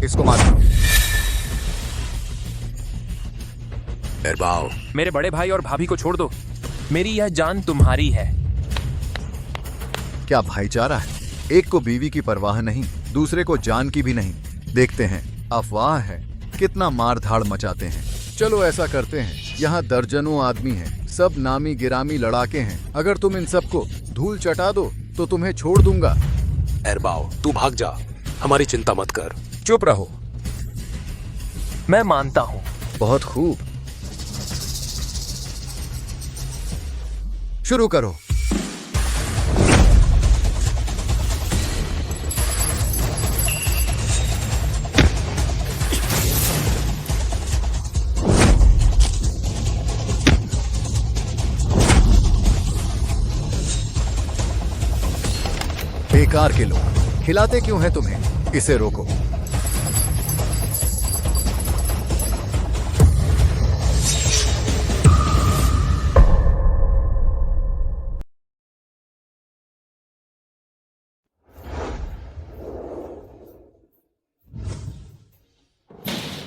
इसको मारो। इरबाओ, मेरे बड़े भाई और भाभी को छोड़ दो, मेरी यह जान तुम्हारी है। क्या भाईचारा है? एक को बीवी की परवाह नहीं, दूसरे को जान की भी नहीं। देखते हैं, अफवाह है, कितना मार धाड़ मचाते हैं। चलो ऐसा करते हैं, यहाँ दर्जनों आदमी हैं, सब नामी गिरामी लड़ाके हैं। अगर तुम इन सबको धूल चटा दो तो तुम्हें छोड़ दूंगा। इरबाओ, तू भाग जा, हमारी चिंता मत कर। चुप रहो, मैं मानता हूं। बहुत खूब, शुरू करो। बेकार के लोग, खिलाते क्यों हैं तुम्हें? इसे रोको।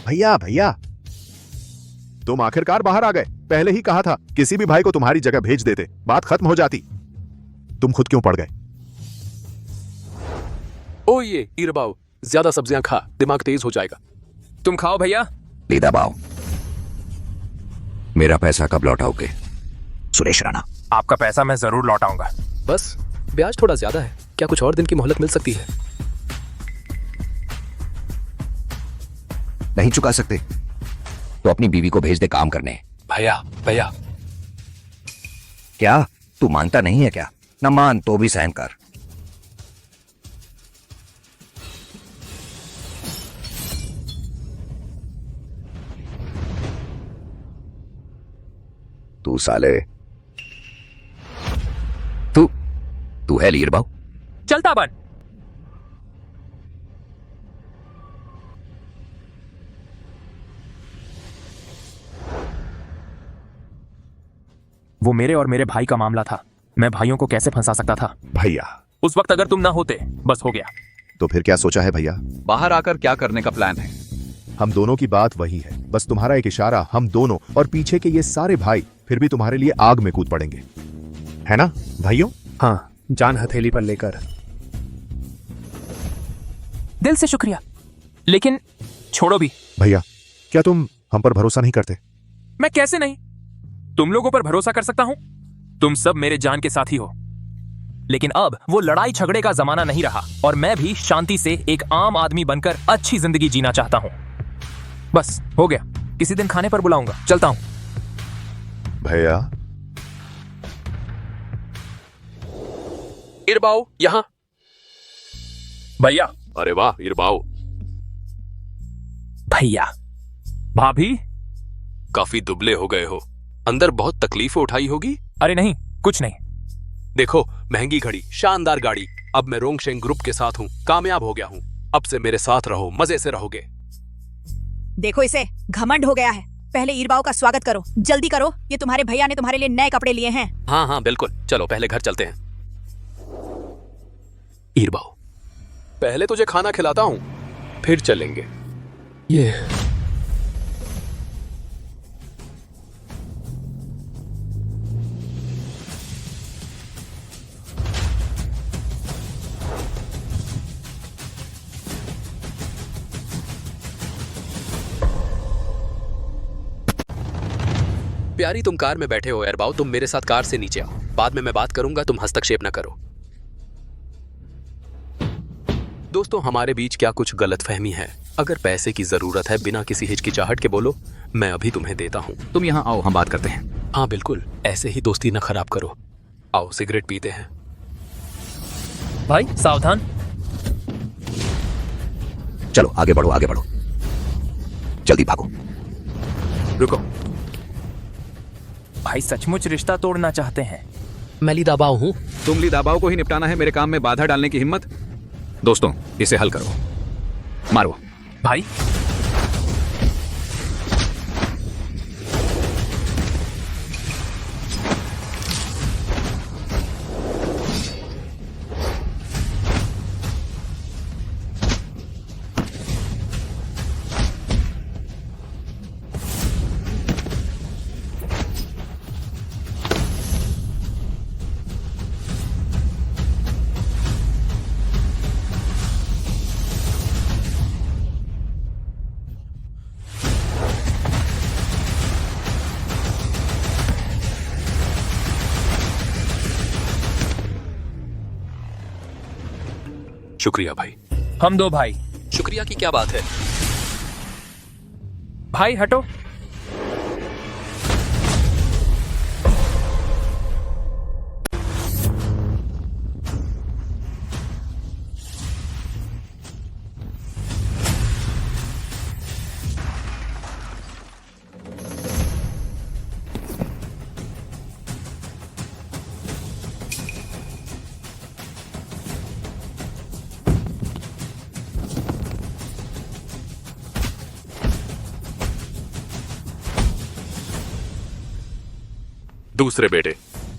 भैया भैया, तुम आखिरकार बाहर आ गए। पहले ही कहा था किसी भी भाई को तुम्हारी जगह भेज देते, बात खत्म हो जाती। तुम खुद क्यों पड़ गए? ओ ये इरबाओ, ज्यादा सब्जियां खा, दिमाग तेज हो जाएगा। तुम खाओ भैया। लीदा बाओ, मेरा पैसा कब लौटाओगे? सुरेश राणा। आपका पैसा मैं जरूर लौटाऊंगा। बस ब्याज थोड़ा ज्यादा है, क्या कुछ और दिन की मोहलत मिल सकती है? नहीं चुका सकते तो अपनी बीवी को भेज दे काम करने। भैया भैया, क्या तू मानता नहीं है क्या? न मान तो भी सहन कर। तू साले, तू है लीर बाऊ? चलता बन। वो मेरे और मेरे भाई का मामला था, मैं भाइयों को कैसे फंसा सकता था? भैया, उस वक्त अगर तुम ना होते, बस हो गया। तो फिर क्या सोचा है भैया? बाहर आकर क्या करने का प्लान है? हम दोनों की बात वही है, बस तुम्हारा एक इशारा, हम दोनों और पीछे के ये सारे भाई फिर भी तुम्हारे लिए आग में कूद पड़ेंगे, है ना भाइयों? हाँ, जान हथेली पर लेकर। दिल से शुक्रिया, लेकिन छोड़ो भी। भैया, क्या तुम हम पर भरोसा नहीं करते? मैं कैसे नहीं? तुम लोगों पर भरोसा कर सकता हूं? तुम सब मेरे जान के साथी हो। लेकिन अब वो लड़ाई झगड़े का जमाना नहीं रहा और मैं भी शांति से एक आम आदमी बनकर अच्छी जिंदगी जीना चाहता हूं। बस हो गया, किसी दिन खाने पर बुलाऊंगा। चलता हूं। भैया, इरबाओ यहां। भैया। अरे वाह इरबाओ। भैया। भाभी। काफी दुबले हो गए हो, अंदर बहुत तकलीफ उठाई होगी। अरे नहीं, कुछ नहीं। देखो, महंगी घड़ी, शानदार गाड़ी। अब मैं रोंगशेंग ग्रुप के साथ हूँ, कामयाब हो गया हूँ। अब से मेरे साथ रहो, मजे से रहोगे। देखो इसे, घमंड हो गया है। पहले ईरबाओ का स्वागत करो, जल्दी करो। ये तुम्हारे भैया ने तुम्हारे लिए नए कपड़े लिए हैं। हाँ हाँ बिल्कुल, चलो पहले घर चलते हैं। ईरबाओ, पहले तुझे खाना खिलाता हूँ, फिर चलेंगे। ये प्यारी, तुम कार में बैठे हो इरबाओ, तुम मेरे साथ कार से नीचे आओ। बाद में मैं बात करूंगा, तुम हस्तक्षेप न करो। दोस्तों, हमारे बीच क्या कुछ गलतफहमी है? अगर पैसे की जरूरत है, बिना किसी हिचकिचाहट के बोलो, मैं अभी तुम्हें देता हूँ। तुम यहाँ आओ, हम बात करते हैं। हाँ बिल्कुल, ऐसे ही दोस्ती न खराब करो। आओ सिगरेट पीते हैं। भाई सावधान। चलो आगे बढ़ो, आगे बढ़ो, जल्दी भागो। रुको। भाई सचमुच रिश्ता तोड़ना चाहते हैं? मैं ली दाबाओ हूँ। तुम ली दाबाओ को ही निपटाना है, मेरे काम में बाधा डालने की हिम्मत? दोस्तों, इसे हल करो, मारो। भाई शुक्रिया भाई। हम दो भाई। शुक्रिया की क्या बात है? भाई हटो। दूसरे बेटे,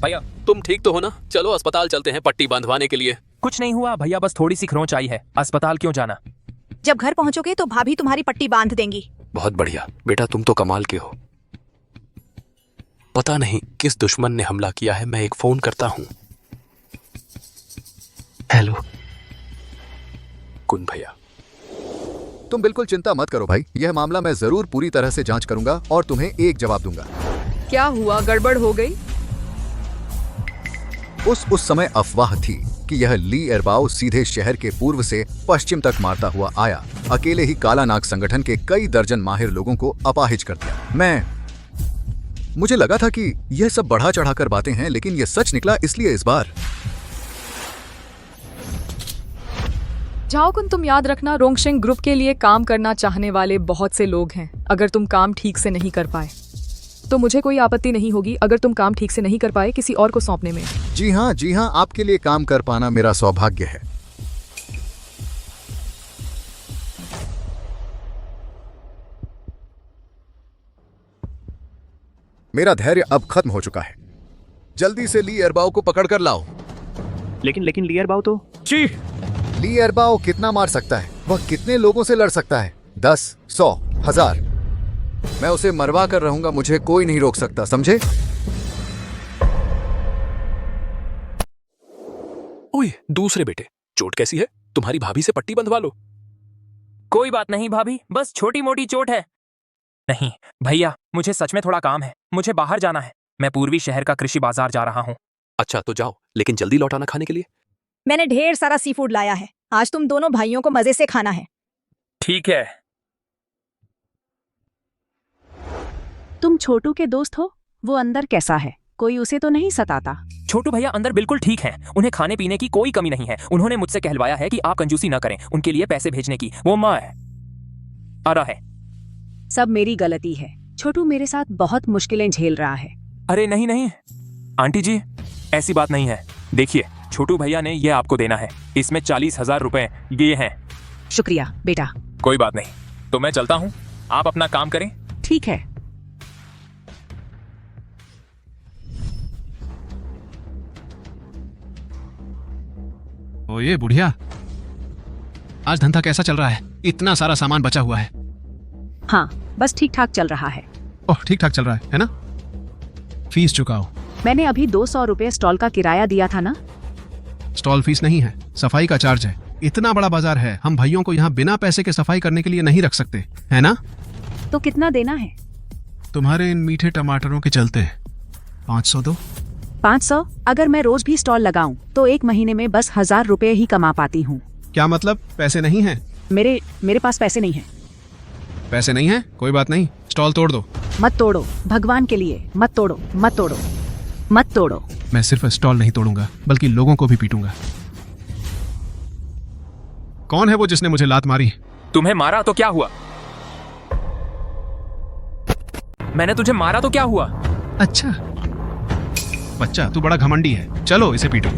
भैया तुम ठीक तो हो ना? चलो अस्पताल चलते हैं पट्टी बांधवाने के लिए। कुछ नहीं हुआ भैया, बस थोड़ी सी खरोंच आई है। अस्पताल क्यों जाना? जब घर पहुंचोगे तो भाभी तुम्हारी पट्टी बांध देंगी। बहुत बढ़िया बेटा, तुम तो कमाल के हो। पता नहीं किस दुश्मन ने हमला किया है, मैं एक फोन करता हूं। हेलो कुन भैया। तुम बिल्कुल चिंता मत करो भाई, यह मामला मैं जरूर पूरी तरह से जांच करूंगा और तुम्हें एक जवाब दूंगा। क्या हुआ, गड़बड़ हो गई? उस समय अफवाह थी कि यह ली एरबाओ सीधे शहर के पूर्व से पश्चिम तक मारता हुआ आया, अकेले ही काला नाग संगठन के कई दर्जन माहिर लोगों को अपाहिज कर दिया। मुझे लगा था कि यह सब बढ़ा चढ़ाकर बातें हैं, लेकिन यह सच निकला, इसलिए इस बार। जाओकुन, तुम याद रखना, रोंगशेंग ग्रुप के लिए काम करना चाहने वाले बहुत से लोग हैं। अगर तुम काम ठीक से नहीं कर पाए तो मुझे कोई आपत्ति नहीं होगी अगर तुम काम ठीक से नहीं कर पाए किसी और को सौंपने में। जी हाँ, आपके लिए काम कर पाना मेरा सौभाग्य है। मेरा धैर्य अब खत्म हो चुका है। जल्दी से ली एरबाओ को पकड़ कर लाओ। लेकिन लियर बाऊ तो जी। ली एरबाओ कितना मार सकता है? वह कितने लोगों से लड़ सकता है? 10, 100, 1000। मैं उसे मरवा कर रहूंगा, मुझे कोई नहीं रोक सकता, समझे? ओए दूसरे बेटे, चोट कैसी है? तुम्हारी भाभी से पट्टी बंधवा लो। कोई बात नहीं भाभी, बस छोटी मोटी चोट है। नहीं भैया, मुझे सच में थोड़ा काम है, मुझे बाहर जाना है। मैं पूर्वी शहर का कृषि बाजार जा रहा हूँ। अच्छा तो जाओ, लेकिन जल्दी लौट आना खाने के लिए। मैंने ढेर सारा सी फूड लाया है, आज तुम दोनों भाइयों को मजे से खाना है। ठीक है। तुम छोटू के दोस्त हो? वो अंदर कैसा है? कोई उसे तो नहीं सताता? छोटू भैया अंदर बिल्कुल ठीक हैं, उन्हें खाने पीने की कोई कमी नहीं है। उन्होंने मुझसे कहलवाया है कि आप कंजूसी न करें, उनके लिए पैसे भेजने की। वो माँ है आ रहा है। सब मेरी गलती है। छोटू मेरे साथ बहुत मुश्किलें झेल रहा है। अरे नहीं नहीं आंटी जी, ऐसी बात नहीं है। देखिए छोटू भैया ने ये आपको देना है, इसमें 40,000 रुपए ये हैं। शुक्रिया बेटा। कोई बात नहीं, तो मैं चलता हूँ, आप अपना काम करें। ठीक है। ओ ये बुढ़िया, आज धंधा कैसा चल रहा है? इतना सारा सामान बचा हुआ है। हाँ बस ठीक ठाक चल रहा है। ओह ठीक ठाक चल रहा है ना? फीस चुकाओ। मैंने अभी 200 रुपए स्टॉल का किराया दिया था ना। स्टॉल फीस नहीं है, सफाई का चार्ज है। इतना बड़ा बाजार है, हम भाइयों को यहाँ बिना पैसे के सफाई करने के लिए नहीं रख सकते, है ना? तो कितना देना है? तुम्हारे इन मीठे टमाटरों के चलते 500 दो। 500? अगर मैं रोज भी स्टॉल लगाऊं तो एक महीने में बस 1000 रुपए ही कमा पाती हूँ। क्या मतलब? पैसे नहीं है? मेरे पास पैसे नहीं है। पैसे नहीं है? कोई बात नहीं, स्टॉल तोड़ दो। मत तोड़ो, भगवान के लिए मत तोड़ो, मत तोड़ो, मत तोड़ो। मैं सिर्फ स्टॉल नहीं तोड़ूंगा, बल्कि लोगों को भी पीटूंगा। कौन है वो जिसने मुझे लात मारी? तुम्हें मारा तो क्या हुआ? मैंने तुझे मारा तो क्या हुआ? अच्छा बच्चा, तू बड़ा घमंडी है। चलो इसे पीटो।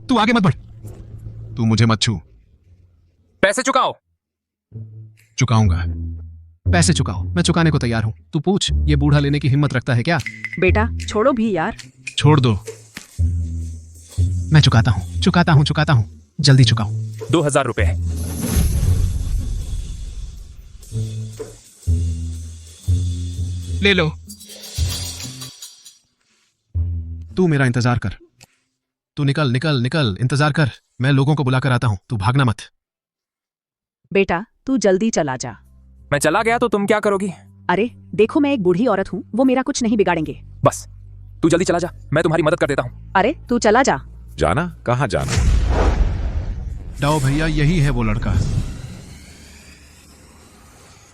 तू आगे मत बढ़। तू मुझे मत छू। पैसे चुकाओ। चुकाऊंगा। पैसे चुकाओ, मैं चुकाने को तैयार हूं। तू पूछ, ये बूढ़ा लेने की हिम्मत रखता है क्या? बेटा छोड़ो भी यार। छोड़ दो। मैं चुकाता हूं। जल्दी चुकाओ। 2000 रुपए। ले लो। तू मेरा इंतजार कर। तू निकल, इंतजार कर। मैं लोगों को बुलाकर आता हूं, तू भागना मत। बेटा तू जल्दी चला जा। मैं चला गया तो तुम क्या करोगी? अरे देखो, मैं एक बूढ़ी औरत हूँ, वो मेरा कुछ नहीं बिगाड़ेंगे। बस तू जल्दी चला जा, मैं तुम्हारी मदद कर देता हूँ। अरे तू चला जा। जाना? कहाँ जाना? डाओ भैया, यही है वो लड़का।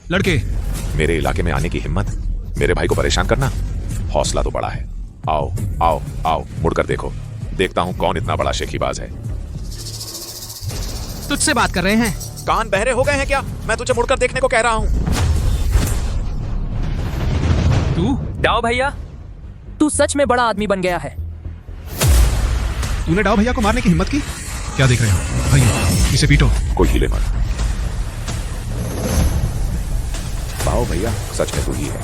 लड़के, मेरे इलाके में आने की हिम्मत, मेरे भाई को परेशान करना, हौसला तो बड़ा है। आओ आओ आओ, मुड़कर देखो, देखता हूँ कौन इतना बड़ा शेखीबाज है। तुझसे बात कर रहे हैं। कान बहरे हो गए हैं क्या? मैं तुझे मुड़कर देखने को कह रहा हूँ। तू डाओ भैया, तू सच में बड़ा आदमी बन गया है। तूने डाओ भैया को मारने की हिम्मत की? क्या देख रहे हो भैया, इसे पीटो। कोई हिले मत। बाओ भैया, सच में तू ही है।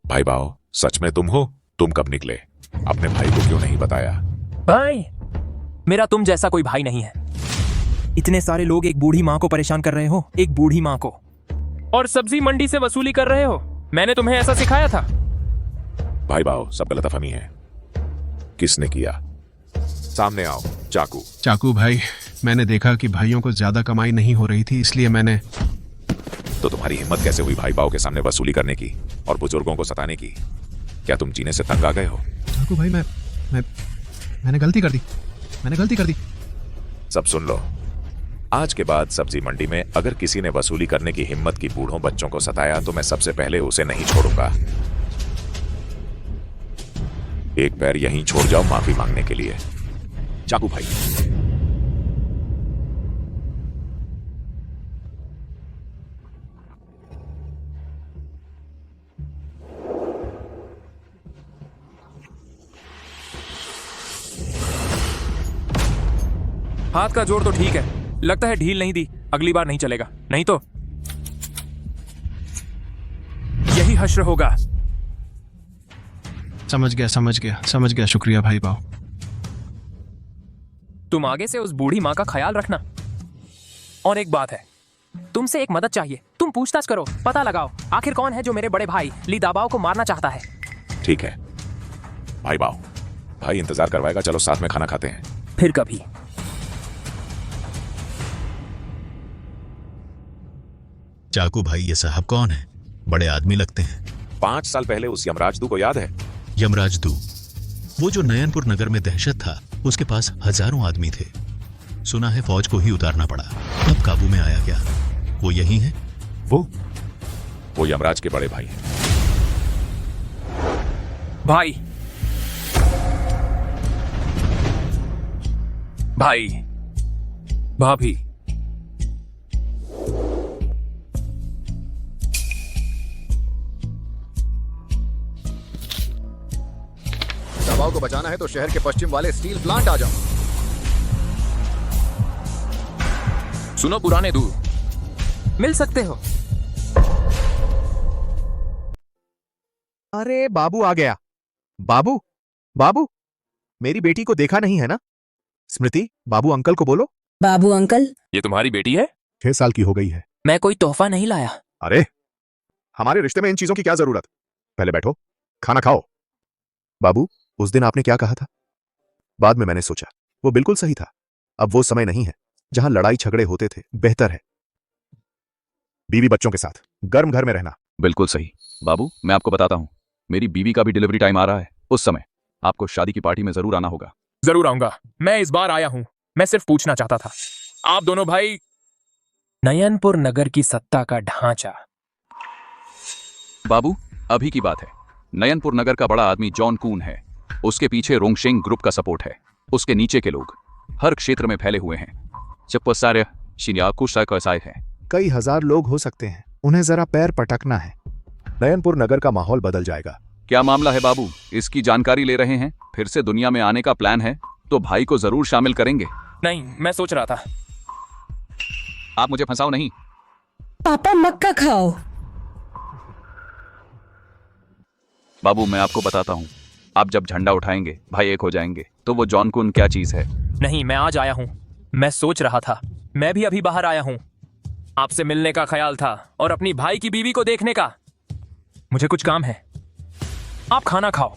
भाई बाओ, सच में तुम हो? तुम कब निकले? अपने भाई को क्यों नहीं बताया? भाई, मेरा तुम जैसा कोई भाई नहीं है। इतने सारे लोग एक बूढ़ी माँ को परेशान कर रहे हो, एक बूढ़ी माँ को, और सब्जी मंडी से वसूली कर रहे हो। मैंने तुम्हें ऐसा सिखाया था? भाई बाओ, सब गलतफहमी है। किसने किया? सामने आओ। चाकू। चाकू भाई, मैंने देखा कि भाइयों को ज्यादा कमाई नहीं हो रही थी, इसलिए मैंने। तो तुम्हारी हिम्मत कैसे हुई भाई बाओ के सामने वसूली करने की और बुजुर्गों को सताने की? क्या तुम जीने से तंग आ गए हो? चाकू भाई, मैंने गलती कर दी। सब सुन लो, आज के बाद सब्जी मंडी में अगर किसी ने वसूली करने की हिम्मत की बूढ़ों बच्चों को सताया तो मैं सबसे पहले उसे नहीं छोड़ूंगा। एक पैर यहीं छोड़ जाओ माफी मांगने के लिए। चाकू भाई। हाथ का जोर तो ठीक है, लगता है ढील नहीं दी। अगली बार नहीं चलेगा, नहीं तो यही हश्र होगा। समझ गया। शुक्रिया भाई बाओ। तुम आगे से उस बूढ़ी माँ का ख्याल रखना। और एक बात है, तुमसे एक मदद चाहिए। तुम पूछताछ करो, पता लगाओ आखिर कौन है जो मेरे बड़े भाई ली दाबाओ को मारना चाहता है। ठीक है भाई बाओ, भाई इंतजार करवाएगा। चलो साथ में खाना खाते हैं। फिर कभी। चाकू भाई, ये साहब कौन है? बड़े आदमी लगते हैं। 5 साल पहले उस यमराज दू को याद है? यमराज दू, वो जो नयनपुर नगर में दहशत था, उसके पास हजारों आदमी थे। सुना है फौज को ही उतारना पड़ा, तब काबू में आया क्या? वो यही है? वो यमराज के बड़े भाई हैं। भाई भाभी, दबाव को बचाना है तो शहर के पश्चिम वाले स्टील प्लांट आ जाओ। सुनो पुराने दू, मिल सकते हो? अरे बाबू आ गया। बाबू, मेरी बेटी को देखा नहीं है ना? स्मृति, बाबू अंकल को बोलो। बाबू अंकल, ये तुम्हारी बेटी है? 6 साल की हो गई है। मैं कोई तोहफा नहीं लाया। अरे हमारे रिश्ते में इन चीजों की क्या जरूरत? पहले बैठो, खाना खाओ। बाबू, उस दिन आपने क्या कहा था? बाद में मैंने सोचा वो बिल्कुल सही था। अब वो समय नहीं है जहां लड़ाई झगड़े होते थे। बेहतर है बीवी बच्चों के साथ गर्म घर में रहना। बिल्कुल सही। बाबू, मैं आपको बताता हूँ, मेरी बीवी का भी डिलीवरी टाइम आ रहा है। उस समय आपको शादी की पार्टी में जरूर आना होगा। जरूर आऊंगा। मैं इस बार आया हूं। मैं सिर्फ पूछना चाहता था, आप दोनों भाई। नयनपुर नगर की सत्ता का ढांचा। बाबू, अभी की बात है। नयनपुर नगर का बड़ा आदमी जॉन कून है। उसके पीछे रोंगशेंग ग्रुप का सपोर्ट है। उसके नीचे के लोग हर क्षेत्र में फैले हुए हैं। चप्पसार्य शिन्याकुशाय हैं। कई हजार लोग हो सकते हैं, उन्हें जरा पैर पटकना है। नयनपुर नगर का माहौल बदल जाएगा। क्या मामला है बाबू? इसकी जानकारी ले रहे हैं? फिर से दुनिया में आने का प्लान है तो भाई को जरूर शामिल करेंगे। नहीं, मैं सोच रहा था। आप मुझे फंसाओ नहीं। पापा मक्का खाओ। बाबू, मैं आपको बताता हूँ, आप जब झंडा उठाएंगे भाई एक हो जाएंगे। तो वो जॉन कून क्या चीज है? नहीं, मैं आज आया हूँ। मैं सोच रहा था, मैं भी अभी बाहर आया हूँ। आपसे मिलने का ख्याल था और अपनी भाई की बीवी को देखने का। मुझे कुछ काम है। आप खाना खाओ।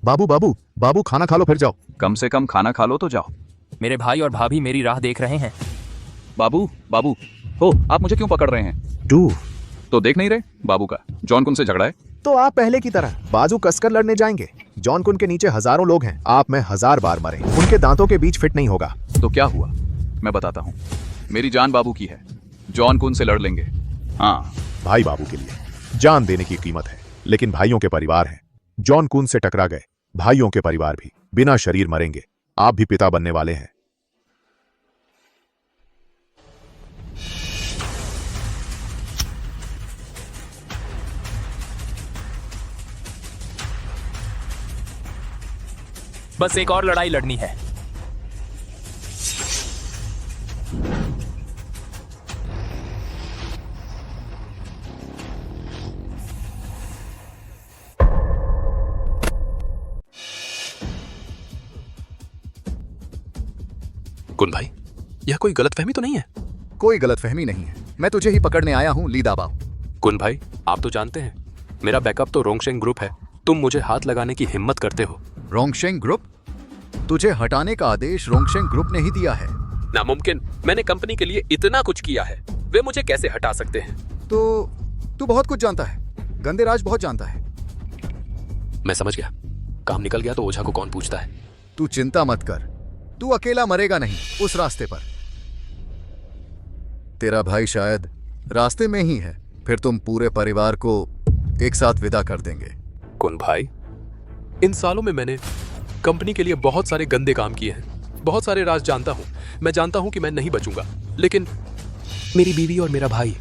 बाबू खाना खा लो फिर जाओ। कम से कम खाना खा लो तो जाओ। मेरे भाई और भाभी मेरी राह देख रहे हैं। बाबू बाबू हो, आप मुझे क्यों पकड़ रहे हैं? डू तो देख नहीं रहे बाबू का जॉन कुन से झगड़ा है? तो आप पहले की तरह बाजू कसकर लड़ने जाएंगे? जॉन कुन के नीचे हजारों लोग हैं, आप में 1000 बार मरे, उनके दांतों के बीच फिट नहीं होगा। तो क्या हुआ मैं बताता हूँ। मेरी जान बाबू की है, जॉन कुन से लड़ लेंगे। हाँ, भाई बाबू के लिए जान देने की कीमत है, लेकिन भाइयों के परिवार हैं। जॉन कुन से टकरा गए, भाइयों के परिवार भी बिना शरीर मरेंगे। आप भी पिता बनने वाले हैं। बस एक और लड़ाई लड़नी है। कुन भाई, यह कोई गलतफहमी तो नहीं है? कोई गलतफहमी नहीं है, मैं तुझे ही पकड़ने आया हूँ ली दाबाओ। कुन भाई, आप तो जानते हैं मेरा बैकअप तो रोंगशेंग ग्रुप है। तुम मुझे हाथ लगाने की हिम्मत करते हो। रोंगशेंग ग्रुप? तुझे हटाने का आदेश रोंगशेंग ग्रुप ने ही दिया है। नामुमकिन, मैंने कंपनी के लिए इतना कुछ किया है, वे मुझे कैसे हटा सकते हैं? तो तू बहुत कुछ जानता है, गंदे राज बहुत जानता है। मैं समझ गया, काम निकल गया तो ओझा को कौन पूछता है। तू चिंता मत कर, तू अकेला मरेगा नहीं उस रास्ते पर। तेरा भाई शायद रास्ते में ही है, फिर तुम पूरे परिवार को एक साथ विदा कर देंगे। कुन भाई, इन सालों में मैंने कंपनी के लिए बहुत सारे गंदे काम किए हैं, बहुत सारे राज जानता हूं। मैं जानता हूं कि मैं नहीं बचूंगा, लेकिन मेरी बीवी और मेरा भाई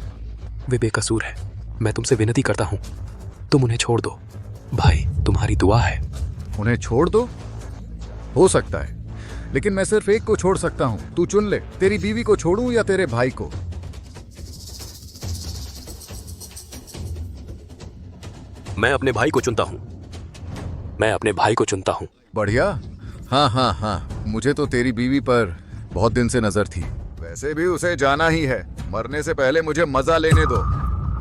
वे बेकसूर है। मैं तुमसे विनती करता हूं, तुम उन्हें छोड़ दो। भाई, तुम्हारी दुआ है। उन्हें छोड़ दो? हो सकता है, लेकिन मैं सिर्फ एक को छोड़ सकता हूं। तू चुन ले, तेरी बीवी को छोड़ूं या तेरे भाई को। मैं अपने भाई को चुनता हूं। मैं अपने भाई को चुनता हूं। बढ़िया। हाँ हाँ हाँ, मुझे तो तेरी बीवी पर बहुत दिन से नजर थी। वैसे भी उसे जाना ही है, मरने से पहले मुझे मजा लेने दो।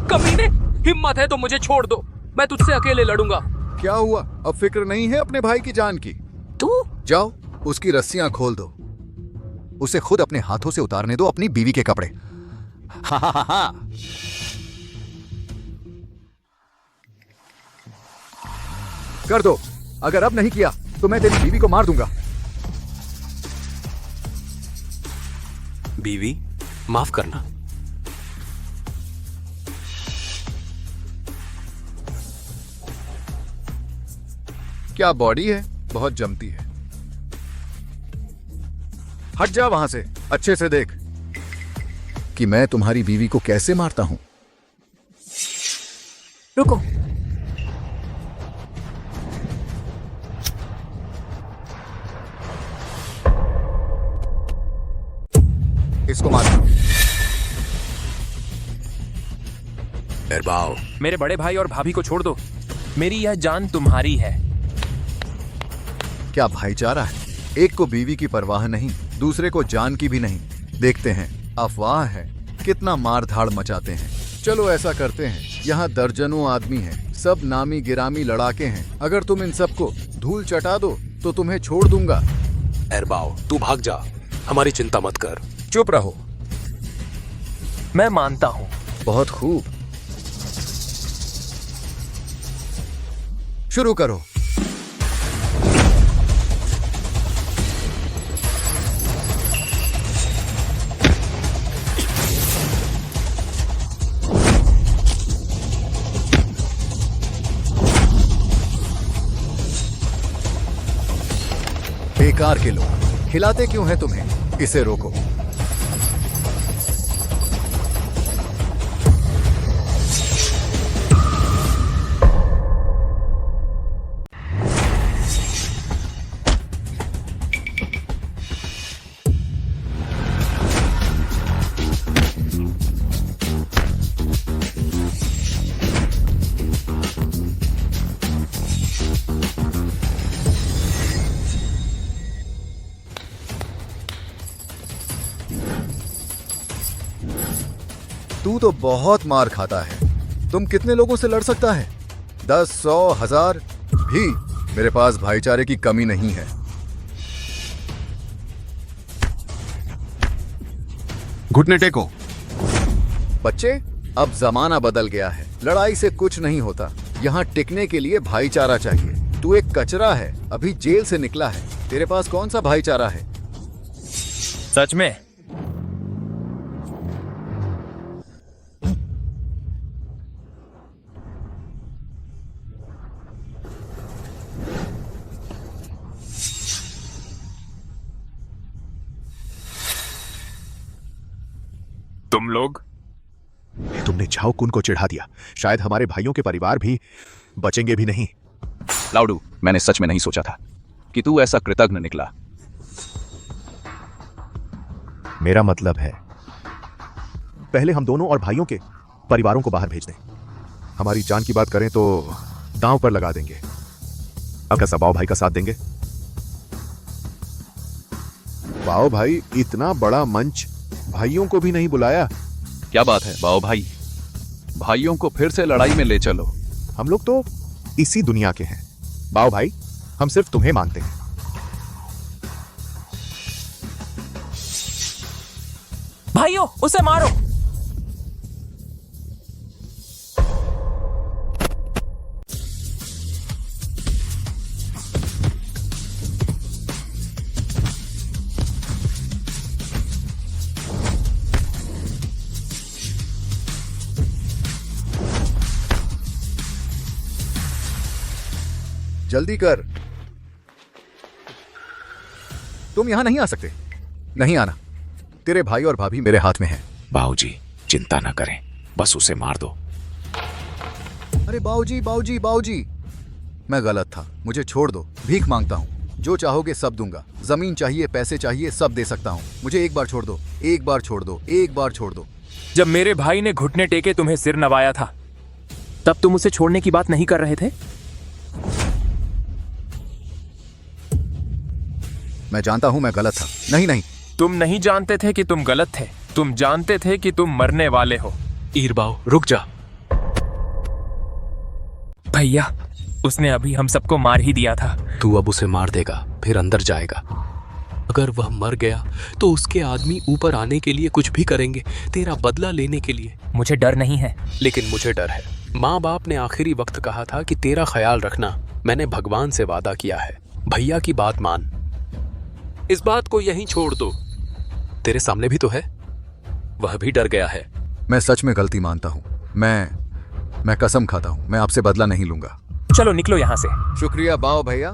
कमीने, हिम्मत है तो मुझे छोड़ दो, मैं तुझसे अकेले लड़ूंगा। क्या हुआ, अब फिक्र नहीं है अपने भाई की जान की? तू जाओ, उसकी रस्सियां खोल दो, उसे खुद अपने हाथों से उतारने दो अपनी बीवी के कपड़े। हा हा हा हा। कर दो, अगर अब नहीं किया तो मैं तेरी बीवी को मार दूंगा। बीवी, माफ करना। क्या बॉडी है, बहुत जमती है। हट जा वहां से, अच्छे से देख कि मैं तुम्हारी बीवी को कैसे मारता हूं। रुको, इसको मार। एरबाओ, मेरे बड़े भाई और भाभी को छोड़ दो, मेरी यह जान तुम्हारी है। क्या भाईचारा है? एक को बीवी की परवाह नहीं, दूसरे को जान की भी नहीं। देखते हैं, अफवाह है, कितना मार धाड़ मचाते हैं। चलो ऐसा करते हैं, यहाँ दर्जनों आदमी हैं, सब नामी गिरामी लड़ाके हैं। अगर तुम इन सबको धूल चटा दो तो तुम्हें छोड़ दूंगा। एरबाओ, तू भाग जा, हमारी चिंता मत कर। चुप रहो। मैं मानता हूं। बहुत खूब, शुरू करो। बेकार के लोग, हिलाते क्यों हैं तुम्हें? इसे रोको। तू तो बहुत मार खाता है। तुम कितने लोगों से लड़ सकता है? 10, 100, 1000 भी? मेरे पास भाईचारे की कमी नहीं है। घुटने टेको। बच्चे, अब जमाना बदल गया है। लड़ाई से कुछ नहीं होता। यहाँ टिकने के लिए भाईचारा चाहिए। तू एक कचरा है, अभी जेल से निकला है। तेरे पास कौन सा भाईचारा है? सच में? तुम लोग? तुमने झाओ कुन को चिढ़ा दिया। शायद हमारे भाइयों के परिवार भी बचेंगे भी नहीं। लाउडू, मैंने सच में नहीं सोचा था कि तू ऐसा कृतज्ञ निकला। मेरा मतलब है, पहले हम दोनों और भाइयों के परिवारों को बाहर भेज दें। हमारी जान की बात करें तो दांव पर लगा देंगे। अब कैसा बाओ भाई का साथ देंगे? बाओ भाई, इतना बड़ा मंच, भाइयों को भी नहीं बुलाया। क्या बात है बाओ भाई, भाइयों को फिर से लड़ाई में ले चलो। हम लोग तो इसी दुनिया के हैं बाओ भाई, हम सिर्फ तुम्हें मानते हैं। भाइयों, उसे मारो। जल्दी कर। तुम यहां नहीं आ सकते। नहीं आना। तेरे भाई और भाभी मेरे हाथ में हैं। बाबूजी, चिंता न करें, बस उसे मार दो। अरे बाऊजी, बाऊजी, बाऊजी, मैं गलत था। मुझे छोड़ दो। भीख मांगता हूँ। जो चाहोगे सब दूंगा। जमीन चाहिए, पैसे चाहिए, सब दे सकता हूँ। मुझे एक बार छोड़ दो। एक बार छोड़ दो। एक बार छोड़ दो। जब मेरे भाई ने घुटने टेके तुम्हें सिर नवाया था, तब तुम उसे छोड़ने की बात नहीं कर रहे थे? मैं जानता हूं मैं गलत था। नहीं नहीं, तुम नहीं जानते थे कि तुम गलत थे। तुम जानते थे कि तुम मरने वाले हो। ईरबाओ, रुक जा। भैया, उसने अभी हम सबको मार ही दिया था। तू अब उसे मार देगा, फिर अंदर जाएगा। अगर वह मर गया तो उसके आदमी ऊपर आने के लिए कुछ भी करेंगे, तेरा बदला लेने के लिए। मुझे डर नहीं है। लेकिन मुझे डर है। माँ बाप ने आखिरी वक्त कहा था कि तेरा ख्याल रखना। मैंने भगवान से वादा किया है। भैया की बात मान। इस बात को यहीं छोड़ दो। तेरे सामने भी तो है। वह भी डर गया है। मैं सच में गलती मानता हूं। मैं कसम खाता हूं, मैं आपसे बदला नहीं लूंगा। चलो निकलो यहाँ से। शुक्रिया बाओ भैया।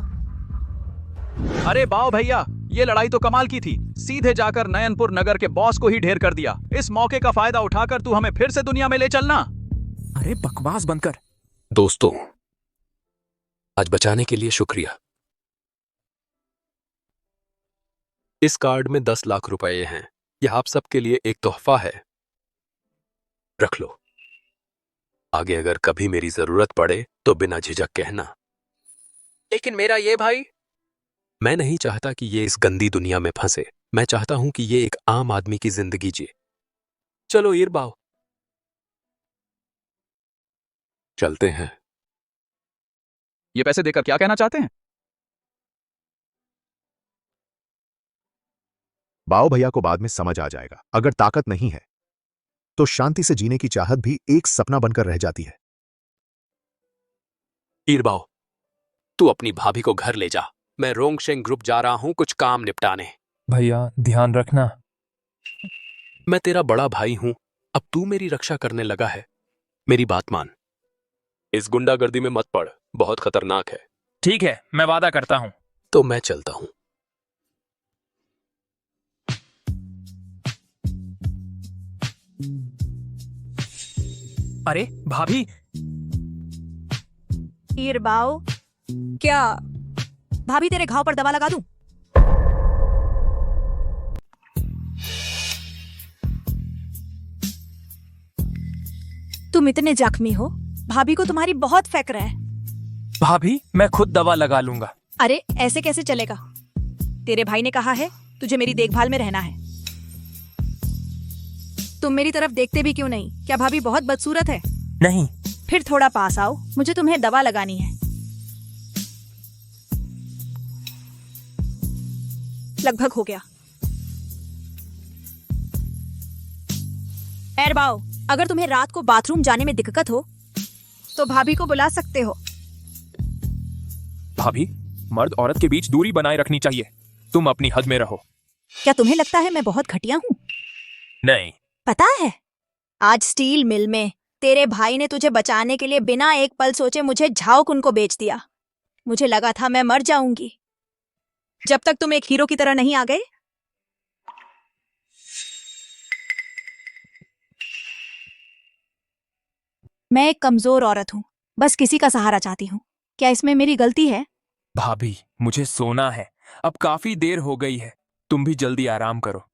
अरे बाओ भैया, ये लड़ाई तो कमाल की थी। सीधे जाकर नयनपुर नगर के बॉस को ही ढेर कर दिया। इस मौके का फायदा उठाकर तू हमें फिर से दुनिया में ले चलना। अरे बकवास बंद कर। दोस्तों, आज बचाने के लिए शुक्रिया। इस कार्ड में 10 लाख रुपए हैं। यह आप सबके लिए एक तोहफा है। रख लो। आगे अगर कभी मेरी जरूरत पड़े तो बिना झिझक कहना। लेकिन मेरा ये भाई, मैं नहीं चाहता कि ये इस गंदी दुनिया में फंसे। मैं चाहता हूं कि ये एक आम आदमी की जिंदगी जिए। चलो ईरबाओ, चलते हैं। ये पैसे देकर क्या कहना चाहते हैं? बाओ भैया को बाद में समझ आ जाएगा। अगर ताकत नहीं है तो शांति से जीने की चाहत भी एक सपना बनकर रह जाती है। ईरबाओ, तू अपनी भाभी को घर ले जा। मैं रोंगशेंग ग्रुप जा रहा हूं कुछ काम निपटाने। भैया, ध्यान रखना। मैं तेरा बड़ा भाई हूं। अब तू मेरी रक्षा करने लगा है। मेरी बात मान। इस गुंडागर्दी में मत पड़, बहुत खतरनाक है। ठीक है, मैं वादा करता हूं। तो मैं चलता हूं। अरे भाभी, ईरबाओ, क्या भाभी तेरे घाव पर दवा लगा दूं? तुम इतने जख्मी हो, भाभी को तुम्हारी बहुत फिक्र है। भाभी, मैं खुद दवा लगा लूंगा। अरे ऐसे कैसे चलेगा? तेरे भाई ने कहा है तुझे मेरी देखभाल में रहना है। तुम मेरी तरफ देखते भी क्यों नहीं? क्या भाभी बहुत बदसूरत है? नहीं। फिर थोड़ा पास आओ, मुझे तुम्हें दवा लगानी है। लगभग हो गया। एरबाओ, अगर तुम्हें रात को बाथरूम जाने में दिक्कत हो तो भाभी को बुला सकते हो। भाभी, मर्द औरत के बीच दूरी बनाए रखनी चाहिए। तुम अपनी हद में रहो। क्या तुम्हें लगता है मैं बहुत घटिया हूँ? नहीं। पता है, आज स्टील मिल में तेरे भाई ने तुझे बचाने के लिए बिना एक पल सोचे मुझे झाओकुन को बेच दिया। मुझे लगा था मैं मर जाऊंगी जब तक तुम एक हीरो की तरह नहीं आ गए। मैं एक कमजोर औरत हूँ, बस किसी का सहारा चाहती हूँ। क्या इसमें मेरी गलती है? भाभी, मुझे सोना है। अब काफी देर हो गई है। तुम भी जल्दी आराम करो।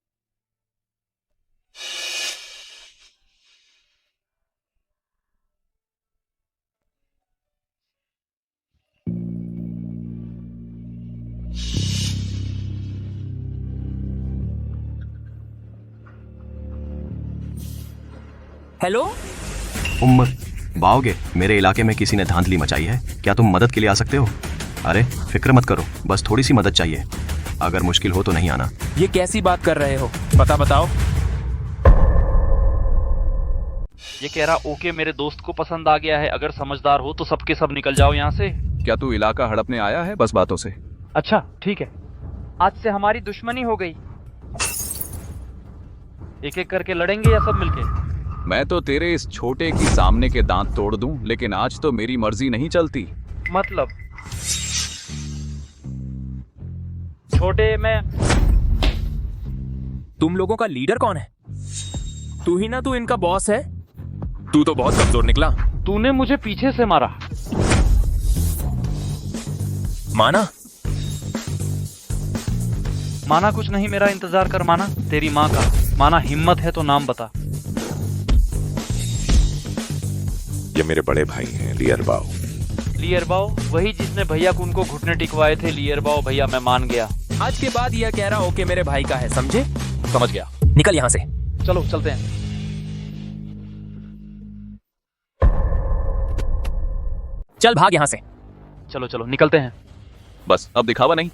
हेलो। बाओगे, मेरे इलाके में किसी ने धांधली मचाई है। क्या तुम मदद के लिए आ सकते हो? अरे फिक्र मत करो, बस थोड़ी सी मदद चाहिए। अगर मुश्किल हो तो नहीं आना। ये कैसी बात कर रहे हो? पता बताओ। ये कह रहा ओके मेरे दोस्त को पसंद आ गया है, अगर समझदार हो तो सबके सब निकल जाओ यहाँ से। क्या तू इलाका हड़पने आया है बस बातों से? अच्छा ठीक है, आज से हमारी दुश्मनी हो गई। एक एक करके लड़ेंगे या सब मिलके? मैं तो तेरे इस छोटे की सामने के दांत तोड़ दूं, लेकिन आज तो मेरी मर्जी नहीं चलती। मतलब छोटे में तुम लोगों का लीडर कौन है? तू ही ना तू इनका बॉस है। तू तो बहुत कमजोर निकला। तूने मुझे पीछे से मारा। माना? माना कुछ नहीं, मेरा इंतजार कर। माना तेरी माँ का। माना हिम्मत है तो नाम बता। ये मेरे बड़े भाई हैं, लियरबाओ। लियरबाओ, वही जिसने भैया को उनको घुटने टिकवाए थे। लियरबाओ भैया, मैं मान गया। आज के बाद यह कह रहा ओके मेरे भाई का है, समझे? समझ गया। निकल यहाँ से। चलो चलते हैं। चल भाग यहाँ से। चलो चलो निकलते हैं। बस अब दिखावा नहीं।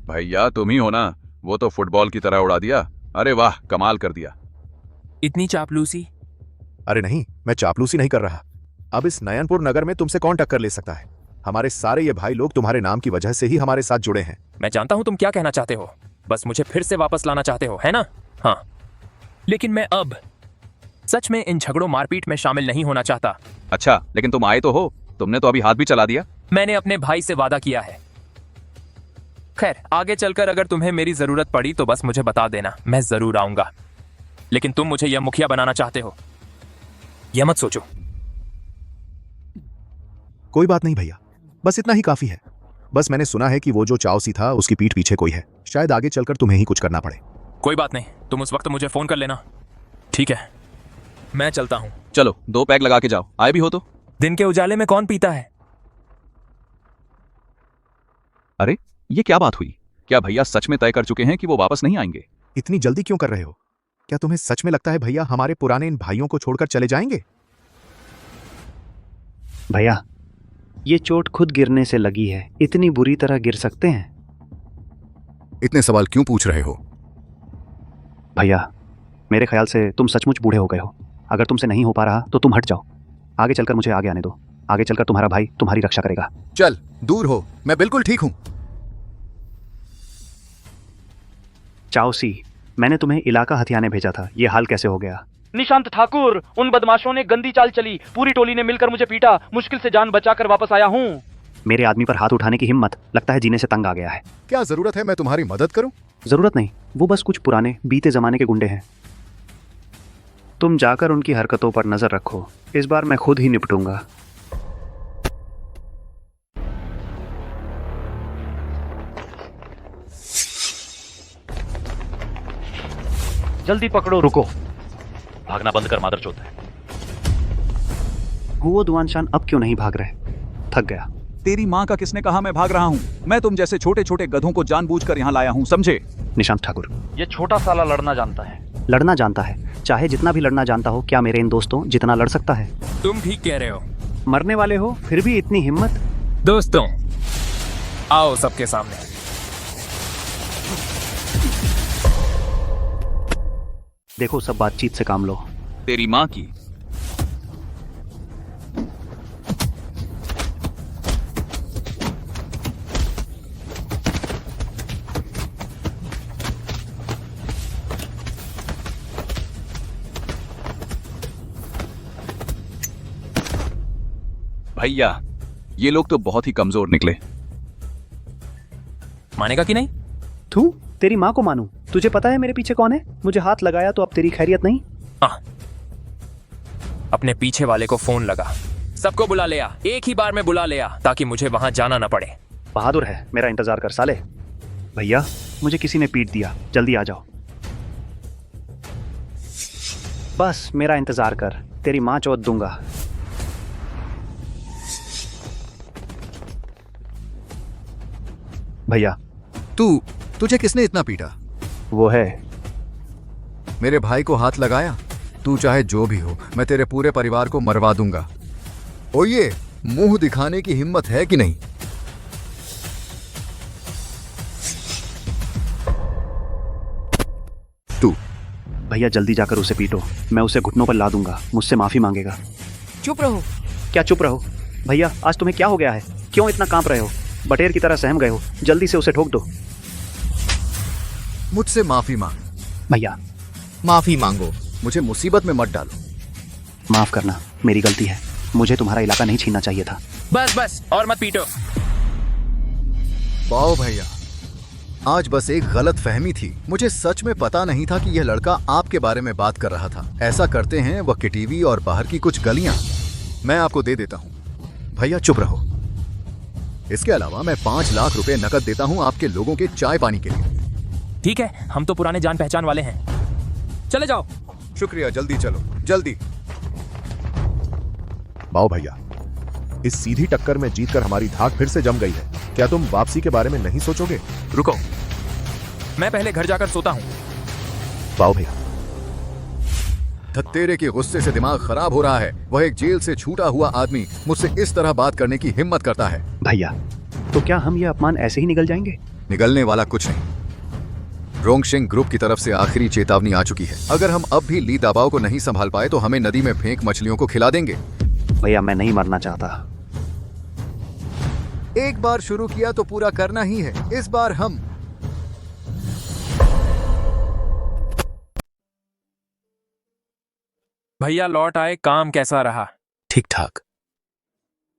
भैया तुम ही हो ना? वो तो फुटबॉल की तरह उड़ा दिया। अरे वाह, कमाल कर दिया। इतनी चापलूसी? अरे नहीं, मैं चापलूसी नहीं कर रहा। अब इस नयनपुर नगर में तुमसे कौन टक्कर ले सकता है? हमारे सारे ये भाई लोग तुम्हारे नाम की वजह से ही हमारे साथ जुड़े हैं। मैं जानता हूं तुम क्या कहना चाहते हो। बस मुझे फिर से वापस लाना चाहते हो, है ना? हाँ, लेकिन मैं अब सच में इन झगड़ों मारपीट में शामिल नहीं होना चाहता। अच्छा, लेकिन तुम आए तो हो। तुमने तो अभी हाथ भी चला दिया। मैंने अपने भाई से वादा किया है। खैर, आगे चलकर अगर तुम्हें मेरी जरूरत पड़ी तो बस मुझे बता देना, मैं जरूर आऊंगा। लेकिन तुम मुझे यह मुखिया बनाना चाहते हो, यह मत सोचो। कोई बात नहीं भैया, बस इतना ही काफी है। बस मैंने सुना है कि वो जो चाओसी था उसकी पीठ पीछे कोई है। शायद आगे चलकर तुम्हें ही कुछ करना पड़े। कोई बात नहीं, तुम उस वक्त मुझे फोन कर लेना। ठीक है, मैं चलता हूं। चलो 2 पैग लगा के जाओ। आए भी हो तो। दिन के उजाले में कौन पीता है? अरे ये क्या बात हुई? क्या भैया सच में तय कर चुके हैं कि वो वापस नहीं आएंगे? इतनी जल्दी क्यों कर रहे हो? क्या तुम्हें सच में लगता है भैया हमारे पुराने इन भाइयों को छोड़कर चले जाएंगे? भैया, ये चोट खुद गिरने से लगी है। इतनी बुरी तरह गिर सकते हैं? इतने सवाल क्यों पूछ रहे हो? भैया, मेरे ख्याल से तुम सचमुच बूढ़े हो गए हो। अगर तुमसे नहीं हो पा रहा तो तुम हट जाओ। आगे चलकर मुझे आगे आने दो। आगे चलकर तुम्हारा भाई तुम्हारी रक्षा करेगा। चल दूर हो, मैं बिल्कुल ठीक हूं। चाओसी, मैंने तुम्हें इलाका हथियाने भेजा था, ये हाल कैसे हो गया? निशांत ठाकुर, उन बदमाशों ने गंदी चाल चली। पूरी टोली ने मिलकर मुझे पीटा। मुश्किल से जान बचाकर वापस आया हूँ। मेरे आदमी पर हाथ उठाने की हिम्मत, लगता है जीने से तंग आ गया है। क्या जरूरत है मैं तुम्हारी मदद करूं? जरूरत नहीं, वो बस कुछ पुराने बीते जमाने के गुंडे हैं। तुम जाकर उनकी हरकतों पर नजर रखो। इस बार मैं खुद ही निपटूंगा। जल्दी पकड़ो। रुको, भागना बंद कर मादरचोद। वो दुआनशान अब क्यों नहीं भाग रहे? थक गया। तेरी माँ का किसने कहा मैं भाग रहा हूँ? मैं तुम जैसे छोटे छोटे गधों को जानबूझकर यहाँ लाया हूँ, समझे? निशांत ठाकुर, ये छोटा साला लड़ना जानता है। लड़ना जानता है, चाहे जितना भी लड़ना जानता हो। क्या मेरे इन दोस्तों जितना लड़ सकता है? तुम ठीक कह रहे हो। मरने वाले हो फिर भी इतनी हिम्मत? दोस्तों, आओ सबके सामने। देखो, सब बातचीत से काम लो। तेरी माँ की। भैया, ये लोग तो बहुत ही कमजोर निकले। मानेगा कि नहीं? तू तेरी माँ को मानू? तुझे पता है मेरे पीछे कौन है? मुझे हाथ लगाया तो अब तेरी खैरियत नहीं। हाँ, अपने पीछे वाले को फोन लगा, सबको बुला ले आ, एक ही बार में बुला ले आ, ताकि मुझे वहां जाना ना पड़े। बहादुर है, मेरा इंतजार कर साले। भैया, मुझे किसी ने पीट दिया, जल्दी आ जाओ। बस मेरा इंतजार कर, तेरी माँ चौथ दूंगा। भैया, तुझे किसने इतना पीटा? वो है। मेरे भाई को हाथ लगाया? तू चाहे जो भी हो, मैं तेरे पूरे परिवार को मरवा दूंगा। ओ ये मुंह दिखाने की हिम्मत है कि नहीं? तू भैया, जल्दी जाकर उसे पीटो, मैं उसे घुटनों पर ला दूंगा, मुझसे माफी मांगेगा। चुप रहो। क्या चुप रहो? भैया, आज तुम्हें क्या हो गया है? क्यों इतना कांप रहे हो? बटेर की तरह सहम गए हो, जल्दी से उसे ठोक दो। मुझसे माफी मांग। भैया, माफी मांगो, मुझे मुसीबत में मत डालो। माफ करना, मेरी गलती है, मुझे तुम्हारा इलाका नहीं छीनना चाहिए था। बस बस, और मत पीटो। वाओ भैया, आज बस एक गलत फहमी थी। मुझे सच में पता नहीं था कि यह लड़का आपके बारे में बात कर रहा था। ऐसा करते हैं वह किटीवी और बाहर की कुछ गलियां मैं आपको दे देता हूं। भैया चुप रहो। इसके अलावा मैं 5 लाख रुपए नकद देता हूं आपके लोगों के चाय पानी के लिए। ठीक है, हम तो पुराने जान पहचान वाले हैं, चले जाओ। शुक्रिया, जल्दी चलो, जल्दी। बाओ भैया, इस सीधी टक्कर में जीतकर हमारी धाक फिर से जम गई है। क्या तुम वापसी के बारे में नहीं सोचोगे? रुको, मैं पहले घर जाकर सोता हूं। बाओ भैया, धत्तेरे के गुस्से से दिमाग खराब हो रहा है। वह एक जेल से छूटा हुआ आदमी मुझसे इस तरह बात करने की हिम्मत करता है। भैया, तो क्या हम ये अपमान ऐसे ही निगल जाएंगे? निगलने वाला कुछ नहीं। रोंगशेंग ग्रुप की तरफ से आखिरी चेतावनी आ चुकी है। अगर हम अब भी ली दाबाओ को नहीं संभाल पाए तो हमें नदी में फेंक मछलियों को खिला देंगे। भैया, मैं नहीं मरना चाहता। एक बार शुरू किया तो पूरा करना ही है। इस बार हम भैया लौट आए, काम कैसा रहा? ठीक ठाक।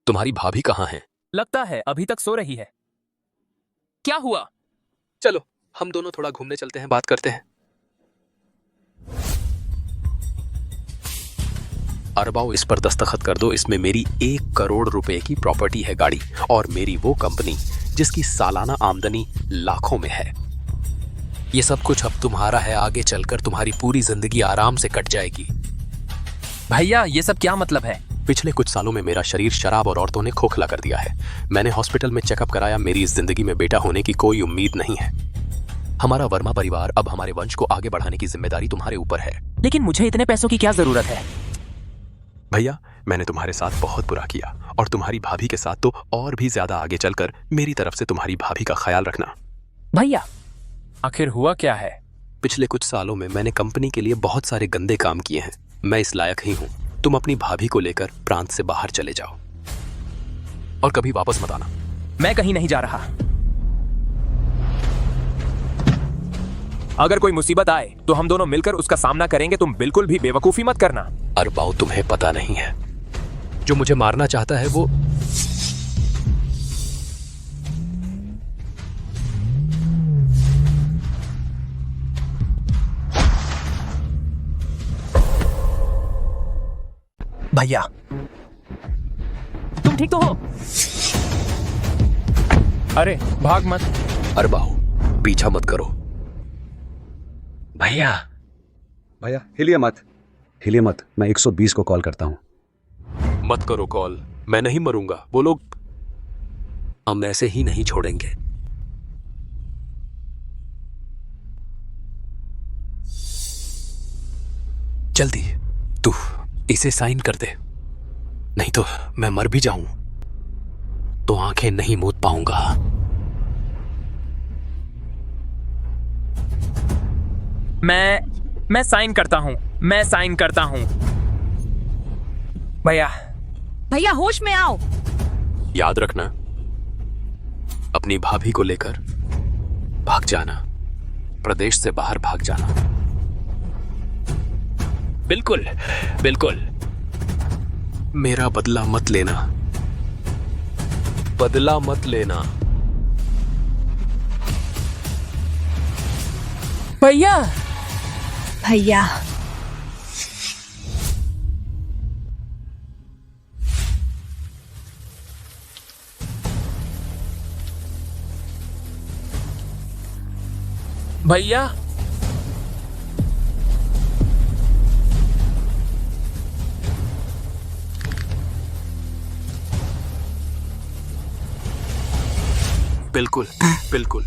तुम्हारी भाभी कहाँ है? लगता है अभी तक सो रही है। क्या हुआ? चलो हम दोनों थोड़ा घूमने चलते हैं, बात करते हैं। अरबाओ, इस पर दस्तखत कर दो। इसमें मेरी 1 करोड़ रुपए की प्रॉपर्टी है, गाड़ी, और मेरी वो कंपनी जिसकी सालाना आमदनी लाखों में है। ये सब कुछ अब तुम्हारा है। आगे चलकर तुम्हारी पूरी जिंदगी आराम से कट जाएगी। भैया, ये सब क्या मतलब है? पिछले कुछ सालों में मेरा शरीर शराब और औरतों ने खोखला कर दिया है। मैंने हॉस्पिटल में चेकअप कराया। मेरी इस जिंदगी में बेटा होने की कोई उम्मीद नहीं है। हमारा वर्मा परिवार, अब हमारे वंश को आगे बढ़ाने की जिम्मेदारी तुम्हारे ऊपर है। लेकिन मुझे इतने पैसों की क्या जरूरत है? भैया, मैंने तुम्हारे साथ बहुत बुरा किया, और तुम्हारी भाभी के साथ तो और भी ज्यादा। आगे चलकर मेरी तरफ से तुम्हारी भाभी का ख्याल रखना। भैया, आखिर हुआ क्या है? पिछले कुछ सालों में मैंने कंपनी के लिए बहुत सारे गंदे काम किए हैं। मैं इस लायक ही हूं। तुम अपनी भाभी को लेकर प्रांत से बाहर चले जाओ और कभी वापस मत आना। मैं कहीं नहीं जा रहा। अगर कोई मुसीबत आए तो हम दोनों मिलकर उसका सामना करेंगे। तुम बिल्कुल भी बेवकूफी मत करना। अरबाओ, तुम्हें पता नहीं है, जो मुझे मारना चाहता है वो भैया, तुम ठीक तो हो? अरे भाग मत। अरबाओ, पीछा मत करो। भैया, भैया हिलिए मत, हिलिए मत। मैं 120 को कॉल करता हूं। मत करो कॉल, मैं नहीं मरूंगा। वो लोग हम ऐसे ही नहीं छोड़ेंगे। जल्दी तू इसे साइन कर दे, नहीं तो मैं मर भी जाऊं तो आंखें नहीं मूंद पाऊंगा। मैं मैं साइन करता हूँ, मैं साइन करता हूँ। भैया भैया होश में आओ। याद रखना, अपनी भाभी को लेकर भाग जाना, प्रदेश से बाहर भाग जाना। बिल्कुल बिल्कुल। मेरा बदला मत लेना, बदला मत लेना। भैया भैया भैया बिल्कुल बिल्कुल।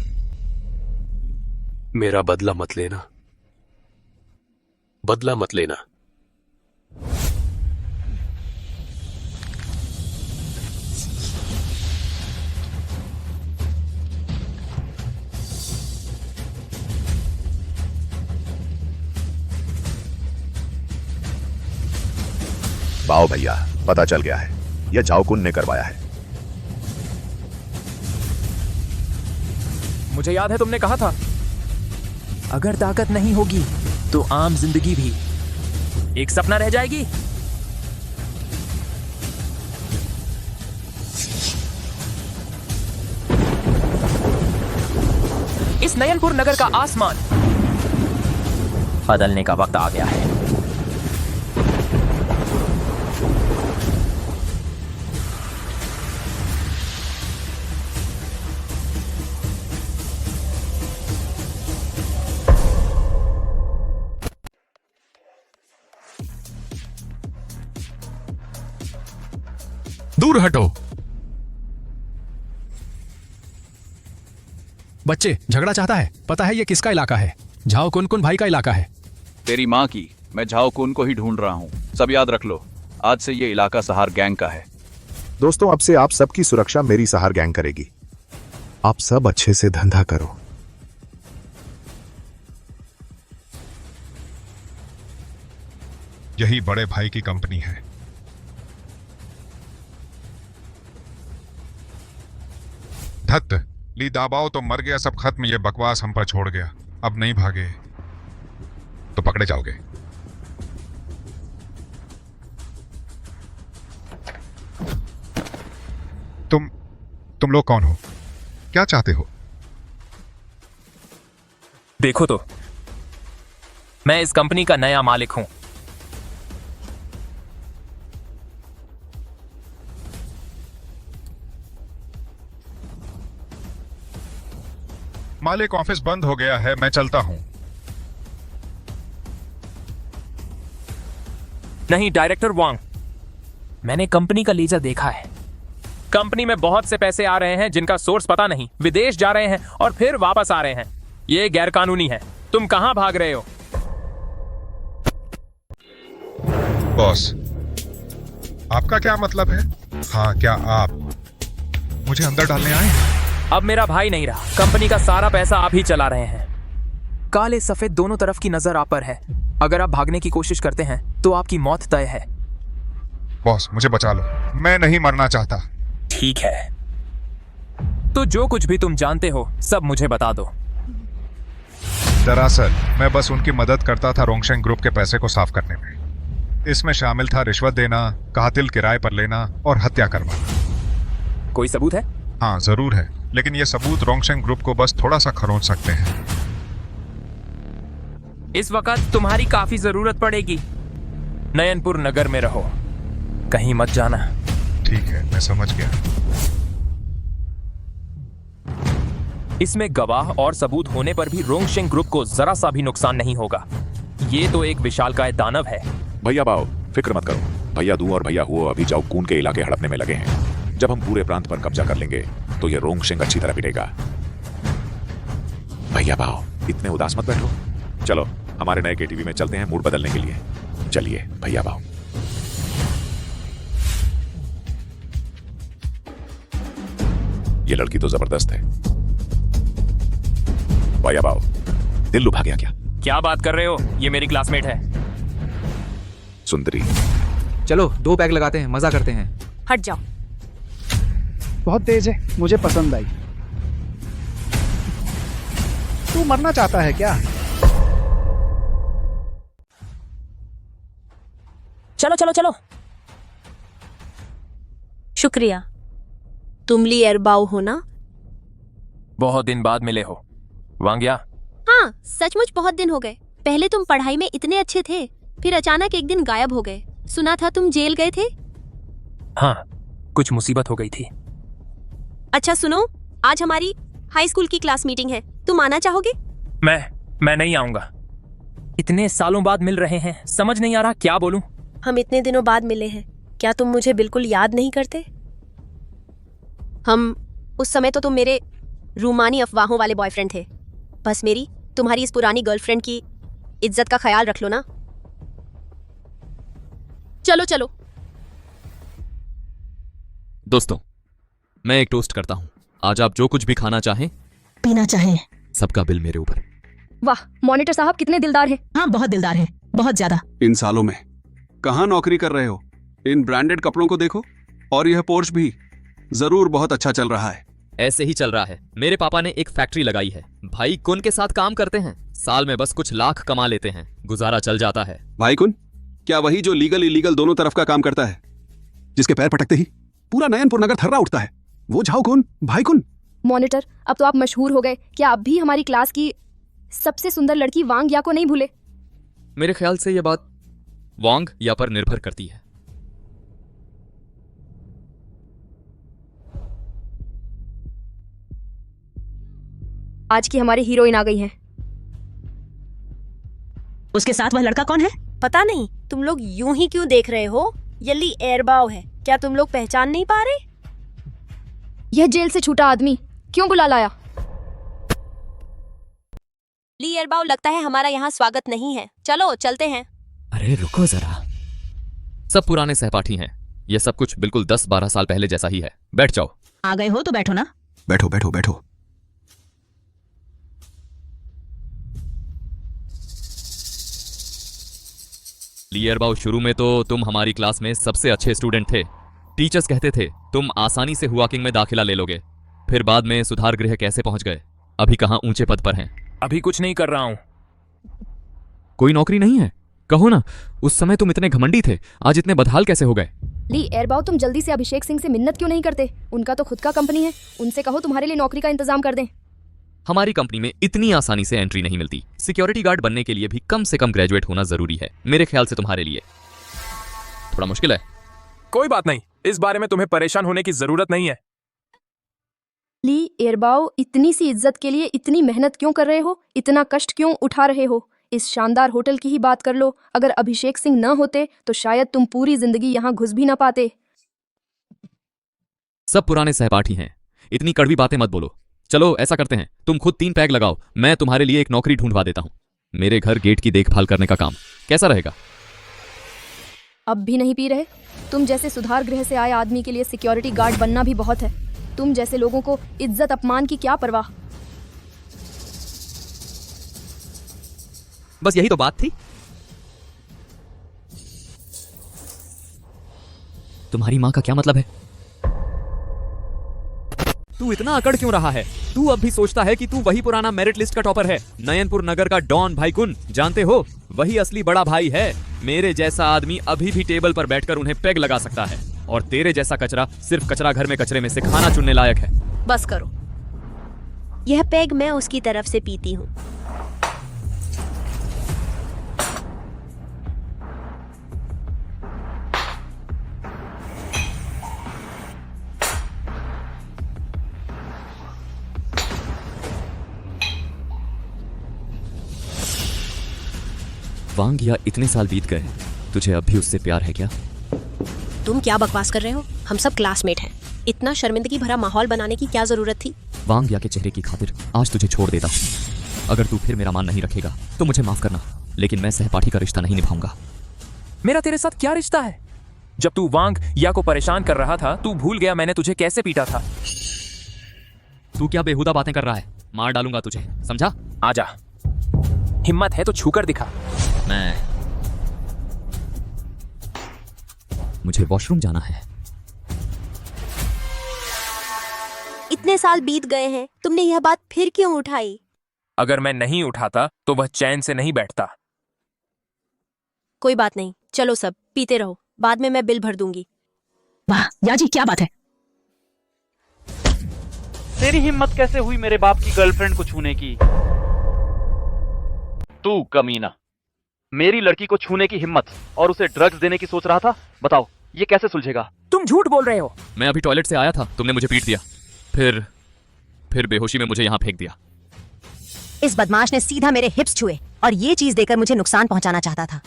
मेरा बदला मत लेना, बदला मत लेना। बाओ भैया, पता चल गया है, यह झाओकुन ने करवाया है। मुझे याद है तुमने कहा था, अगर ताकत नहीं होगी तो आम जिंदगी भी एक सपना रह जाएगी। इस नयनपुर नगर का आसमान बदलने का वक्त आ गया है। दूर हटो। बच्चे, झगड़ा चाहता है। पता है ये किसका इलाका है? झाओकुन कुन भाई का इलाका है। तेरी माँ की। मैं झाओकुन को ही ढूंढ रहा हूँ। सब याद रख लो, आज से ये इलाका सहार गैंग का है। दोस्तों, अब से आप सबकी सुरक्षा मेरी सहार गैंग करेगी। आप सब अच्छे से धंधा करो। यही बड़े भाई की कंपनी है। धत ली दाबाओ तो मर गया, सब खत्म। ये बकवास हम पर छोड़ गया। अब नहीं भागे तो पकड़े जाओगे। तुम लोग कौन हो? क्या चाहते हो? देखो तो, मैं इस कंपनी का नया मालिक हूं। मालिक, ऑफिस बंद हो गया है, मैं चलता हूं। नहीं डायरेक्टर वांग, मैंने कंपनी का लीजर देखा है। कंपनी में बहुत से पैसे आ रहे हैं जिनका सोर्स पता नहीं, विदेश जा रहे हैं और फिर वापस आ रहे हैं। ये गैरकानूनी है। तुम कहां भाग रहे हो? बॉस, आपका क्या मतलब है? हाँ, क्या आप मुझे अंदर डालने आए हैं? अब मेरा भाई नहीं रहा, कंपनी का सारा पैसा आप ही चला रहे हैं। काले सफेद दोनों तरफ की नजर आप पर है। अगर आप भागने की कोशिश करते हैं तो आपकी मौत तय है। बॉस, मुझे बचा लो, मैं नहीं मरना चाहता। ठीक है, तो जो कुछ भी तुम जानते हो सब मुझे बता दो। दरअसल मैं बस उनकी मदद करता था रोंगशेंग ग्रुप के पैसे को साफ करने में। इसमें शामिल था रिश्वत देना, कातिल किराए पर लेना और हत्या करवाना। कोई सबूत है? हाँ, जरूर है, लेकिन ये सबूत रोंगशेंग ग्रुप को बस थोड़ा सा खरोंच सकते हैं। इस वक्त तुम्हारी काफी जरूरत पड़ेगी। नयनपुर नगर में रहो, कहीं मत जाना। ठीक है, मैं समझ गया। इसमें गवाह और सबूत होने पर भी रोंगशेंग ग्रुप को जरा सा भी नुकसान नहीं होगा। ये तो एक विशालकाय दानव है। भैया बाओ, फिक्र मत करो। भैया दू और भैया हुओ अभी झाओकुन के इलाके हड़पने में लगे हैं। जब हम पूरे प्रांत पर कब्जा कर लेंगे तो ये रोंगशेंग अच्छी तरह पिटेगा। भैया बाओ, इतने उदास मत बैठो। चलो हमारे नए केटीवी में चलते हैं मूड बदलने के लिए। चलिए भैया बाओ। ये लड़की तो जबरदस्त है। भैया बाओ, दिल लुभा गया क्या? क्या बात कर रहे हो? ये मेरी क्लासमेट है। सुंदरी, चलो 2 पैग लगाते हैं, मजा करते हैं। हट जाओ। बहुत तेज है, मुझे पसंद आई। तू मरना चाहता है क्या? चलो चलो चलो। शुक्रिया। तुम ली एरबाओ हो ना? बहुत दिन बाद मिले हो वांग्या। हाँ, सचमुच बहुत दिन हो गए। पहले तुम पढ़ाई में इतने अच्छे थे, फिर अचानक एक दिन गायब हो गए। सुना था तुम जेल गए थे। हाँ, कुछ मुसीबत हो गई थी। अच्छा सुनो, आज हमारी हाई स्कूल की क्लास मीटिंग है, तुम आना चाहोगे? मैं नहीं आऊंगा। इतने सालों बाद मिल रहे हैं, समझ नहीं आ रहा क्या बोलूं। हम इतने दिनों बाद मिले हैं, क्या तुम मुझे बिल्कुल याद नहीं करते? उस समय तो तुम मेरे रूमानी अफवाहों वाले बॉयफ्रेंड थे। बस मेरी तुम्हारी इस पुरानी गर्लफ्रेंड की इज्जत का ख्याल रख लो ना। चलो चलो। दोस्तों, मैं एक टोस्ट करता हूँ। आज आप जो कुछ भी खाना चाहें, पीना चाहें, सबका बिल मेरे ऊपर। वाह, मॉनिटर साहब कितने दिलदार हैं। हाँ बहुत दिलदार हैं, बहुत ज्यादा। इन सालों में कहाँ नौकरी कर रहे हो? इन ब्रांडेड कपड़ों को देखो, और यह पोर्श भी जरूर बहुत अच्छा चल रहा है। ऐसे ही चल रहा है। मेरे पापा ने एक फैक्ट्री लगाई है। भाई कुन के साथ काम करते हैं, साल में बस कुछ लाख कमा लेते हैं, गुजारा चल जाता है। भाई कुन? क्या वही जो लीगल इलीगल दोनों तरफ का काम करता है, जिसके पैर पटकते ही पूरा नयनपुर नगर थर्रा उठता है? वो झाऊ कुन, भाई कुन। मॉनिटर, अब तो आप मशहूर हो गए। क्या आप भी हमारी क्लास की सबसे सुंदर लड़की वांग या को नहीं भूले? मेरे ख्याल से यह बात वांग या पर निर्भर करती है। आज की हमारी हीरोइन आ गई हैं। उसके साथ वह लड़का कौन है? पता नहीं, तुम लोग यूं ही क्यों देख रहे हो? ये ली एरबाओ है, क्या तुम लोग पहचान नहीं पा रहे? यह जेल से छूटा आदमी क्यों बुला लाया? ली एरबाओ, लगता है हमारा यहाँ स्वागत नहीं है। चलो चलते हैं। अरे रुको जरा, सब पुराने सहपाठी हैं। यह सब कुछ बिल्कुल 10-12 साल पहले जैसा ही है। बैठ जाओ। आ गए हो तो बैठो ना। बैठो बैठो बैठो। लियरबाउ, शुरू में तो तुम हमारी क्लास में सबसे अच्छे स्टूडेंट थे। टीचर्स कहते थे तुम आसानी से हुआकिंग में दाखिला ले लोगे। फिर बाद में सुधार गृह कैसे पहुंच गए? अभी कहां ऊंचे पद पर हैं? अभी कुछ नहीं कर रहा हूं। कोई नौकरी नहीं है? कहो ना, उस समय तुम इतने घमंडी थे, आज इतने बदहाल कैसे हो गए? ली एरबाओ, तुम जल्दी से अभिषेक सिंह से मिन्नत क्यों नहीं करते? उनका तो खुद का कंपनी है, उनसे कहो तुम्हारे लिए नौकरी का इंतजाम कर दें। हमारी कंपनी में इतनी आसानी से एंट्री नहीं मिलती। सिक्योरिटी गार्ड बनने के लिए भी कम से कम ग्रेजुएट होना जरूरी है। मेरे ख्याल से तुम्हारे लिए थोड़ा मुश्किल है। कोई बात नहीं, इस बारे में तुम्हें परेशान होने की जरूरत नहीं है। ली एरबाओ, इतनी सी इज्जत के लिए इतनी मेहनत क्यों कर रहे हो? इतना कष्ट क्यों उठा रहे हो? इस शानदार होटल की ही बात कर लो। अगर अभिषेक सिंह न होते तो शायद तुम पूरी जिंदगी यहाँ घुस भी ना पाते। सब पुराने सहपाठी हैं, इतनी कड़वी बातें मत बोलो। चलो ऐसा करते हैं, तुम खुद 3 पैग लगाओ, मैं तुम्हारे लिए एक नौकरी ढूंढवा देता हूं। मेरे घर गेट की देखभाल करने का काम कैसा रहेगा? अब भी नहीं पी रहे? तुम जैसे सुधार गृह से आए आदमी के लिए सिक्योरिटी गार्ड बनना भी बहुत है। तुम जैसे लोगों को इज्जत अपमान की क्या परवाह? बस यही तो बात थी। तुम्हारी मां का क्या मतलब है? तू इतना अकड़ क्यों रहा है? तू अब भी सोचता है कि तू वही पुराना मेरिट लिस्ट का टॉपर है, नयनपुर नगर का डॉन भाई कुन। जानते हो, वही असली बड़ा भाई है। मेरे जैसा आदमी अभी भी टेबल पर बैठकर उन्हें पेग लगा सकता है, और तेरे जैसा कचरा सिर्फ कचरा घर में कचरे में से खाना चुनने लायक है। बस करो, यह पेग मैं उसकी तरफ से पीती हूँ। वांग या, इतने साल बीत गए, तुझे अब भी उससे प्यार है क्या? तुम क्या बकवास कर रहे हो? हम सब क्लासमेट हैं। इतना शर्मिंदगी भरा माहौल बनाने की क्या जरूरत थी? वांग या के चेहरे की खातिर आज तुझे छोड़ देता हूं। अगर तू फिर मेरा मान नहीं रखेगा तो मुझे माफ करना, लेकिन मैं सहपाठी का रिश्ता नहीं निभाऊंगा। मेरा तेरे साथ क्या रिश्ता है? जब तू वांग या को परेशान कर रहा था, तू भूल गया मैंने तुझे कैसे पीटा था? तू क्या बेहुदा बातें कर रहा है? मार डालूंगा तुझे, समझा? आजा। हिम्मत है तो छूकर दिखा। मुझे वॉशरूम जाना है। इतने साल बीत गए हैं, तुमने यह बात फिर क्यों उठाई? अगर मैं नहीं उठाता तो वह चैन से नहीं बैठता। कोई बात नहीं, चलो सब पीते रहो, बाद में मैं बिल भर दूंगी। वाह याजी, क्या बात है। तेरी हिम्मत कैसे हुई मेरे बाप की गर्लफ्रेंड को छूने की? तू कमीना, मेरी लड़की को छूने की हिम्मत और उसे ड्रग्स देने की सोच रहा था। बताओ ये कैसे सुलझेगा? तुम झूठ बोल रहे हो। मैं अभी टॉयलेट से आया था, तुमने मुझे पीट दिया, फिर बेहोशी में मुझे यहाँ फेंक दिया। इस बदमाश ने सीधा मेरे हिप्स छुए और ये चीज देकर मुझे नुकसान पहुंचाना चाहता था।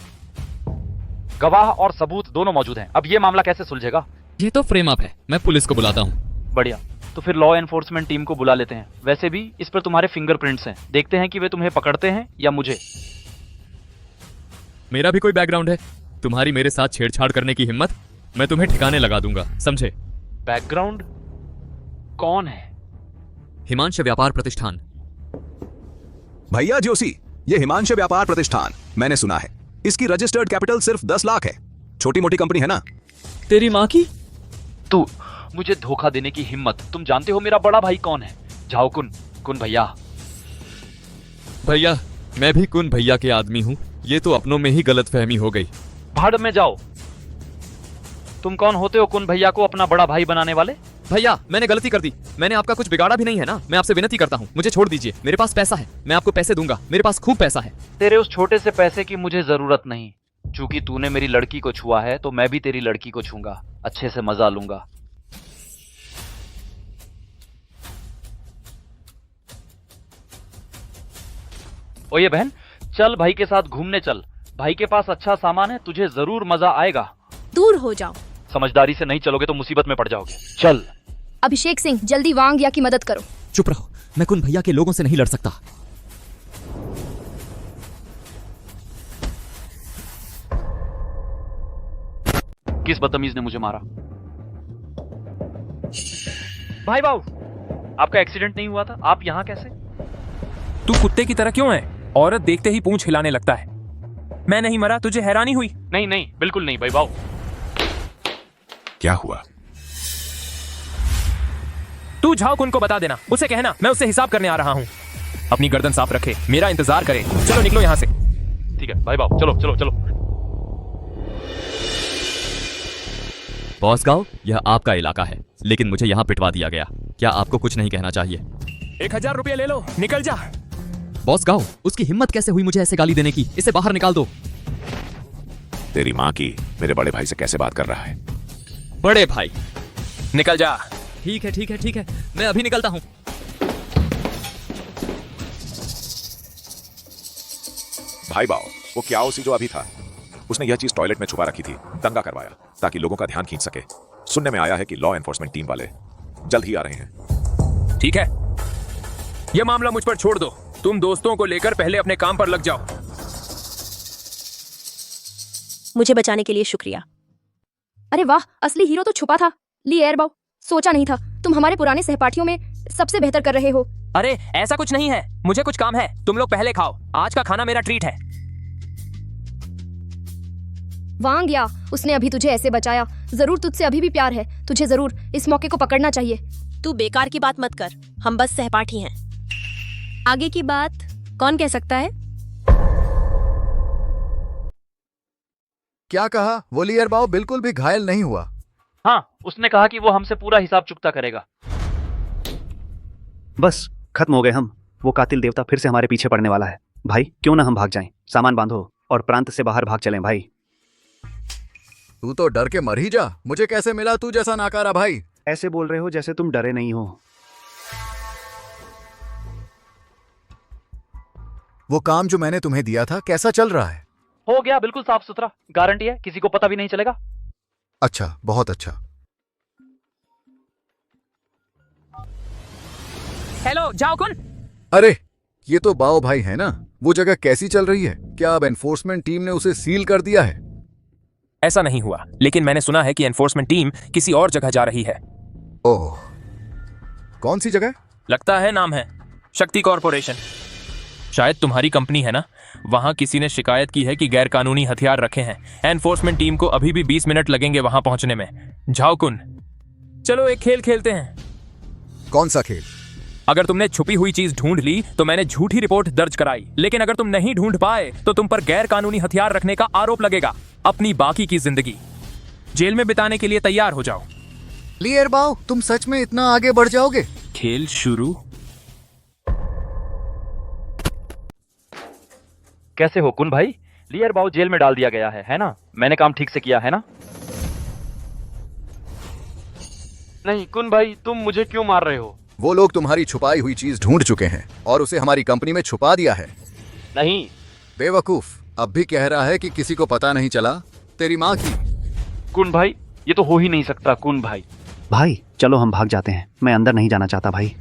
गवाह और सबूत दोनों मौजूद हैं, अब ये मामला कैसे सुलझेगा? ये तो फ्रेम अप है, मैं पुलिस को बुलाता हूँ। बढ़िया, तो फिर लॉ एनफोर्समेंट टीम को बुला लेते हैं। वैसे भी इस पर तुम्हारे फिंगरप्रिंट्स हैं, देखते हैं कि वे तुम्हें पकड़ते हैं या मुझे। मेरा भी कोई बैकग्राउंड है, तुम्हारी मेरे साथ छेड़छाड़ करने की हिम्मत, मैं तुम्हें ठिकाने लगा दूंगा, समझे? बैकग्राउंड कौन है? हिमांशु व्यापार प्रतिष्ठान। भैया जोशी, ये हिमांशु व्यापार प्रतिष्ठान, मैंने सुना है इसकी रजिस्टर्ड कैपिटल सिर्फ 10 लाख है। छोटी मोटी कंपनी है ना? तेरी माँ की। तू मुझे धोखा देने की हिम्मत, तुम जानते हो मेरा बड़ा भाई कौन है? जाओ कुन भैया। भैया, मैं भी कुन भैया के आदमी हूँ, ये तो अपनों में ही गलतफहमी हो गई। भाड़ में जाओ। तुम कौन होते हो कुन भैया को अपना बड़ा भाई बनाने वाले? भैया, मैंने गलती कर दी, मैंने आपका कुछ बिगाड़ा भी नहीं है ना, मैं आपसे विनती करता हूँ, मुझे छोड़ दीजिए, मेरे पास पैसा है, मैं आपको पैसे दूंगा, मेरे पास खूब पैसा है। तेरे उस छोटे से पैसे की मुझे जरूरत नहीं, चूंकि तूने मेरी लड़की को छुआ है तो मैं भी तेरी लड़की को छूंगा, अच्छे से मजा लूंगा। ओए बहन, चल भाई के साथ घूमने चल, भाई के पास अच्छा सामान है, तुझे जरूर मजा आएगा। दूर हो जाओ। समझदारी से नहीं चलोगे तो मुसीबत में पड़ जाओगे। चल। अभिषेक सिंह, जल्दी वांग या की मदद करो। चुप रहो, मैं कुन भैया के लोगों से नहीं लड़ सकता। किस बदतमीज ने मुझे मारा? भाई बाबू, आपका एक्सीडेंट नहीं हुआ था, आप यहाँ कैसे? तू कुत्ते की तरह क्यों है? औरत देखते ही पूंछ हिलाने लगता है। मैं नहीं मरा, तुझे हैरानी हुई? नहीं, बिल्कुल नहीं भाई बाबू। क्या हुआ? तू झाओ कुन को बता देना, उसे कहना मैं उससे हिसाब करने आ रहा हूँ। अपनी गर्दन साफ रखे, मेरा इंतजार करे। चलो निकलो यहाँ से। ठीक है भाई बाबू, चलो। बॉस गाँव, यह आपका इलाका है, लेकिन मुझे यहाँ पिटवा दिया गया, क्या आपको कुछ नहीं कहना चाहिए? 1000 रुपये ले लो, निकल जा। बॉस गाँव, उसकी हिम्मत कैसे हुई मुझे ऐसे गाली देने की? इसे बाहर निकाल दो। तेरी माँ की मेरे बड़े भाई से कैसे बात कर रहा है? बड़े भाई, निकल जा। ठीक है, मैं अभी निकलता हूँ। भाई बाओ, वो क्या उसी जो अभी था, उसने यह चीज टॉयलेट में छुपा रखी थी, दंगा करवाया ताकि लोगों का ध्यान खींच सके। सुनने में आया है कि लॉ एनफोर्समेंट टीम वाले जल्द ही आ रहे हैं। ठीक है, यह मामला मुझ पर छोड़ दो, तुम दोस्तों को लेकर पहले अपने काम पर लग जाओ। मुझे बचाने के लिए शुक्रिया। अरे वाह, असली हीरो तो छुपा था। ली एयरबाउ, सोचा नहीं था तुम हमारे पुराने सहपाठियों में सबसे बेहतर कर रहे हो। अरे ऐसा कुछ नहीं है, मुझे कुछ काम है, तुम लोग पहले खाओ, आज का खाना मेरा ट्रीट है। वांग या, उसने अभी तुझे ऐसे बचाया, जरूर तुझसे अभी भी प्यार है, तुझे जरूर इस मौके को पकड़ना चाहिए। तू बेकार की बात मत कर, हम बस सहपाठी हैं। आगे की बात कौन कह सकता है? क्या कहा? वो लियरबाओ बिल्कुल भी घायल नहीं हुआ। हाँ, उसने कहा कि वो हमसे पूरा हिसाब चुकता करेगा। बस खत्म हो गए हम। वो कातिल देवता फिर से हमारे पीछे पड़ने वाला है। भाई क्यों ना हम भाग जाएं, सामान बांधो और प्रांत से बाहर भाग चलें भाई। तू तो डर के मर ही जा, मुझे कैसे मिला तू जैसा नाकारा भाई? ऐसे बोल रहे हो जैसे तुम डरे नहीं हो। वो काम जो मैंने तुम्हें दिया था कैसा चल रहा है? हो गया, बिल्कुल साफ सुथरा, गारंटी है, किसी को पता भी नहीं चलेगा। अच्छा, बहुत अच्छा। हेलो, जाओ कुन। अरे ये तो बाओ भाई है ना? वो जगह कैसी चल रही है? क्या अब एनफोर्समेंट टीम ने उसे सील कर दिया है? ऐसा नहीं हुआ, लेकिन मैंने सुना है कि एनफोर्समेंट टीम किसी और जगह जा रही है। ओह, कौन सी जगह? लगता है नाम है शक्ति कॉर्पोरेशन। शायद तुम्हारी कंपनी है ना, वहां किसी ने शिकायत की है कि गैर कानूनी हथियार रखे हैं। एनफोर्समेंट टीम को अभी भी 20 मिनट लगेंगे वहां पहुंचने में। झाओ कुन, चलो एक खेल खेलते हैं। कौन सा खेल? अगर तुमने छुपी हुई चीज ढूंढ ली तो मैंने झूठी रिपोर्ट दर्ज कराई, लेकिन अगर तुम नहीं ढूंढ पाए तो तुम पर गैर कानूनी हथियार रखने का आरोप लगेगा। अपनी बाकी की जिंदगी जेल में बिताने के लिए तैयार हो जाओ। लियर बाओ, तुम सच में इतना आगे बढ़ जाओगे? खेल शुरू। कैसे हो कुन भाई? लियर बाओ जेल में डाल दिया गया है ना? मैंने काम ठीक से किया है ना? नहीं कुन भाई, तुम मुझे क्यों मार रहे हो? वो लोग तुम्हारी छुपाई हुई चीज ढूंढ चुके हैं और उसे हमारी कंपनी में छुपा दिया है। नहीं। बेवकूफ, अब भी कह रहा है कि किसी को पता नहीं चला। तेरी माँ की। कुन भाई, ये तो हो ही नहीं सकता कुन भाई। भाई चलो हम भाग जाते हैं, मैं अंदर नहीं जाना चाहता भाई।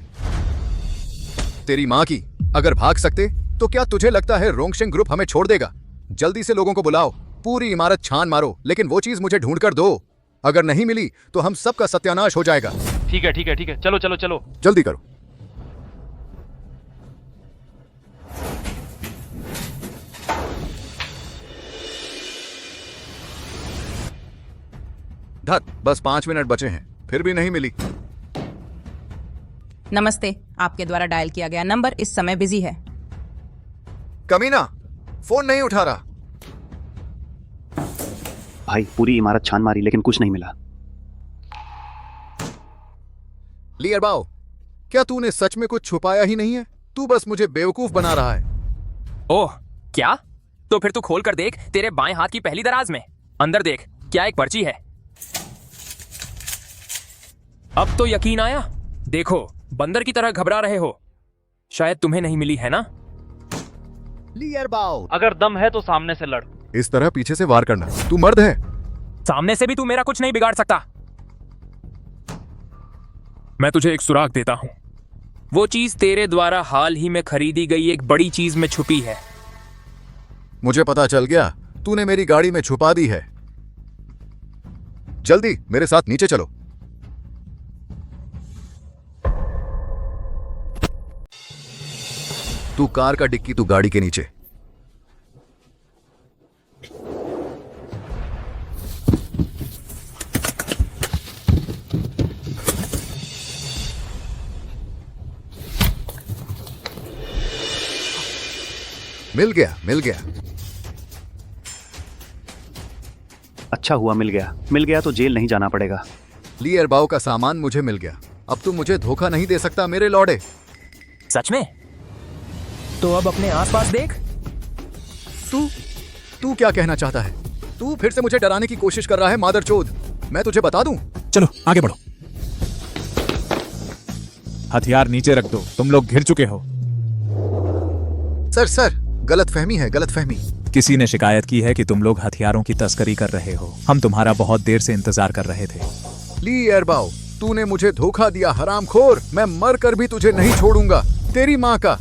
तेरी माँ की, अगर भाग सकते तो क्या तुझे लगता है रोंगशेंग ग्रुप हमें छोड़ देगा? जल्दी से लोगों को बुलाओ, पूरी इमारत छान मारो, लेकिन वो चीज मुझे ढूंढ कर दो। अगर नहीं मिली तो हम सबका सत्यानाश हो जाएगा। ठीक है ठीक है ठीक है, चलो चलो चलो जल्दी करो। धत, बस 5 मिनट बचे हैं, फिर भी नहीं मिली। नमस्ते, आपके द्वारा डायल किया गया नंबर इस समय बिजी है। कमीना, फोन नहीं उठा रहा। भाई पूरी इमारत छान मारी लेकिन कुछ नहीं मिला। लियर बाओ, क्या तूने सच में कुछ छुपाया ही नहीं है? तू बस मुझे बेवकूफ बना रहा है। ओह क्या? तो फिर तू खोल कर देख, तेरे बाएं हाथ की पहली दराज में। अंदर देख, क्या एक पर्ची है? अब तो यकीन आया? देखो, बंदर की तरह घबरा रहे हो। शायद तुम्हें नहीं मिली है ना? लियर बाओ, अगर दम है तो सामने से लड़। इस तरह पीछे से वार करना, तू मर्द है। सामने से भी तू मेरा कुछ नहीं बिगाड़ सकता। मैं तुझे एक सुराग देता हूं। वो चीज तेरे द्वारा हाल ही में खरीदी गई एक बड़ी चीज में छुपी है। मुझे पता चल गया, तूने मेरी गाड़ी में छुपा दी है। जल्दी मेरे साथ नीचे चलो। तू कार का डिक्की, तू गाड़ी के नीचे। मिल गया, मिल गया। अच्छा हुआ मिल गया तो जेल नहीं जाना पड़ेगा। लियर बाओ का सामान मुझे मिल गया। अब तू मुझे धोखा नहीं दे सकता मेरे लौड़े। सच में? तो अब अपने आसपास देख। तू क्या कहना चाहता है? तू फिर से मुझे डराने की कोशिश कर रहा है मादरचोद। मैं तुझे बता दूं। चलो आगे बढ़ो। हथियार नीचे रख दो, तुम लोग घिर चुके हो। सर, गलतफहमी है, गलतफहमी। किसी ने शिकायत की है कि तुम लोग हथियारों की तस्करी कर रहे हो। हम तुम्हारा बहुत देर से इंतजार कर रहे थे। लियर बाओ, तूने मुझे धोखा दिया हरामखोर। मैं मर कर भी तुझे नहीं छोड़ूंगा, तेरी मां का।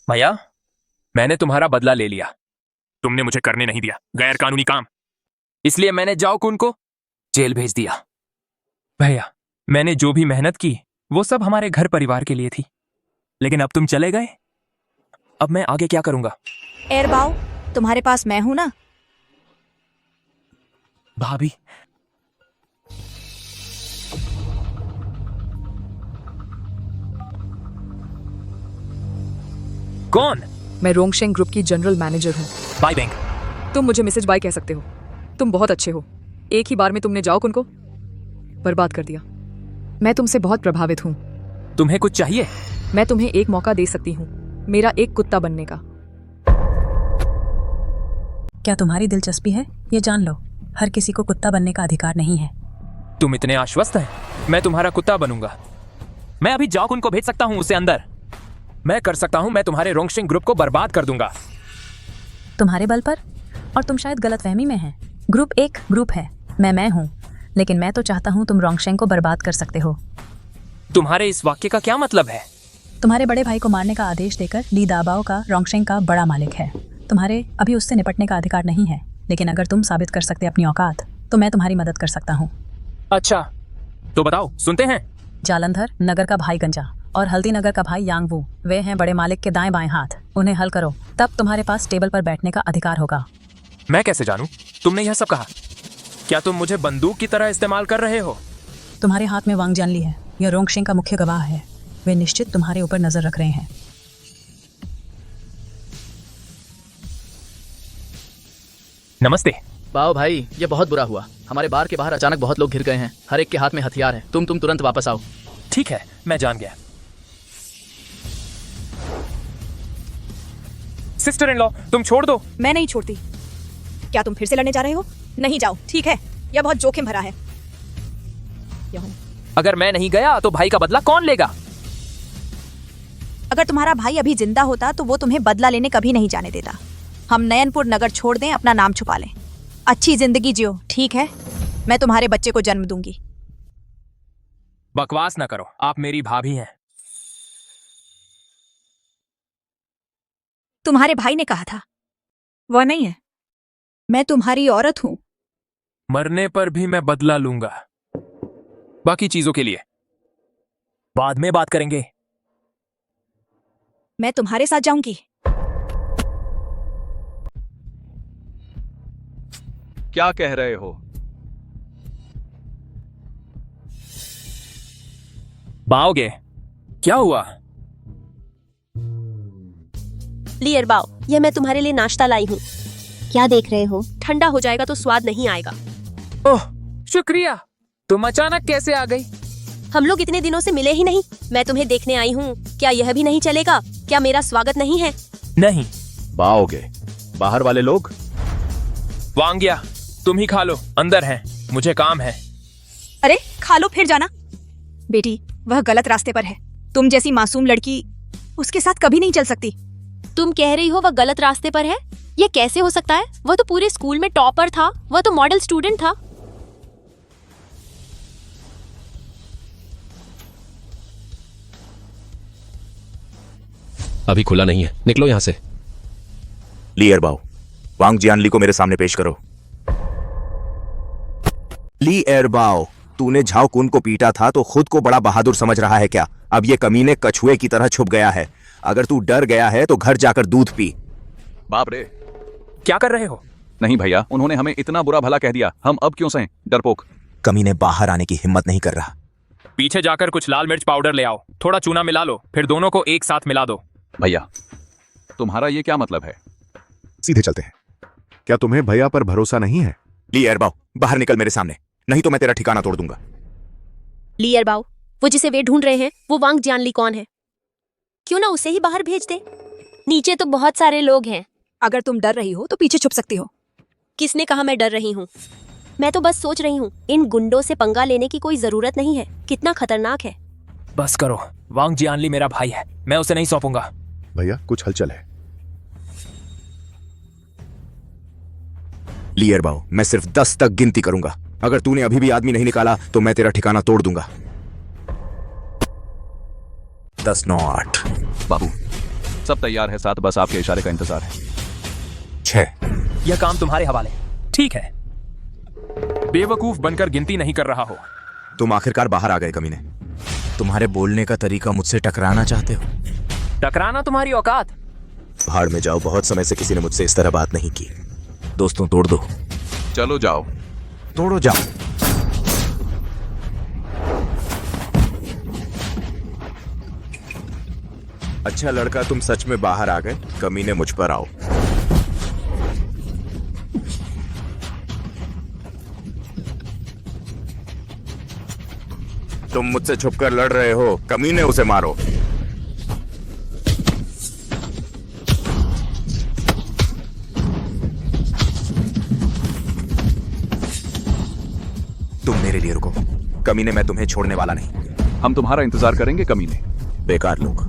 भैया, मैंने तुम्हारा बदला ले लिया। तुमने मुझे करने नहीं दिया गैर कानूनी काम, इसलिए मैंने जाओ कुन को जेल भेज दिया। भैया, मैंने जो भी मेहनत की वो सब हमारे घर परिवार के लिए थी, लेकिन अब तुम चले गए। अब मैं आगे क्या करूंगा? एयर बाओ, तुम्हारे पास मैं हूं ना। भाभी, कौन? मैं रोंगशेंग ग्रुप की जनरल मैनेजर हूँ। By bank. तुम मुझे मिसेज बाय कह सकते हो। तुम बहुत अच्छे हो। एक ही बार में तुमने जाओ कुन को बर्बाद कर दिया। मैं तुमसे बहुत प्रभावित हूँ। तुम्हें कुछ चाहिए? मैं तुम्हें एक मौका दे सकती हूँ, मेरा एक कुत्ता बनने का। क्या तुम्हारी दिलचस्पी है? ये जान लो, हर किसी को कुत्ता बनने का अधिकार नहीं है। तुम इतने आश्वस्त हैं? मैं तुम्हारा कुत्ता बनूंगा। मैं अभी जाओ कुन को भेज सकता हूँ उसे अंदर। मैं कर सकता हूँ, मैं तुम्हारे रोंगशेंग ग्रुप को बर्बाद कर दूंगा। तुम्हारे बल पर? और तुम शायद गलतफहमी में हैं। ग्रुप एक ग्रुप है, मैं हूँ, लेकिन मैं तो चाहता हूँ तुम रोंगशेंग को बर्बाद कर सकते हो। तुम्हारे इस वाक्य का क्या मतलब है? तुम्हारे बड़े भाई को मारने का आदेश देकर ली दाबाओ का रोंगशेंग का बड़ा मालिक है। तुम्हारे अभी उससे निपटने का अधिकार नहीं है, लेकिन अगर तुम साबित कर सकते अपनी औकात तो मैं तुम्हारी मदद कर सकता हूँ। अच्छा, तो बताओ, सुनते हैं। जालंधर नगर का भाई गंजा और हल्दी नगर का भाई यांगवू, वे हैं बड़े मालिक के दाएं बाएं हाथ। उन्हें हल करो, तब तुम्हारे पास टेबल पर बैठने का अधिकार होगा। मैं कैसे जानूं? तुमने यह सब कहा? क्या तुम मुझे बंदूक की तरह इस्तेमाल कर रहे हो? तुम्हारे हाथ में वांग जानली है, यह रोंगशिंग का मुख्य गवाह है। वे निश्चित तुम्हारे ऊपर नजर रख रहे हैं। नमस्ते। बाओ भाई, ये बहुत बुरा हुआ। हमारे बार के बाहर अचानक बहुत लोग घिर गए हैं। हर एक के हाथ में हथियार है। तुम तुरंत वापस आओ। ठीक है, मैं जान गया। सिस्टर इन लॉ, तुम छोड़ दो। मैं नहीं छोड़ती। क्या तुम फिर से लड़ने जा रहे हो? नहीं जाओ, ठीक है? यह बहुत जोखिम भरा है। अगर मैं नहीं गया तो भाई का बदला कौन लेगा? अगर तुम्हारा भाई अभी जिंदा होता तो वो तुम्हें बदला लेने कभी नहीं जाने देता। हम नयनपुर नगर छोड़ दें, अपना नाम छुपा लें, अच्छी जिंदगी जियो, ठीक है? मैं तुम्हारे बच्चे को जन्म दूंगी। बकवास ना करो, आप मेरी भाभी हैं। तुम्हारे भाई ने कहा था। वह नहीं है। मैं तुम्हारी औरत हूं। मरने पर भी मैं बदला लूंगा। बाकी चीजों के लिए बाद में बात करेंगे। मैं तुम्हारे साथ जाऊंगी। क्या कह रहे हो? बाओगे? क्या हुआ? लियर बाओ, ये मैं तुम्हारे लिए नाश्ता लाई हूँ। क्या देख रहे हो? ठंडा हो जाएगा तो स्वाद नहीं आएगा। ओह, शुक्रिया। तुम अचानक कैसे आ गई? हम लोग इतने दिनों से मिले ही नहीं। मैं तुम्हें देखने आई हूँ। क्या यह भी नहीं चलेगा? क्या मेरा स्वागत नहीं है? नहीं। बाओगे? बाहर वाले लोग? वांग्या, तुम ही खा लो, अंदर है, मुझे काम है। अरे खा लो फिर जाना। बेटी, वह गलत रास्ते पर है। तुम जैसी मासूम लड़की उसके साथ कभी नहीं चल सकती। तुम कह रही हो वह गलत रास्ते पर है? यह कैसे हो सकता है? वह तो पूरे स्कूल में टॉपर था। वह तो मॉडल स्टूडेंट था। अभी खुला नहीं है, निकलो यहां से। ली एरबाओ, वांग जियानली को मेरे सामने पेश करो। ली एरबाओ, तूने झाओ कुन को पीटा था तो खुद को बड़ा बहादुर समझ रहा है क्या? अब ये कमीने कछुए की तरह छुप गया है। अगर तू डर गया है तो घर जाकर दूध पी। बाप रे, क्या कर रहे हो? नहीं भैया, उन्होंने हमें इतना बुरा भला कह दिया, हम अब क्यों सहें? डरपोक। कमीने बाहर आने की हिम्मत नहीं कर रहा। पीछे जाकर कुछ लाल मिर्च पाउडर ले आओ, थोड़ा चूना मिला लो, फिर दोनों को एक साथ मिला दो। भैया, तुम्हारा ये क्या मतलब है? सीधे चलते हैं। क्या तुम्हें भैया पर भरोसा नहीं है? ली एरबाओ, बाहर निकल मेरे सामने, नहीं तो मैं तेरा ठिकाना तोड़ दूंगा। लियर बाओ, वो जिसे वे ढूंढ रहे हैं, वो वांग जियानली कौन है? क्यों ना उसे ही बाहर भेज दे? नीचे तो बहुत सारे लोग हैं। अगर तुम डर रही हो तो पीछे छुप सकती हो। किसने कहा मैं डर रही हूँ? मैं तो बस सोच रही हूँ, इन गुंडों से पंगा लेने की कोई जरूरत नहीं है। कितना खतरनाक है। बस करो, वांग जियानली मेरा भाई है, मैं उसे नहीं सौंपूंगा। भैया, कुछ हलचल है। ली एरबाओ, मैं सिर्फ 10 तक गिनती करूंगा। अगर तूने अभी भी आदमी नहीं निकाला तो मैं तेरा ठिकाना तोड़ दूंगा। 10, 9, 8। बाबू, सब तैयार है, साथ बस आपके इशारे का इंतजार है। 6। यह काम तुम्हारे हवाले। ठीक है। बेवकूफ बनकर गिनती नहीं कर रहा हो। तुम आखिरकार बाहर आ गए कमीने। तुम्हारे बोलने का तरीका मुझसे टकराना चाहते हो? टकराना तुम्हारी औकात? भाड़ में जाओ, बहुत समय से किसी ने मुझसे इस तरह बात नहीं की। दोस्तों, तोड़ दो। चलो जाओ। तोड़ो, जाओ। अच्छा लड़का, तुम सच में बाहर आ गए। कमीने, मुझ पर आओ। तुम मुझसे छुपकर लड़ रहे हो। कमीने, उसे मारो। तुम मेरे लिए रुको। कमीने, मैं तुम्हें छोड़ने वाला नहीं। हम तुम्हारा इंतजार करेंगे कमीने। बेकार लोग।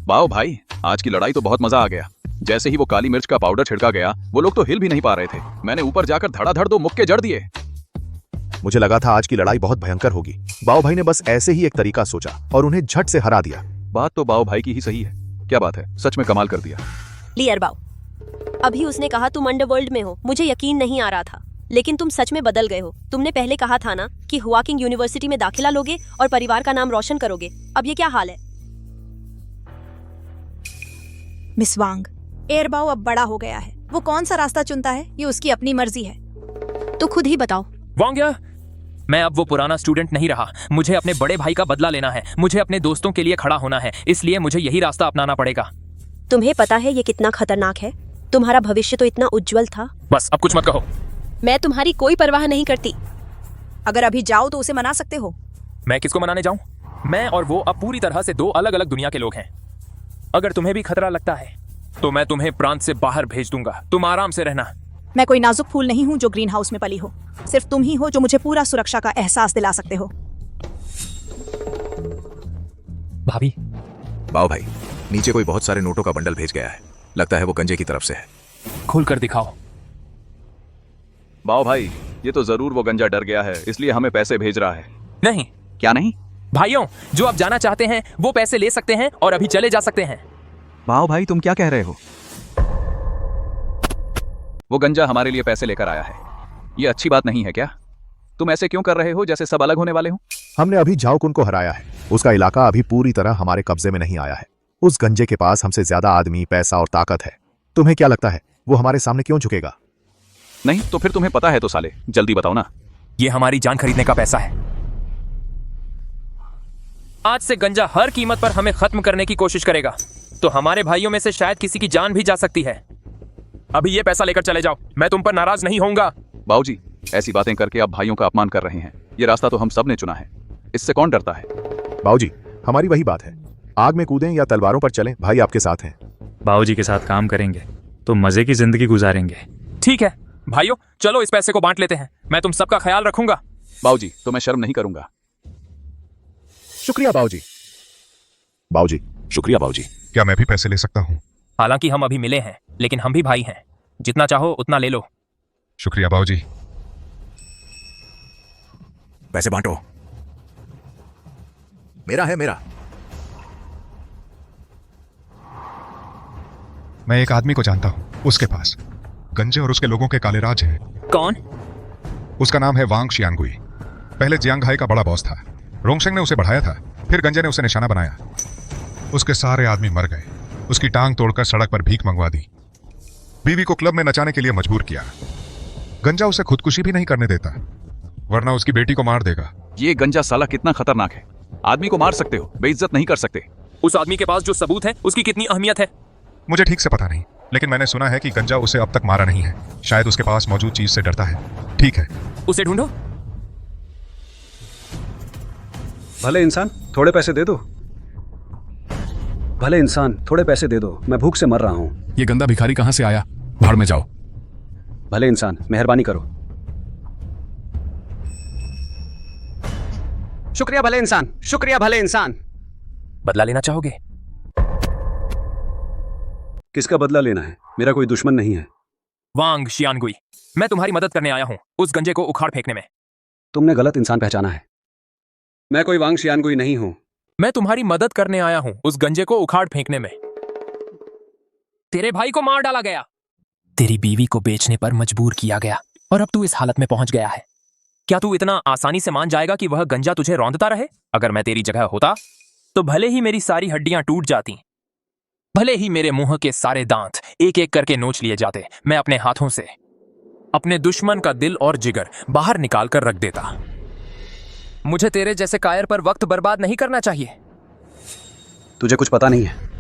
बाओ भाई, आज की लड़ाई तो बहुत मजा आ गया। जैसे ही वो काली मिर्च का पाउडर छिड़का गया, वो लोग तो हिल भी नहीं पा रहे थे। मैंने ऊपर जाकर धड़ाधड़ 2 मुक्के जड़ दिए। मुझे लगा था आज की लड़ाई बहुत भयंकर होगी। बाओ भाई ने बस ऐसे ही एक तरीका सोचा और उन्हें झट से हरा दिया। बात तो बाओ भाई की ही सही है। क्या बात है, सच में कमाल कर दिया। लियर बाओ, अभी उसने कहा तुम अंडरवर्ल्ड में हो, मुझे यकीन नहीं आ रहा था, लेकिन तुम सच में बदल गए हो। तुमने पहले कहा था ना कि हुआकिंग यूनिवर्सिटी में दाखिला लोगे और परिवार का नाम रोशन करोगे। अब ये क्या हाल है? मिस वांग, एयरबाओ अब बड़ा हो गया है, वो कौन सा रास्ता चुनता है ये उसकी अपनी मर्जी है। तो खुद ही बताओ। वांग्या, मैं अब वो पुराना स्टूडेंट नहीं रहा। मुझे अपने बड़े भाई का बदला लेना है, मुझे अपने दोस्तों के लिए खड़ा होना है, इसलिए मुझे यही रास्ता अपनाना पड़ेगा। तुम्हें पता है ये कितना खतरनाक है? तुम्हारा भविष्य तो इतना उज्जवल था। बस अब कुछ मत कहो। मैं तुम्हारी कोई परवाह नहीं करती। अगर अभी जाओ तो उसे मना सकते हो। मैं किसको मनाने जाऊं? मैं और वो अब पूरी तरह से दो अलग अलग दुनिया के लोग हैं। अगर तुम्हें भी खतरा लगता है तो मैं तुम्हें प्रांत से बाहर भेज दूंगा। तुम आराम से रहना। मैं कोई नाजुक फूल नहीं हूँ जो ग्रीन हाउस में पली हो। सिर्फ तुम ही हो जो मुझे पूरा सुरक्षा का एहसास दिला सकते हो। भाभी। बाओ भाई, नीचे कोई बहुत सारे नोटों का बंडल भेज गया है। लगता है वो गंजे की तरफ से है। खोल कर दिखाओ। बाओ भाई, ये तो जरूर वो गंजा डर गया है, इसलिए हमें पैसे भेज रहा है। नहीं। क्या नहीं? भाइयों, जो आप जाना चाहते हैं वो पैसे ले सकते हैं और अभी चले जा सकते हैं। बाओ भाई, तुम क्या कह रहे हो? वो गंजा हमारे लिए पैसे लेकर आया है। ये अच्छी बात नहीं है क्या? तुम ऐसे क्यों कर रहे हो जैसे सब अलग होने वाले हो? हमने अभी झाओकुन को हराया है। उसका इलाका अभी पूरी तरह हमारे कब्जे में नहीं आया है। उस गंजे के पास हमसे ज्यादा आदमी, पैसा और ताकत है। तुम्हें क्या लगता है वो हमारे सामने क्यों झुकेगा? नहीं तो फिर तुम्हें पता है तो साले, जल्दी बताओ ना। ये हमारी जान खरीदने का पैसा है। आज से गंजा हर कीमत पर हमें खत्म करने की कोशिश करेगा, तो हमारे भाइयों में से शायद किसी की जान भी जा सकती है। अभी ये पैसा लेकर चले जाओ, मैं तुम पर नाराज नहीं होऊंगा। बाबूजी, ऐसी बातें करके आप भाइयों का अपमान कर रहे हैं। ये रास्ता तो हम सब ने चुना है, इससे कौन डरता है? बाबूजी, हमारी वही बात है, आग में कूदें या तलवारों पर चलें, भाई आपके साथ हैं। बाबूजी के साथ काम करेंगे तो मजे की जिंदगी गुजारेंगे। ठीक है भाइयों, चलो इस पैसे को बांट लेते हैं। मैं तुम सबका ख्याल रखूंगा। बाबूजी, तो मैं शर्म नहीं करूंगा। शुक्रिया बाबूजी। बाबूजी, शुक्रिया बाबूजी। क्या मैं भी पैसे ले सकता हूँ? हालांकि हम अभी मिले हैं, लेकिन हम भी भाई हैं। जितना चाहो उतना ले लो। शुक्रिया बाबूजी। पैसे बांटो। मेरा है, मेरा। मैं एक आदमी को जानता हूँ, उसके पास गंजे और उसके लोगों के काले राज हैं। कौन? उसका नाम है वांग शियानगुई। पहले जियांगहाई का बड़ा बॉस था। रोंगशेंग ने उसे बढ़ाया था, फिर गंजे ने उसे निशाना बनाया। उसके सारे आदमी मर गए। उसकी टांग तोड़कर सड़क पर भीख मंगवा दी। बीवी को क्लब में नचाने के लिए मजबूर किया। गंजा उसे खुदकुशी भी नहीं करने देता, वरना उसकी बेटी को मार देगा। ये गंजा साला कितना खतरनाक है। आदमी को मार सकते हो, बेइज्जत नहीं कर सकते। उस आदमी के पास जो सबूत है उसकी कितनी अहमियत है? मुझे ठीक से पता नहीं, लेकिन मैंने सुना है कि गंजा उसे अब तक मारा नहीं है। शायद उसके पास मौजूद चीज से डरता है। ठीक है, उसे ढूंढो। भले इंसान, थोड़े पैसे दे दो। भले इंसान, थोड़े पैसे दे दो, मैं भूख से मर रहा हूँ। ये गंदा भिखारी कहाँ से आया? भाड़ में जाओ। भले इंसान, मेहरबानी करो। शुक्रिया भले इंसान, शुक्रिया भले इंसान। बदला लेना चाहोगे? किसका बदला लेना है? मेरा कोई दुश्मन नहीं है। वांग शियानगुई, मैं तुम्हारी मदद करने आया हूँ उस गंजे को उखाड़ फेंकने में। तुमने गलत इंसान पहचाना है। मैं कोई वांग शियानगुई नहीं हूँ। मैं तुम्हारी मदद करने आया हूँ उस गंजे को उखाड़ फेंकने में। तेरे भाई को मार डाला गया, तेरी बीवी को बेचने पर मजबूर किया गया, और अब तू इस हालत में पहुंच गया है। क्या तू इतना आसानी से मान जाएगा कि वह गंजा तुझे रौंदता रहे? अगर मैं तेरी जगह होता तो भले ही मेरी सारी हड्डियां टूट जाती, भले ही मेरे मुंह के सारे दांत एक एक करके नोच लिए जाते, मैं अपने हाथों से अपने दुश्मन का दिल और जिगर बाहर निकाल कर रख देता। मुझे तेरे जैसे कायर पर वक्त बर्बाद नहीं करना चाहिए। तुझे कुछ पता नहीं है।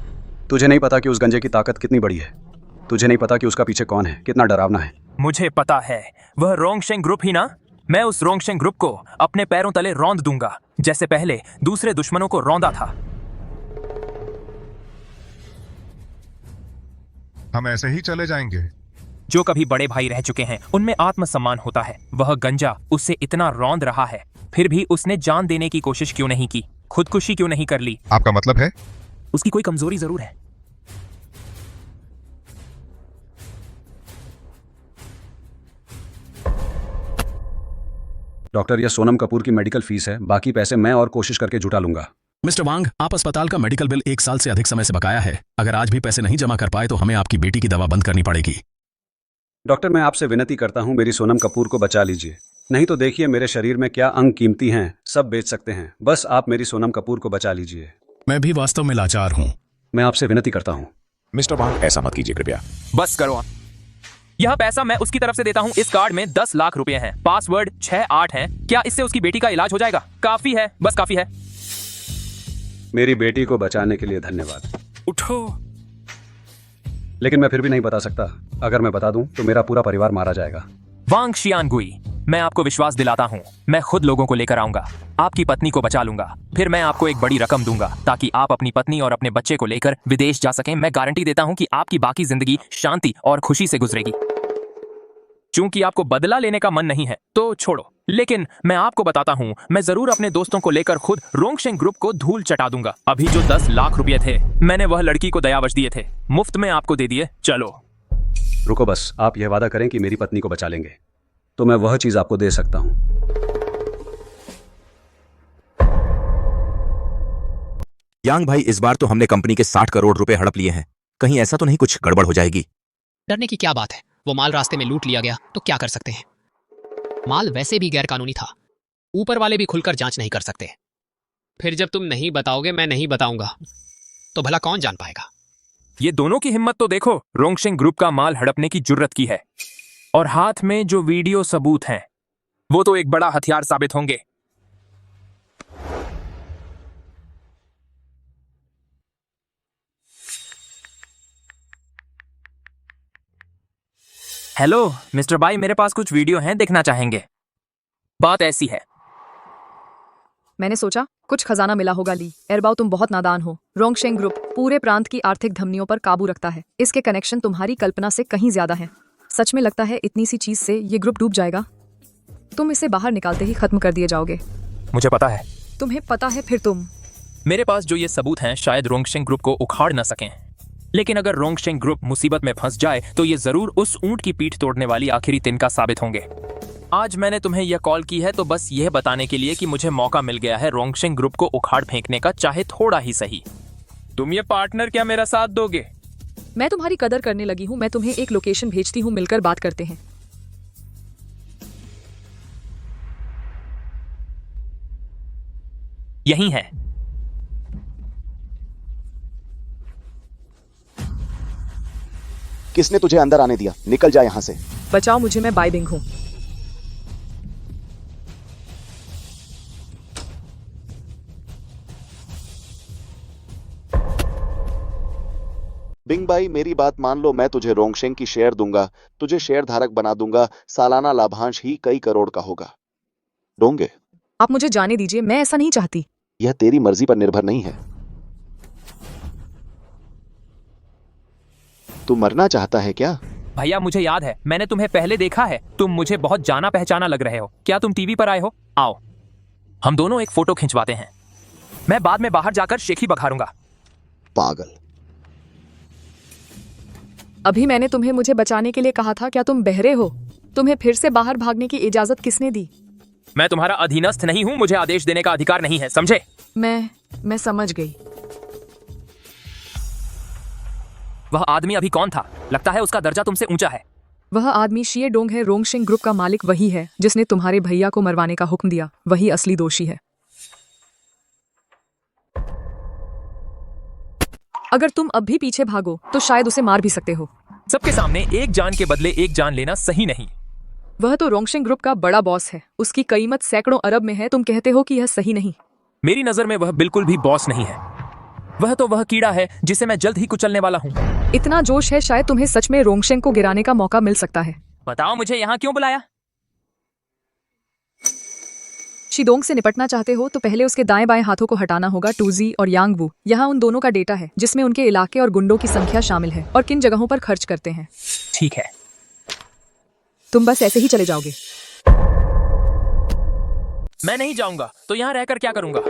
तुझे नहीं पता कि उस गंजे की ताकत कितनी बड़ी है। तुझे नहीं पता कि उसका पीछे कौन है, कितना डरावना है। मुझे पता है, वह रोंगशेंग ग्रुप ही ना। मैं उस रोंगशेंग ग्रुप को अपने पैरों तले रौंद दूंगा, जैसे पहले दूसरे दुश्मनों को रौंदा था। हम ऐसे ही चले जाएंगे? जो कभी बड़े भाई रह चुके हैं उनमें आत्मसम्मान होता है। वह गंजा उससे इतना रौंद रहा है, फिर भी उसने जान देने की कोशिश क्यों नहीं की? खुदकुशी क्यों नहीं कर ली? आपका मतलब है? उसकी कोई कमजोरी जरूर है। डॉक्टर, यह सोनम कपूर की मेडिकल फीस है, बाकी पैसे मैं और कोशिश करके जुटा लूंगा। मिस्टर वांग, आप अस्पताल का मेडिकल बिल 1 साल से अधिक समय से बकाया है। अगर आज भी पैसे नहीं जमा कर पाए तो हमें आपकी बेटी की दवा बंद करनी पड़ेगी। डॉक्टर, मैं आपसे विनती करता हूँ, मेरी सोनम कपूर को बचा लीजिए। नहीं तो देखिए मेरे शरीर में क्या अंग कीमती हैं, सब बेच सकते हैं। बस आप मेरी सोनम कपूर को बचा लीजिए। मैं भी वास्तव में लाचार हूँ। मैं आपसे विनती करता हूँ। मिस्टर वांग, ऐसा मत कीजिए कृपया। बस करो आप। यह पैसा मैं उसकी तरफ से देता हूँ। इस कार्ड में 10 लाख रुपए हैं, पासवर्ड 6-8 है। क्या इससे उसकी बेटी का इलाज हो जाएगा? काफी है, बस काफी है। मेरी बेटी को बचाने के लिए धन्यवाद। उठो। लेकिन मैं फिर भी नहीं बता सकता। अगर मैं बता दूं तो मेरा पूरा परिवार मारा जाएगा। वांग शियानगुई, मैं आपको विश्वास दिलाता हूँ, मैं खुद लोगों को लेकर आऊंगा, आपकी पत्नी को बचा लूंगा। फिर मैं आपको एक बड़ी रकम दूंगा ताकि आप अपनी पत्नी और अपने बच्चे को लेकर विदेश जा सकें। मैं गारंटी देता हूँ कि आपकी बाकी जिंदगी शांति और खुशी से गुजरेगी। चूंकि आपको बदला लेने का मन नहीं है तो छोड़ो, लेकिन मैं आपको बताता हूँ, मैं जरूर अपने दोस्तों को लेकर खुद रोंगशेंग ग्रुप को धूल चटा दूंगा। अभी जो 10 लाख रुपए थे, मैंने वह लड़की को दयावश दिए थे, मुफ्त में आपको दे दिए। चलो रुको, बस आप यह वादा करें कि मेरी पत्नी को बचा लेंगे तो मैं वह चीज आपको दे सकता हूँ। यांग भाई, इस बार तो हमने कंपनी के 60 करोड़ रुपए हड़प लिए हैं। कहीं ऐसा तो नहीं कुछ गड़बड़ हो जाएगी? डरने की क्या बात है, वो माल रास्ते में लूट लिया गया तो क्या कर सकते हैं। माल वैसे भी गैर कानूनी था, ऊपर वाले भी खुलकर जांच नहीं कर सकते। फिर जब तुम नहीं बताओगे, मैं नहीं बताऊंगा, तो भला कौन जान पाएगा। ये दोनों की हिम्मत तो देखो। रोंगशेंग ग्रुप का माल हड़पने की जुर्रत की है, और हाथ में जो वीडियो सबूत हैं वो तो एक बड़ा हथियार साबित होंगे। हेलो मिस्टर बाई, मेरे पास कुछ वीडियो हैं, देखना चाहेंगे? बात ऐसी है, मैंने सोचा कुछ खजाना मिला होगा। ली एरबाओ, तुम बहुत नादान हो। रोंगशेंग ग्रुप पूरे प्रांत की आर्थिक धमनियों पर काबू रखता है। इसके कनेक्शन तुम्हारी कल्पना से कहीं ज्यादा हैं। सच में लगता है इतनी सी चीज से ये ग्रुप डूब जाएगा? तुम इसे बाहर निकालते ही खत्म कर दिए जाओगे। मुझे पता है। तुम्हें पता है? फिर तुम। मेरे पास जो ये सबूत हैं शायद रोंगशेंग ग्रुप को उखाड़ न सकें, लेकिन अगर रोंगशेंग ग्रुप मुसीबत में फंस जाए तो ये जरूर उस ऊंट की पीठ तोड़ने वाली आखिरी तिनका साबित होंगे। आज मैंने तुम्हें यह कॉल की है तो बस यह बताने के लिए कि मुझे मौका मिल गया है रोंगशेंग ग्रुप को उखाड़ फेंकने का, चाहे थोड़ा ही सही। तुम ये पार्टनर क्या मेरा साथ दोगे? मैं तुम्हारी कदर करने लगी हूँ। मैं तुम्हें एक लोकेशन भेजती हूँ, मिलकर बात करते हैं। यही है। किसने तुझे अंदर आने दिया? निकल जा यहां से। बचाओ मुझे, मैं बाई बिंग हूँ। बिंग भाई, मेरी बात मान लो। मैं तुझे रोंगशेंग की शेयर दूंगा, तुझे शेयर धारक बना दूंगा। सालाना लाभांश ही कई करोड़ का होगा। दोगे? आप मुझे जाने दीजिए, मैं ऐसा नहीं चाहती। यह तेरी मर्जी पर निर्भर नहीं है। तू मरना चाहता है क्या? भैया, मुझे याद है, मैंने तुम्हें पहले देखा है। तुम मुझे बहुत जाना पहचाना लग रहे हो। क्या तुम टीवी पर आए हो? आओ, हम दोनों एक फोटो खिंचवाते हैं। मैं बाद में बाहर जाकर शेखी बखारूंगा। पागल। अभी मैंने तुम्हें मुझे बचाने के लिए कहा था, क्या तुम बहरे हो? तुम्हें फिर से बाहर भागने की इजाजत किसने दी? मैं तुम्हारा अधीनस्थ नहीं हूं, मुझे आदेश देने का अधिकार नहीं है, समझे? मैं समझ गई। वह आदमी अभी कौन था? लगता है उसका दर्जा तुमसे ऊंचा है। वह आदमी शिये डोंग है। रोंगशेंग ग्रुप का मालिक वही है जिसने तुम्हारे भैया को मरवाने का हुक्म दिया। वही असली दोषी है। अगर तुम अब भी पीछे भागो तो शायद उसे मार भी सकते हो। सबके सामने एक जान के बदले एक जान लेना सही नहीं। वह तो रोंगशेंग ग्रुप का बड़ा बॉस है, उसकी कीमत सैकड़ों अरब में है। तुम कहते हो कि यह सही नहीं? मेरी नजर में वह बिल्कुल भी बॉस नहीं है। वह तो वह कीड़ा है जिसे मैं जल्द ही कुचलने वाला हूँ। इतना जोश है, शायद तुम्हें सच में रोंगशेंग को गिराने का मौका मिल सकता है। बताओ मुझे यहाँ क्यों बुलाया? शिडोंग से निपटना चाहते हो तो पहले उसके दाएं बाएं हाथों को हटाना होगा। टूजी और यांगवू, यहाँ उन दोनों का डेटा है जिसमें उनके इलाके और गुंडों की संख्या शामिल है और किन जगहों पर खर्च करते हैं। ठीक है, तुम बस ऐसे ही चले जाओगे? मैं नहीं जाऊंगा तो यहाँ रहकर क्या करूंगा?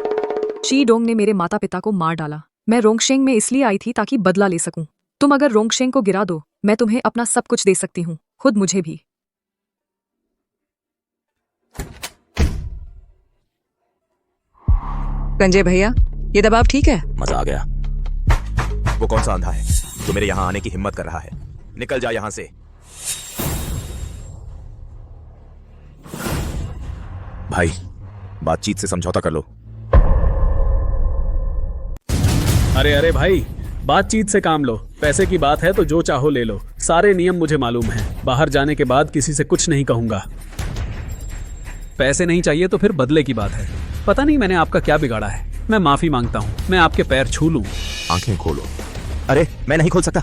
शिडोंग ने मेरे माता पिता को मार डाला। मैं रोंगशेंग में इसलिए आई थी ताकि बदला ले सकूं। तुम अगर रोंगशेंग को गिरा दो, मैं तुम्हें अपना सब कुछ दे सकती हूँ, खुद मुझे भी। संजय भैया, ये दबाव ठीक है? मजा आ गया। वो कौन सा अंधा है जो मेरे यहाँ आने की हिम्मत कर रहा है? निकल जा यहाँ से। भाई, बातचीत से समझौता कर लो। अरे अरे भाई, बातचीत से काम लो। पैसे की बात है तो जो चाहो ले लो। सारे नियम मुझे मालूम हैं। बाहर जाने के बाद किसी से कुछ नहीं कहूंगा। पैसे नहीं चाहिए तो फिर बदले की बात है। पता नहीं मैंने आपका क्या बिगाड़ा है। मैं माफी मांगता हूँ। मैं आपके पैर छू लूं। आंखें खोलो। अरे मैं नहीं खोल सकता।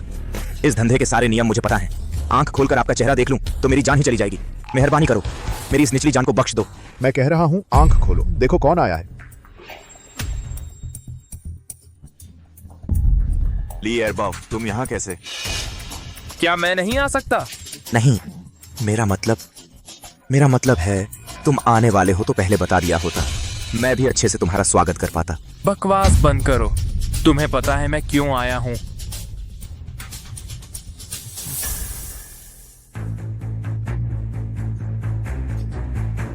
इस धंधे के सारे नियम मुझे पता है। आंख खोलकर आपका चेहरा देख लूं तो मेरी जान ही चली जाएगी। मेहरबानी करो, मेरी इस निचली जान को बख्श दो। मैं कह रहा हूं आंख खोलो, देखो कौन आया है। ली एयरबाउ, तुम यहाँ कैसे? क्या मैं नहीं आ सकता? नहीं, मेरा मतलब है तुम आने वाले हो तो पहले बता दिया होता। मैं भी अच्छे से तुम्हारा स्वागत कर पाता। बकवास बंद करो। तुम्हें पता है मैं क्यों आया हूं?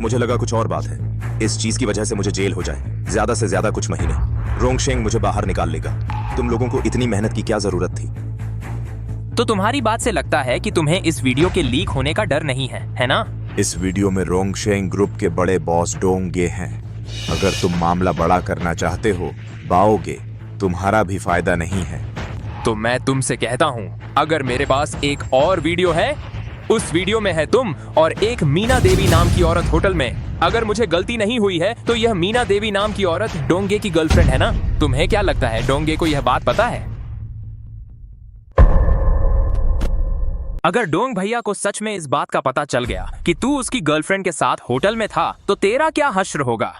मुझे लगा कुछ और बात है। इस चीज की वजह से मुझे जेल हो जाए, ज्यादा से ज्यादा कुछ महीने। रोंगशेंग मुझे बाहर निकाल लेगा। तुम लोगों को इतनी मेहनत की क्या जरूरत थी? तो तुम्हारी बात से लगता है कि तुम्हें इस वीडियो के लीक होने का डर नहीं है ना? इस वीडियो में रोंगशेंग ग्रुप के बड़े बॉस डोंगे हैं। अगर तुम मामला बड़ा करना चाहते हो, बाओगे, तुम्हारा भी फायदा नहीं है। तो मैं तुमसे कहता हूँ, अगर मेरे पास एक और वीडियो है, उस वीडियो में है तुम और एक मीना देवी नाम की औरत होटल में। अगर मुझे गलती नहीं हुई है तो यह मीना देवी नाम की औरत डोंगे की गर्लफ्रेंड है ना? तुम्हें क्या लगता है डोंगे को यह बात पता है? अगर डोंग भैया को सच में इस बात का पता चल गया कि तू उसकी गर्लफ्रेंड के साथ होटल में था तो तेरा क्या हश्र होगा?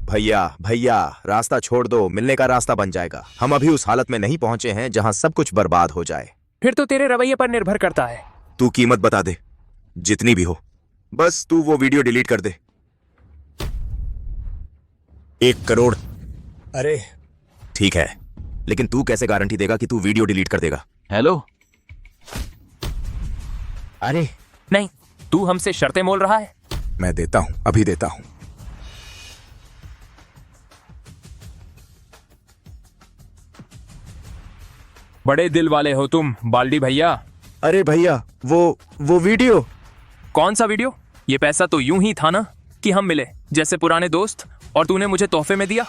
भैया, रास्ता छोड़ दो, मिलने का रास्ता बन जाएगा। हम अभी उस हालत में नहीं पहुंचे हैं जहां सब कुछ बर्बाद हो जाए। फिर तो तेरे रवैये पर निर्भर करता है। तू कीमत बता दे, जितनी भी हो, बस तू वो वीडियो डिलीट कर दे। 1 करोड़। अरे ठीक है, लेकिन तू कैसे गारंटी देगा कि तू वीडियो डिलीट कर देगा? हेलो। अरे नहीं, तू हमसे शर्तें मोल रहा है। मैं देता हूं, अभी देता हूं। बड़े दिल वाले हो तुम बाल्डी भैया। अरे भैया, वो वीडियो। कौन सा वीडियो? ये पैसा तो यूं ही था ना कि हम मिले जैसे पुराने दोस्त और तूने मुझे तोहफे में दिया।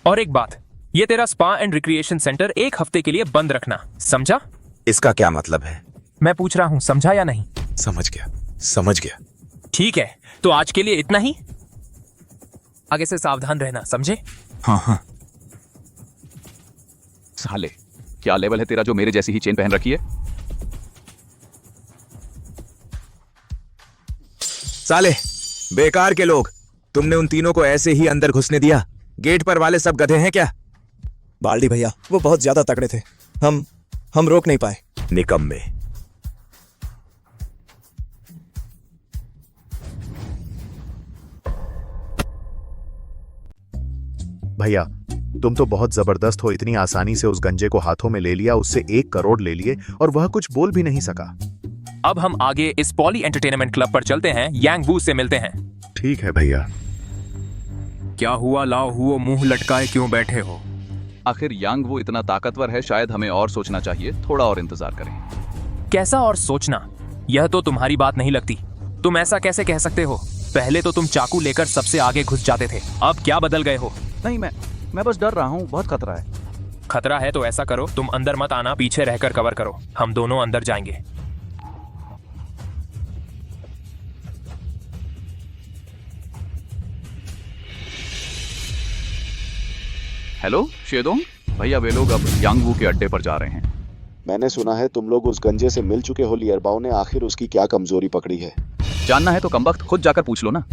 और एक बात, ये तेरा स्पा एंड रिक्रिएशन सेंटर 1 हफ्ते के लिए बंद रखना, समझा? इसका क्या मतलब है? मैं पूछ रहा हूं, समझा या नहीं? समझ गया। ठीक है, तो आज के लिए इतना ही। आगे से सावधान रहना, समझे? हाँ। साले, क्या लेवल है तेरा जो मेरे जैसी ही चेन पहन रखी है? साले, बेकार के लोग, तुमने उन तीनों को ऐसे ही अंदर घुसने दिया? गेट पर वाले सब गधे हैं क्या? बाल्डी भैया, वो बहुत ज्यादा तगड़े थे। हम रोक नहीं पाए। निकम्मे। भैया, तुम तो बहुत जबरदस्त हो। इतनी आसानी से उस गंजे को हाथों में ले लिया, उससे 1 करोड़ ले लिए और वह कुछ बोल भी नहीं सका। अब हम आगे इस पॉली एंटरटेनमेंट क्लब पर चलते हैं, यांग वू से मिलते हैं। ठीक है भैया। क्या हुआ लाओ हुओ, मुंह लटकाए क्यों बैठे हो? आखिर यांग वो इतना ताकतवर है, शायद हमें और सोचना चाहिए। थोड़ा और इंतजार करें। कैसा और सोचना? यह तो तुम्हारी बात नहीं लगती। तुम ऐसा कैसे कह सकते हो? पहले तो तुम चाकू लेकर सबसे आगे घुस जाते थे, अब क्या बदल गए हो? नहीं, मैं बस डर रहा हूँ, बहुत खतरा है। खतरा है तो ऐसा करो, तुम अंदर मत आना, पीछे रहकर कवर करो, हम दोनों अंदर जाएंगे। हेलो शेदोंग भैया, वे लोग अब यांग वू के अड्डे पर जा रहे हैं। मैंने सुना है तुम लोग उस गंजे से मिल चुके हो। लियरबाओ ने आखिर उसकी क्या कमजोरी पकड़ी है? जानना है तो कमबख्त खुद जाकर पूछ लो ना।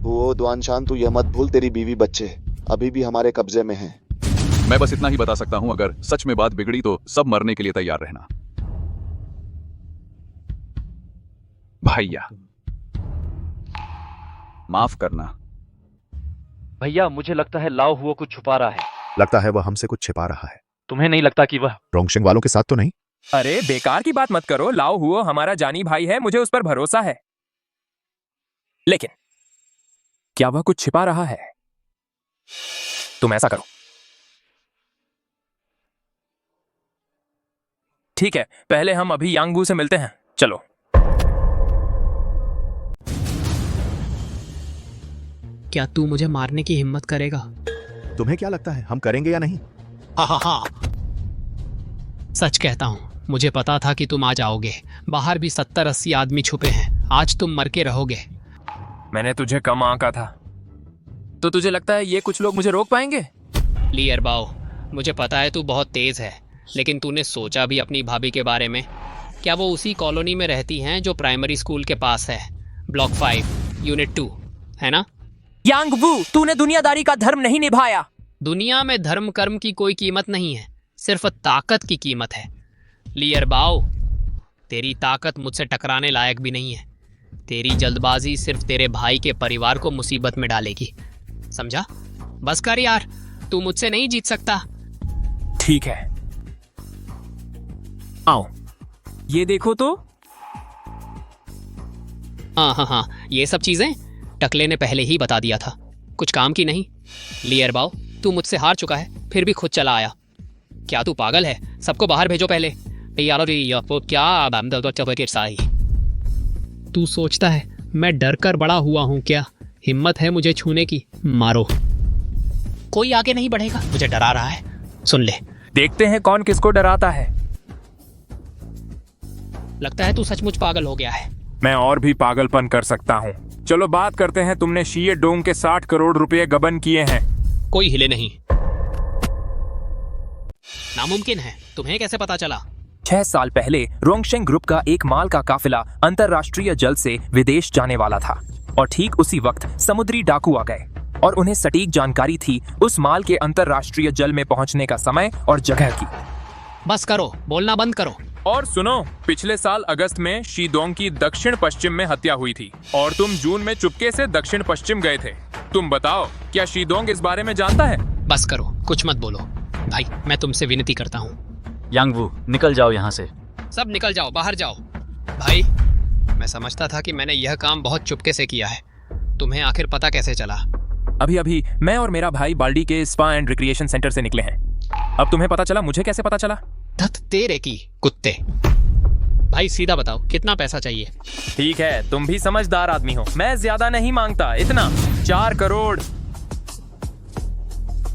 वो दुआनशान, तू यह मत भूल, तेरी बीवी बच्चे अभी भी हमारे कब्जे में हैं। मैं बस इतना ही बता सकता हूं, अगर सच में बात बिगड़ी तो सब मरने के लिए तैयार रहना। भैया माफ करना। भैया, मुझे लगता है लाओ हुओ कुछ छुपा रहा है। लगता है वह हमसे कुछ छिपा रहा है। तुम्हें नहीं लगता कि वह रोंगशेंग वालों के साथ तो नहीं? अरे बेकार की बात मत करो, लाओ हुओ हमारा जानी भाई है, मुझे उस पर भरोसा है। लेकिन क्या वह कुछ छिपा रहा है? तुम ऐसा करो। ठीक है, पहले हम अभी यांगबू से मिलते हैं, चलो। क्या तू मुझे मारने की हिम्मत करेगा? तुम्हें क्या लगता है हम करेंगे या नहीं? हाँ। सच कहता हूँ, मुझे पता था कि तुम आ जाओगे। बाहर भी 70-80 आदमी छुपे हैं, आज तुम मर के रहोगे। मैंने तुझे कम आंका था, तो तुझे लगता है ये कुछ लोग मुझे रोक पाएंगे? ली अरबाओ, मुझे पता है तू बहुत तेज है, लेकिन तूने सोचा भी अपनी भाभी के बारे में? क्या वो उसी कॉलोनी में रहती हैं जो प्राइमरी स्कूल के पास है, ब्लॉक 5 यूनिट 2, है ना? यांगबू, तूने दुनियादारी का धर्म नहीं निभाया। दुनिया में धर्म कर्म की कोई कीमत नहीं है, सिर्फ ताकत की कीमत है। ली अरबाओ, तेरी ताकत मुझसे टकराने लायक भी नहीं है। तेरी जल्दबाजी सिर्फ तेरे भाई के परिवार को मुसीबत में डालेगी, समझा? बस कर यार, तू मुझसे नहीं जीत सकता। ठीक है, आओ, ये देखो तो। हाँ, ये सब चीजें टकले ने पहले ही बता दिया था, कुछ काम की नहीं। ली अरबाओ, तू मुझसे हार चुका है, फिर भी खुद चला आया। क्या तू पागल है? सबको बाहर भेजो पहले। तू सोचता है मैं डर कर बड़ा हुआ हूँ क्या? हिम्मत है मुझे छूने की? मारो। कोई आगे नहीं बढ़ेगा, मुझे डरा रहा है। सुन ले, देखते हैं कौन किसको डराता है। लगता है तू सचमुच पागल हो गया है। मैं और भी पागलपन कर सकता हूँ। चलो बात करते हैं। तुमने शीये डोंग के 60 करोड़ रुपए गबन किए हैं। कोई हिले नहीं। नामुमकिन है। तुम्हें कैसे पता चला? 6 साल पहले रोंगशेंग ग्रुप का एक माल का काफिला अंतरराष्ट्रीय जल से विदेश जाने वाला था और ठीक उसी वक्त समुद्री डाकू आ गए और उन्हें सटीक जानकारी थी उस माल के अंतरराष्ट्रीय जल में पहुंचने का समय और जगह की। बस करो, बोलना बंद करो। और सुनो, पिछले साल अगस्त में शीडोंग की दक्षिण पश्चिम में हत्या हुई थी और तुम जून में चुपके से दक्षिण पश्चिम गए थे। तुम बताओ, क्या शीडोंग इस बारे में जानता है? बस करो, कुछ मत बोलो। भाई, मैं तुमसे विनती करता हूँ। यांगवू, निकल जाओ यहाँ से। सब निकल जाओ, बाहर जाओ। भाई, मैं समझता था कि मैंने यह काम बहुत चुपके से किया है। तुम्हें आखिर पता कैसे चला? अभी मैं और मेरा भाई बाल्डी के स्पा एंड रिक्रिएशन सेंटर से निकले हैं। अब तुम्हें पता चला, मुझे कैसे पता चला? धत तेरे की कुत्ते। भाई सीधा बताओ, कितना पैसा चाहिए? ठीक है, तुम भी समझदार आदमी हो। मैं ज्यादा नहीं मांगता, इतना 4 करोड़।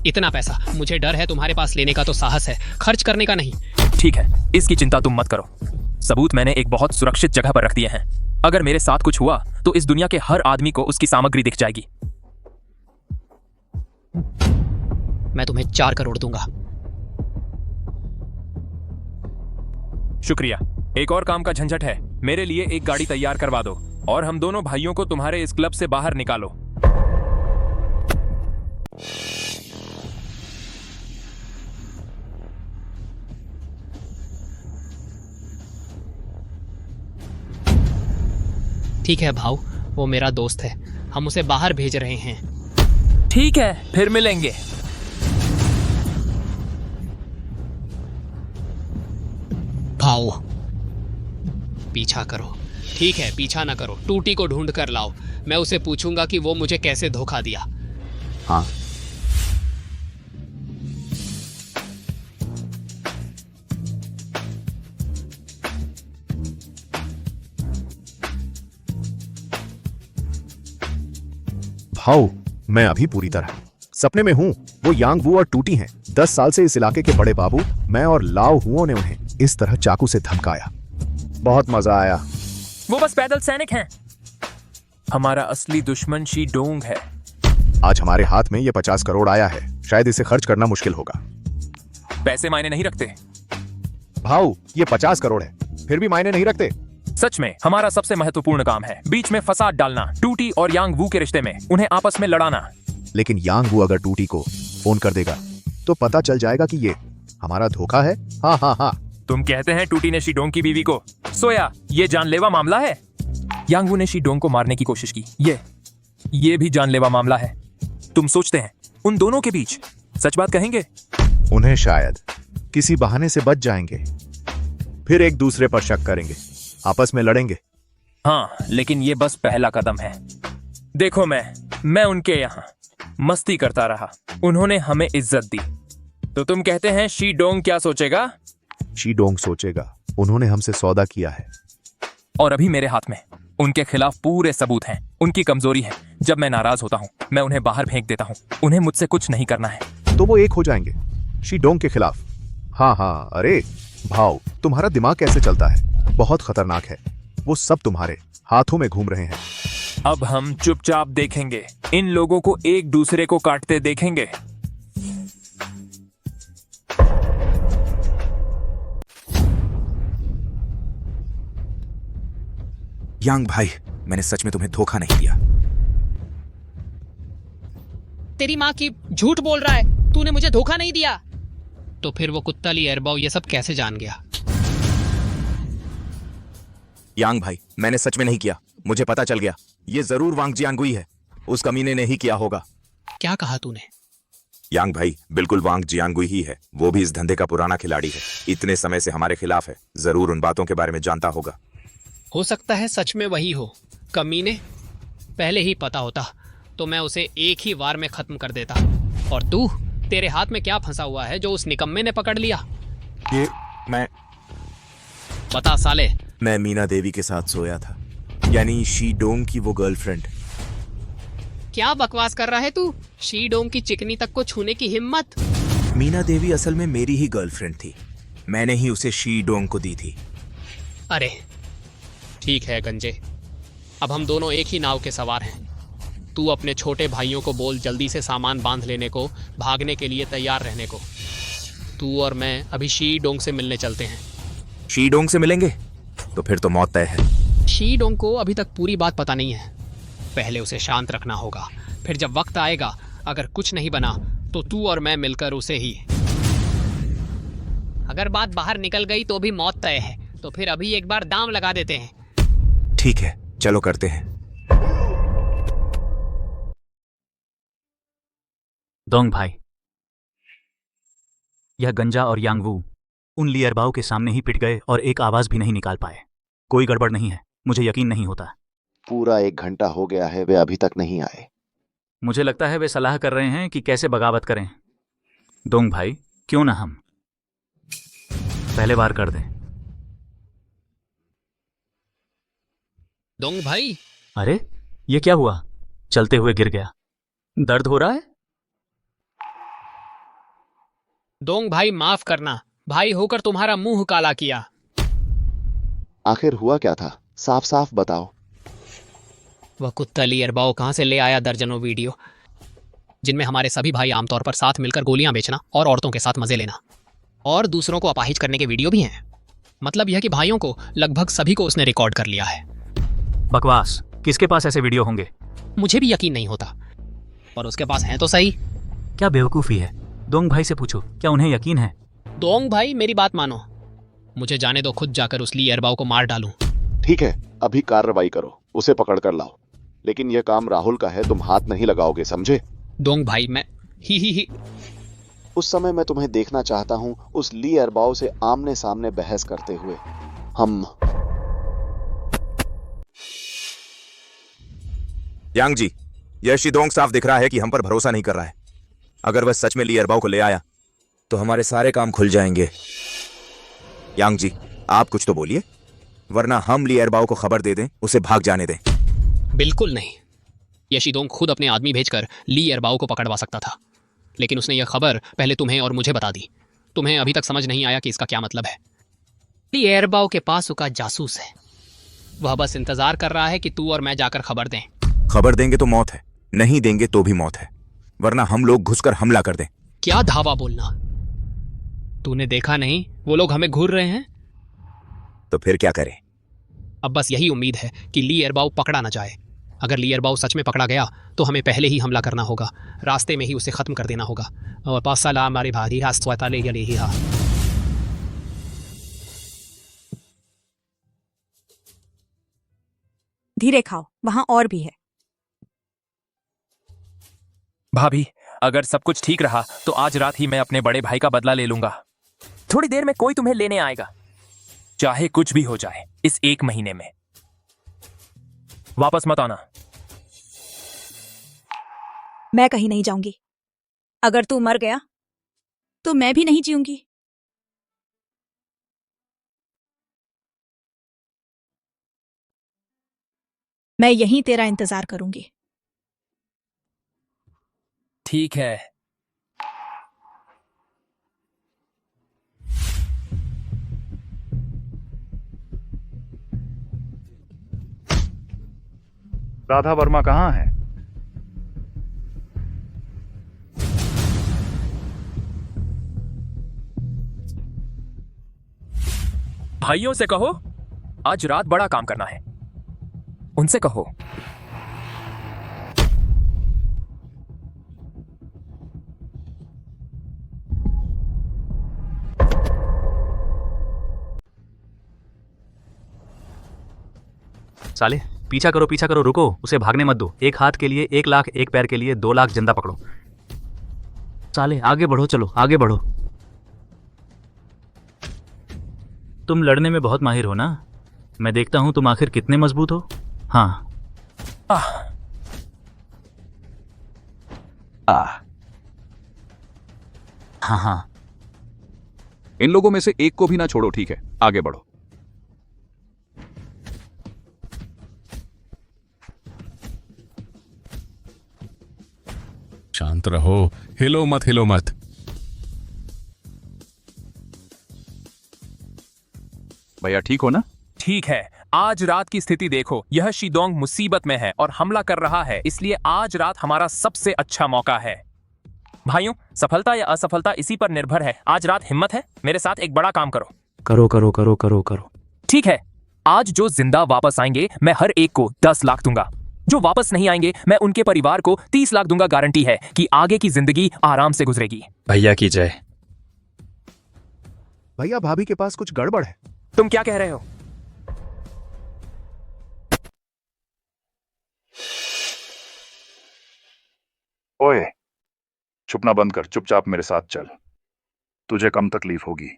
इतना पैसा? मुझे डर है तुम्हारे पास लेने का तो साहस है, खर्च करने का नहीं। ठीक है, इसकी चिंता तुम मत करो। सबूत मैंने एक बहुत सुरक्षित जगह पर रख दिए हैं। अगर मेरे साथ कुछ हुआ तो इस दुनिया के हर आदमी को उसकी सामग्री दिख जाएगी। मैं तुम्हें 4 करोड़ दूंगा। शुक्रिया। एक और काम का झंझट है। मेरे लिए एक गाड़ी तैयार करवा दो और हम दोनों भाइयों को तुम्हारे इस क्लब से बाहर निकालो। ठीक है भाऊ, वो मेरा दोस्त है, हम उसे बाहर भेज रहे हैं। ठीक है, फिर मिलेंगे। भाऊ, पीछा करो। ठीक है, पीछा ना करो, टूटी को ढूंढ कर लाओ। मैं उसे पूछूंगा कि वो मुझे कैसे धोखा दिया। हाँ। भाऊ, मैं अभी पूरी तरह सपने में हूँ। वो यांगवू और टूटी हैं। 10 साल से इस इलाके के बड़े बाबू, मैं और लाओ हुओ ने उन्हें इस तरह चाकू से धमकाया। बहुत मजा आया। वो बस पैदल सैनिक हैं। हमारा असली दुश्मन शीडोंग है। आज हमारे हाथ में ये 50 करोड़ आया है, शायद इसे खर्च करना मुश्किल होगा। पैसे मायने नहीं रखते भाऊ, ये 50 करोड़ है, फिर भी मायने नहीं रखते। सच में हमारा सबसे महत्वपूर्ण काम है बीच में फसाद डालना, टूटी और यांगवू के रिश्ते में, उन्हें आपस में लड़ाना। लेकिन यांगवू अगर टूटी को फोन कर देगा तो पता चल जाएगा कि ये हमारा धोखा है। हाँ। तुम कहते हैं टूटी ने शीडोंग की बीवी को सोया? ये जानलेवा मामला है। यांगवू ने शीडोंग को मारने की कोशिश की। ये भी जानलेवा मामला है। तुम सोचते हैं उन दोनों के बीच सच बात कहेंगे? उन्हें शायद किसी बहाने से बच जाएंगे, फिर एक दूसरे पर शक करेंगे, आपस में लड़ेंगे। हाँ, लेकिन ये बस पहला कदम है। देखो, मैं उनके यहाँ मस्ती करता रहा। उन्होंने हमें इज्जत दी। तो तुम कहते हैं शी डोंग क्या सोचेगा? शी डोंग सोचेगा उन्होंने हमसे सौदा किया है। और अभी मेरे हाथ में उनके खिलाफ पूरे सबूत हैं। उनकी कमजोरी है, जब मैं नाराज होता हूँ मैं उन्हें बाहर फेंक देता हूँ। उन्हें मुझसे कुछ नहीं करना है। तो वो एक हो जाएंगे शी डोंग के खिलाफ। हाँ हाँ, अरे भाव, तुम्हारा दिमाग कैसे चलता है? बहुत खतरनाक है। वो सब तुम्हारे हाथों में घूम रहे हैं। अब हम चुपचाप देखेंगे, इन लोगों को एक दूसरे को काटते देखेंगे। यांग भाई, मैंने सच में तुम्हें धोखा नहीं दिया। तेरी माँ की झूठ बोल रहा है, तूने मुझे धोखा नहीं दिया। तो फिर वो कुत्ता ली एरबाओ ये सब कैसे जान गया? यांग भाई, मैंने सच में नहीं किया। मुझे पता चल गया, ये जरूर वांग जियांगुई है। उस कमीने ने ही किया होगा। क्या कहा तूने? यांग भाई, बिल्कुल वांग जियांगुई ही है। वो भी इस धंधे का पुराना खिलाड़ी है। इतने समय से हमारे खिलाफ है। जरूर उन बातों के बारे में जानता होगा। हो सकता है सच में वही हो। कमीने, पहले ही पता होता तो मैं उसे एक ही वार में खत्म कर देता। और तू, तेरे हाथ में क्या फंसा हुआ है जो उस निकम्मे ने पकड़ लिया? ये मैं बता साले। मैं मीना देवी के साथ सोया था, यानी शी डोंग की वो गर्लफ्रेंड। क्या बकवास कर रहा है तू? शी डोंग की चिकनी तक को छूने की हिम्मत? मीना देवी असल में मेरी ही गर्लफ्रेंड थी। मैंने ही उसे शी डोंग को दी थी। अरे ठीक है गंजे, अब हम दोनों एक ही नाव के सवार हैं। तू अपने छोटे भाइयों को बोल जल्दी से सामान बांध लेने को, भागने के लिए तैयार रहने को। तू और मैं अभी शी डोंग से मिलने चलते हैं। शी डोंग से मिलेंगे? तो फिर तो मौत तय है। शी डोंग को अभी तक पूरी बात पता नहीं है। पहले उसे शांत रखना होगा। फिर जब वक्त आएगा, अगर कुछ नहीं बना तो तू और मैं मिलकर उसे ही। अगर बात बाहर निकल गई तो भी मौत तय है। तो फिर अभी एक बार दांव लगा देते हैं। ठीक है, चलो करते हैं। दोंग भाई, यह गंजा और यांगवू उन लियरबाओ के सामने ही पिट गए और एक आवाज भी नहीं निकाल पाए। कोई गड़बड़ नहीं है, मुझे यकीन नहीं होता। पूरा 1 घंटा हो गया है, वे अभी तक नहीं आए। मुझे लगता है वे सलाह कर रहे हैं कि कैसे बगावत करें। दोंग भाई, क्यों ना हम पहले बार कर दें? दोंग भाई, अरे ये क्या हुआ? चलते हुए गिर गया। दर्द हो रहा है? दोंग भाई माफ करना, भाई होकर तुम्हारा मुंह काला किया। आखिर हुआ क्या था? साफ साफ बताओ। वह कुत्ता ली एरबाओ कहां से ले आया दर्जनों वीडियो, जिनमें हमारे सभी भाई आमतौर पर साथ मिलकर गोलियां बेचना और औरतों के साथ मजे लेना और दूसरों को अपाहिज करने के वीडियो भी हैं। मतलब यह कि भाइयों को लगभग सभी को उसने रिकॉर्ड कर लिया है। बकवास, किसके पास ऐसे वीडियो होंगे? मुझे भी यकीन नहीं होता, पर उसके पास हैं तो सही। क्या बेवकूफ़ी है? दोंग भाई से पूछो, क्या उन्हें यकीन है? दोंग भाई, मेरी बात मानो। मुझे जाने दो, खुद जाकर उस ली एरबाओ को मार डालूं। ठीक है, अभी कार्रवाई करो, उसे पकड़ कर लाओ। लेकिन यह काम राहुल का है, तुम हाथ नहीं लगाओगे, समझे? दोंग भाई, मैं ही उस समय मैं तुम्हें देखना चाहता हूं उस ली एरबाओ से आमने सामने बहस करते हुए। हम यांग जी, यह शिदोंग साफ दिख रहा है कि हम पर भरोसा नहीं कर रहा है। अगर वह सच में ली एरबाओ को ले आया तो हमारे सारे काम खुल जाएंगे। यांग जी, आप कुछ तो बोलिए, वरना हम ली एरबाओ को खबर दे दें, उसे भाग जाने दें। बिल्कुल नहीं। यह शिदोंग खुद अपने आदमी भेजकर ली एरबाओ को पकड़वा सकता था, लेकिन उसने यह खबर पहले तुम्हें और मुझे बता दी। तुम्हें अभी तक समझ नहीं आया कि इसका क्या मतलब है। ली एरबाओ के पास उसका जासूस है। वह बस इंतजार कर रहा है कि तू और मैं जाकर खबर दें। खबर देंगे तो मौत है, नहीं देंगे तो भी मौत है, वरना हम लोग घुसकर हमला कर दें। क्या धावा बोलना? तूने देखा नहीं वो लोग हमें घूर रहे हैं? तो फिर क्या करें? अब बस यही उम्मीद है कि ली एरबाओ पकड़ा ना जाए। अगर ली एरबाओ सच में पकड़ा गया तो हमें पहले ही हमला करना होगा, रास्ते में ही उसे खत्म कर देना होगा। और पासला हमारे भारी धीरे खाओ, वहां और भी है। भाभी, अगर सब कुछ ठीक रहा तो आज रात ही मैं अपने बड़े भाई का बदला ले लूंगा। थोड़ी देर में कोई तुम्हें लेने आएगा, चाहे कुछ भी हो जाए। इस 1 महीने में वापस मत आना। मैं कहीं नहीं जाऊंगी। अगर तू मर गया तो मैं भी नहीं जीऊंगी। मैं यहीं तेरा इंतजार करूंगी। ठीक है। राधा वर्मा कहाँ है? भाइयों से कहो आज रात बड़ा काम करना है। उनसे कहो। साले पीछा करो रुको, उसे भागने मत दो। एक हाथ के लिए 1 लाख, एक पैर के लिए 2 लाख जिंदा पकड़ो। साले आगे बढ़ो, चलो आगे बढ़ो। तुम लड़ने में बहुत माहिर हो ना? मैं देखता हूं तुम आखिर कितने मजबूत हो। हाँ हाँ। इन लोगों में से एक को भी ना छोड़ो, ठीक है? आगे बढ़ो। शांत रहो, हिलो मत। भैया ठीक हो ना? ठीक है। आज रात की स्थिति देखो, यह शीदोंग मुसीबत में है और हमला कर रहा है, इसलिए आज रात हमारा सबसे अच्छा मौका है। भाइयों, सफलता या असफलता इसी पर निर्भर है। आज रात हिम्मत है, मेरे साथ एक बड़ा काम करो। करो। ठीक है। आज जो जिंदा वापस आएंगे मैं हर एक को 10 लाख दूंगा। जो वापस नहीं आएंगे मैं उनके परिवार को 30 लाख दूंगा। गारंटी है कि आगे की जिंदगी आराम से गुजरेगी। भैया की जय। भैया भाभी के पास कुछ गड़बड़ है। तुम क्या कह रहे हो? ओए, छुपना बंद कर, चुपचाप मेरे साथ चल। तुझे कम तकलीफ होगी।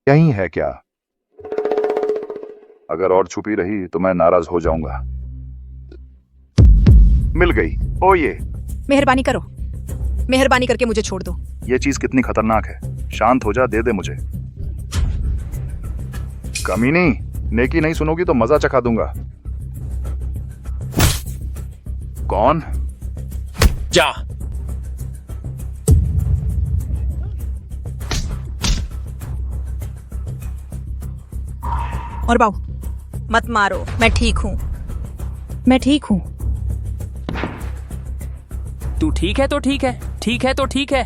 यही है क्या? अगर और छुपी रही तो मैं नाराज हो जाऊंगा। मिल गई। ओ ये मेहरबानी करो, मेहरबानी करके मुझे छोड़ दो। ये चीज कितनी खतरनाक है। शांत हो जा, दे दे मुझे। कमीनी, नेकी नहीं सुनोगी तो मजा चखा दूंगा। कौन? जा। और बाऊ मत मारो, मैं ठीक हूं, मैं ठीक हूं। तू ठीक है तो ठीक है, ठीक है तो ठीक है।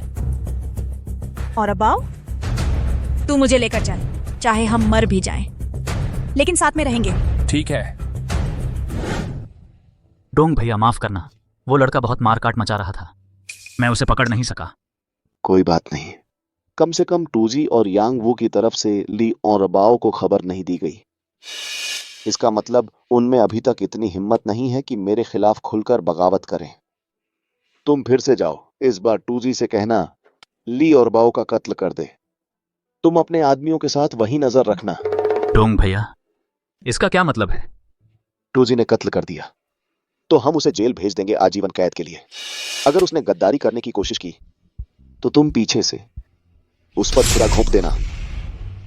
और अबाऊ, तू मुझे लेकर चल, चाहे हम मर भी जाएं, लेकिन साथ में रहेंगे। ठीक है। डोंग भैया माफ करना, वो लड़का बहुत मारकाट मचा रहा था, मैं उसे पकड़ नहीं सका। कोई बात नहीं, कम से कम टूजी और यांग वू की तरफ से ली और अबाओ को खबर नहीं दी गई। इसका मतलब उनमें अभी तक इतनी हिम्मत नहीं है कि मेरे खिलाफ खुलकर बगावत करें। तुम फिर से जाओ, इस बार टूजी से कहना ली और बाओ का कत्ल कर दे। तुम अपने आदमियों के साथ वही नजर रखना। डोंग भैया, इसका क्या मतलब है? टूजी ने कत्ल कर दिया तो हम उसे जेल भेज देंगे आजीवन कैद के लिए। अगर उसने गद्दारी करने की कोशिश की तो तुम पीछे से उस पर छुरा घोंप देना।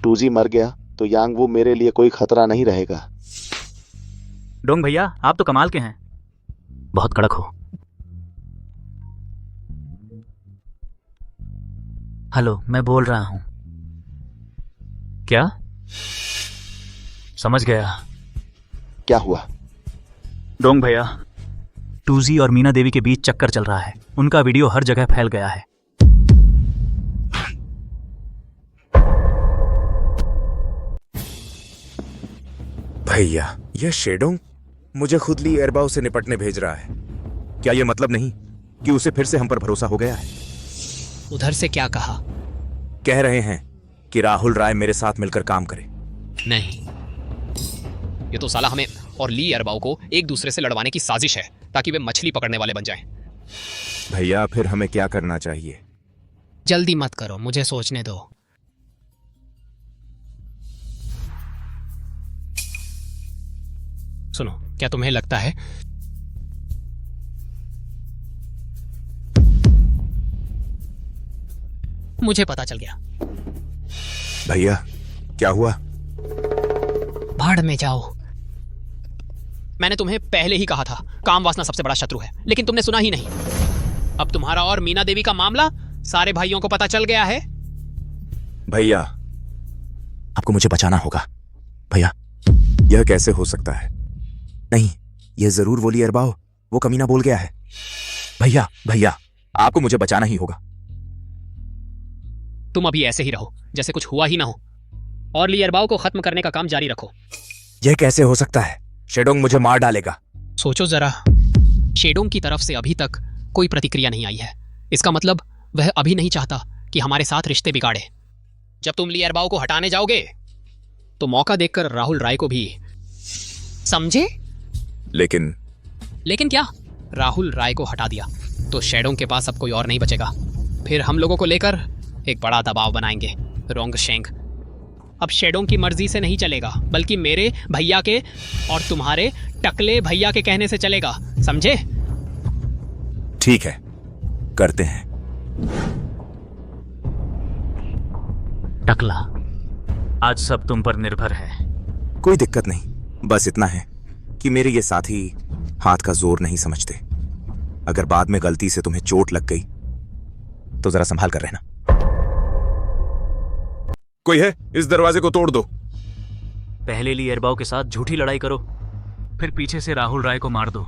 टूजी मर गया तो यांग वो मेरे लिए कोई खतरा नहीं रहेगा। डोंग भैया, आप तो कमाल के हैं, बहुत कड़क हो। हेलो, मैं बोल रहा हूं। क्या? समझ गया। क्या हुआ? डोंग भैया, टूजी और मीना देवी के बीच चक्कर चल रहा है। उनका वीडियो हर जगह फैल गया है। भैया, यह शेडोंग मुझे खुद ली एयरबाउ से निपटने भेज रहा है। क्या यह मतलब नहीं कि उसे फिर से हम पर भरोसा हो गया है? उधर से क्या कहा? कह रहे हैं कि राहुल राय मेरे साथ मिलकर काम करे। नहीं, ये तो साला हमें और ली अरबाओ को एक दूसरे से लड़वाने की साजिश है ताकि वे मछली पकड़ने वाले बन जाएं। भैया, फिर हमें क्या करना चाहिए? जल्दी मत करो, मुझे सोचने दो। सुनो, क्या तुम्हें लगता है मुझे पता चल गया। भैया क्या हुआ? भाड़ में जाओ। मैंने तुम्हें पहले ही कहा था, काम वासना सबसे बड़ा शत्रु है, लेकिन तुमने सुना ही नहीं। अब तुम्हारा और मीना देवी का मामला सारे भाइयों को पता चल गया है। भैया आपको मुझे बचाना होगा। भैया यह कैसे हो सकता है? नहीं, यह जरूर वो लियरबाओ, वो कमीना बोल गया है। भैया भैया आपको मुझे बचाना ही होगा। तुम अभी ऐसे ही रहो जैसे कुछ हुआ ही ना हो, और लियरबाओ को खत्म करने का काम जारी रखो। यह कैसे हो सकता है? शेडोंग मुझे मार डालेगा। सोचो जरा, शेडोंग की तरफ से अभी तक कोई प्रतिक्रिया नहीं आई है। इसका मतलब वह अभी नहीं चाहता कि हमारे साथ रिश्ते बिगाड़े। जब तुम लियरबाओ को हटाने जाओगे तो मौका देखकर राहुल राय को भी, समझे? लेकिन क्या? राहुल राय को हटा दिया तो शेडोंग के पास अब कोई और नहीं बचेगा। फिर हम लोगों को लेकर एक बड़ा दबाव बनाएंगे। रोंगशेंग अब शेडोंग की मर्जी से नहीं चलेगा, बल्कि मेरे भैया के और तुम्हारे टकले भैया के कहने से चलेगा, समझे? ठीक है, करते हैं। टकला, आज सब तुम पर निर्भर है। कोई दिक्कत नहीं, बस इतना है कि मेरे ये साथी हाथ का जोर नहीं समझते। अगर बाद में गलती से तुम्हें चोट लग गई तो जरा संभाल कर रहना। कोई है? इस दरवाजे को तोड़ दो। पहले लियरबाओ के साथ झूठी लड़ाई करो, फिर पीछे से राहुल राय को मार दो।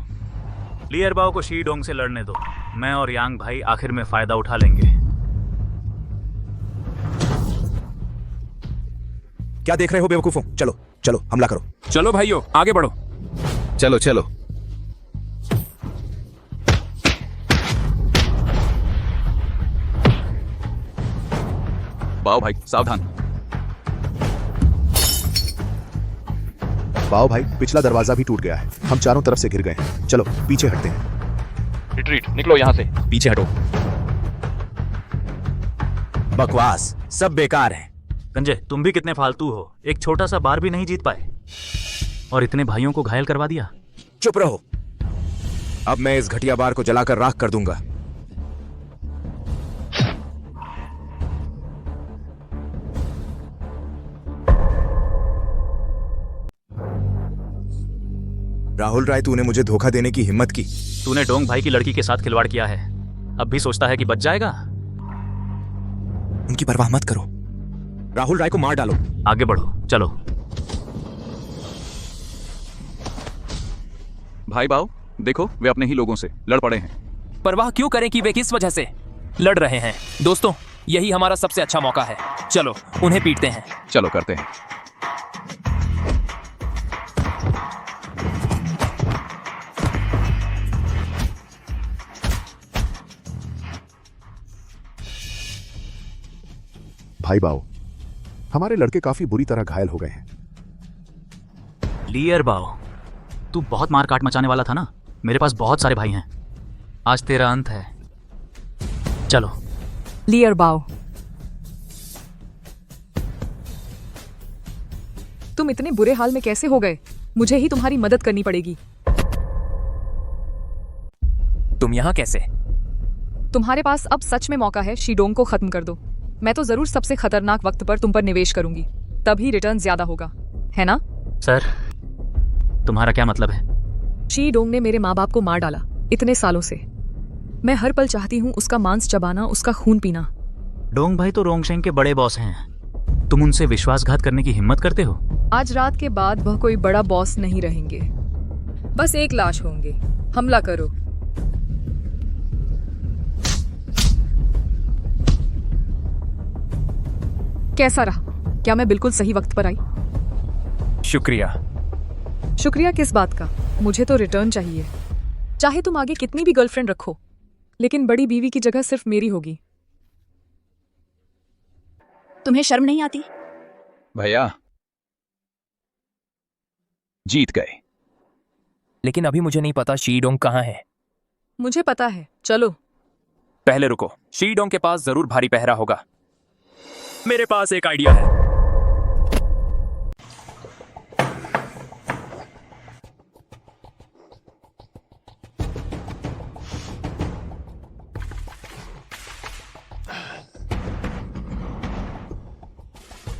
लियरबाओ को शीडोंग से लड़ने दो, मैं और यांग भाई आखिर में फायदा उठा लेंगे। क्या देख रहे हो बेवकूफों? चलो चलो हमला करो। चलो भाइयों, आगे बढ़ो। चलो चलो। बाओ भाई सावधान। बाओ भाई, पिछला दरवाजा भी टूट गया है, हम चारों तरफ से घिर गए हैं। चलो पीछे हटते हैं। रिट्रीट, निकलो यहाँ से। पीछे हटो। बकवास, सब बेकार है। गंजे, तुम भी कितने फालतू हो, एक छोटा सा बार भी नहीं जीत पाए और इतने भाइयों को घायल करवा दिया। चुप रहो, अब मैं इस घटिया बार को जलाकर राख कर दूंगा। राहुल राय, तूने मुझे धोखा देने की हिम्मत की। तूने डोंग भाई की लड़की के साथ खिलवाड़ किया है, अब भी सोचता है कि बच जाएगा? उनकी परवाह मत करो, राहुल राय को मार डालो। आगे बढ़ो, चलो। भाई बाओ, देखो वे अपने ही लोगों से लड़ पड़े हैं। परवाह क्यों करें कि वे किस वजह से लड़ रहे हैं? दोस्तों, यही हमारा सबसे अच्छा मौका है। चलो उन्हें पीटते हैं। चलो करते हैं। भाई बाओ, हमारे लड़के काफी बुरी तरह घायल हो गए हैं। लियरबाओ, तू बहुत मार काट मचाने वाला था ना। मेरे पास बहुत सारे भाई हैं, आज तेरा अंत है। चलो। लियरबाओ, तुम इतने बुरे हाल में कैसे हो गए? मुझे ही तुम्हारी मदद करनी पड़ेगी। तुम यहाँ कैसे? तुम्हारे पास अब सच में मौका है शीडोंग को खत्म कर दो। मैं तो जरूर सबसे खतरनाक वक्त पर तुम पर निवेश करूंगी, तभी रिटर्न ज्यादा होगा, है ना? सर, तुम्हारा क्या मतलब है? शीडोंग ने मेरे माँ बाप को मार डाला इतने सालों से। मैं हर पल चाहती हूँ उसका मांस चबाना, उसका खून पीना। डोंग भाई तो रोंगशेंग के बड़े बॉस हैं, तुम उनसे विश्वासघात करने की हिम्मत करते हो? आज रात के बाद वह कोई बड़ा बॉस नहीं रहेंगे, बस एक लाश होंगे। हमला करो। कैसा रहा? क्या मैं बिल्कुल सही वक्त पर आई? शुक्रिया। शुक्रिया किस बात का? मुझे तो रिटर्न चाहिए। चाहे तुम आगे कितनी भी गर्लफ्रेंड रखो, लेकिन बड़ी बीवी की जगह सिर्फ मेरी होगी। तुम्हें शर्म नहीं आती? भैया जीत गए। लेकिन अभी मुझे नहीं पता शीडोंग कहाँ है। मुझे पता है, चलो। पहले रुको, शीडोंग के पास जरूर भारी पहरा होगा। मेरे पास एक आइडिया है।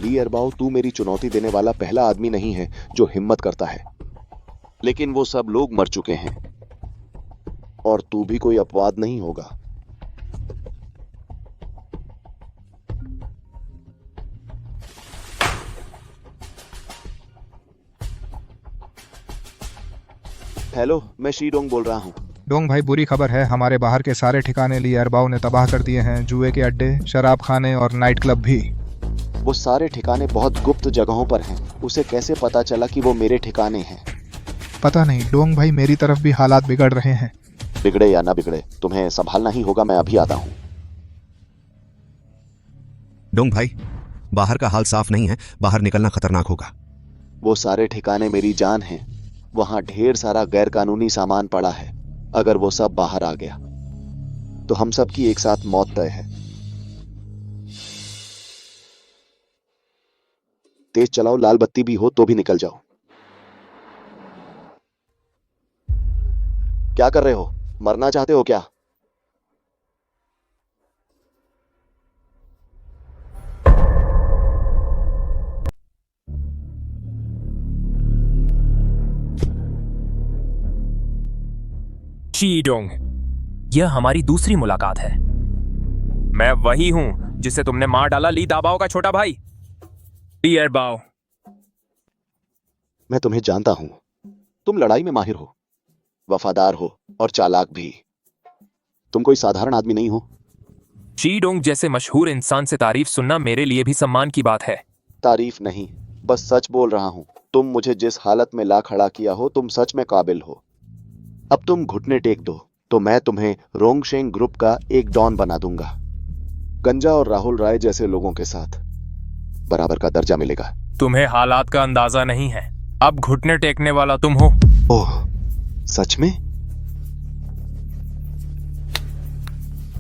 ली एरबाओ, तू मेरी चुनौती देने वाला पहला आदमी नहीं है जो हिम्मत करता है, लेकिन वो सब लोग मर चुके हैं और तू भी कोई अपवाद नहीं होगा। हेलो, मैं शीडोंग बोल रहा हूँ। डोंग भाई, बुरी खबर है, हमारे बाहर के सारे ठिकाने ली एरबाओ ने तबाह कर दिए हैं। जुए के अड्डे, शराब खाने और नाइट क्लब भी। वो सारे ठिकाने बहुत गुप्त जगहों पर हैं। उसे कैसे पता चला कि वो मेरे ठिकाने हैं? पता नहीं डोंग भाई, मेरी तरफ भी हालात बिगड़ रहे हैं। बिगड़े या ना बिगड़े, तुम्हें संभालना ही होगा। मैं अभी आता हूँ। डोंग भाई, बाहर का हाल साफ नहीं है, बाहर निकलना खतरनाक होगा। वो सारे ठिकाने मेरी जान हैं। वहां ढेर सारा गैर कानूनी सामान पड़ा है। अगर वो सब बाहर आ गया तो हम सब की एक साथ मौत तय है। तेज चलाओ, लाल बत्ती भी हो तो भी निकल जाओ। क्या कर रहे हो? मरना चाहते हो क्या? शीडोंग, यह हमारी दूसरी मुलाकात है। मैं वही हूं जिसे तुमने मार डाला, ली दाबाओ का छोटा भाई, ली एरबाओ। मैं तुम्हें जानता हूं। तुम लड़ाई में माहिर हो, वफादार हो और चालाक भी। तुम कोई साधारण आदमी नहीं हो। शीडोंग जैसे मशहूर इंसान से तारीफ सुनना मेरे लिए भी सम्मान की बात है। तारीफ नहीं, बस सच बोल रहा हूं। तुम मुझे जिस हालत में ला खड़ा किया हो, तुम सच में काबिल हो। अब तुम घुटने टेक दो तो मैं तुम्हें रोंगशेंग ग्रुप का एक डॉन बना दूंगा। गंजा और राहुल राय जैसे लोगों के साथ बराबर का दर्जा मिलेगा। तुम्हें हालात का अंदाजा नहीं है। अब घुटने टेकने वाला तुम हो। ओह, सच में?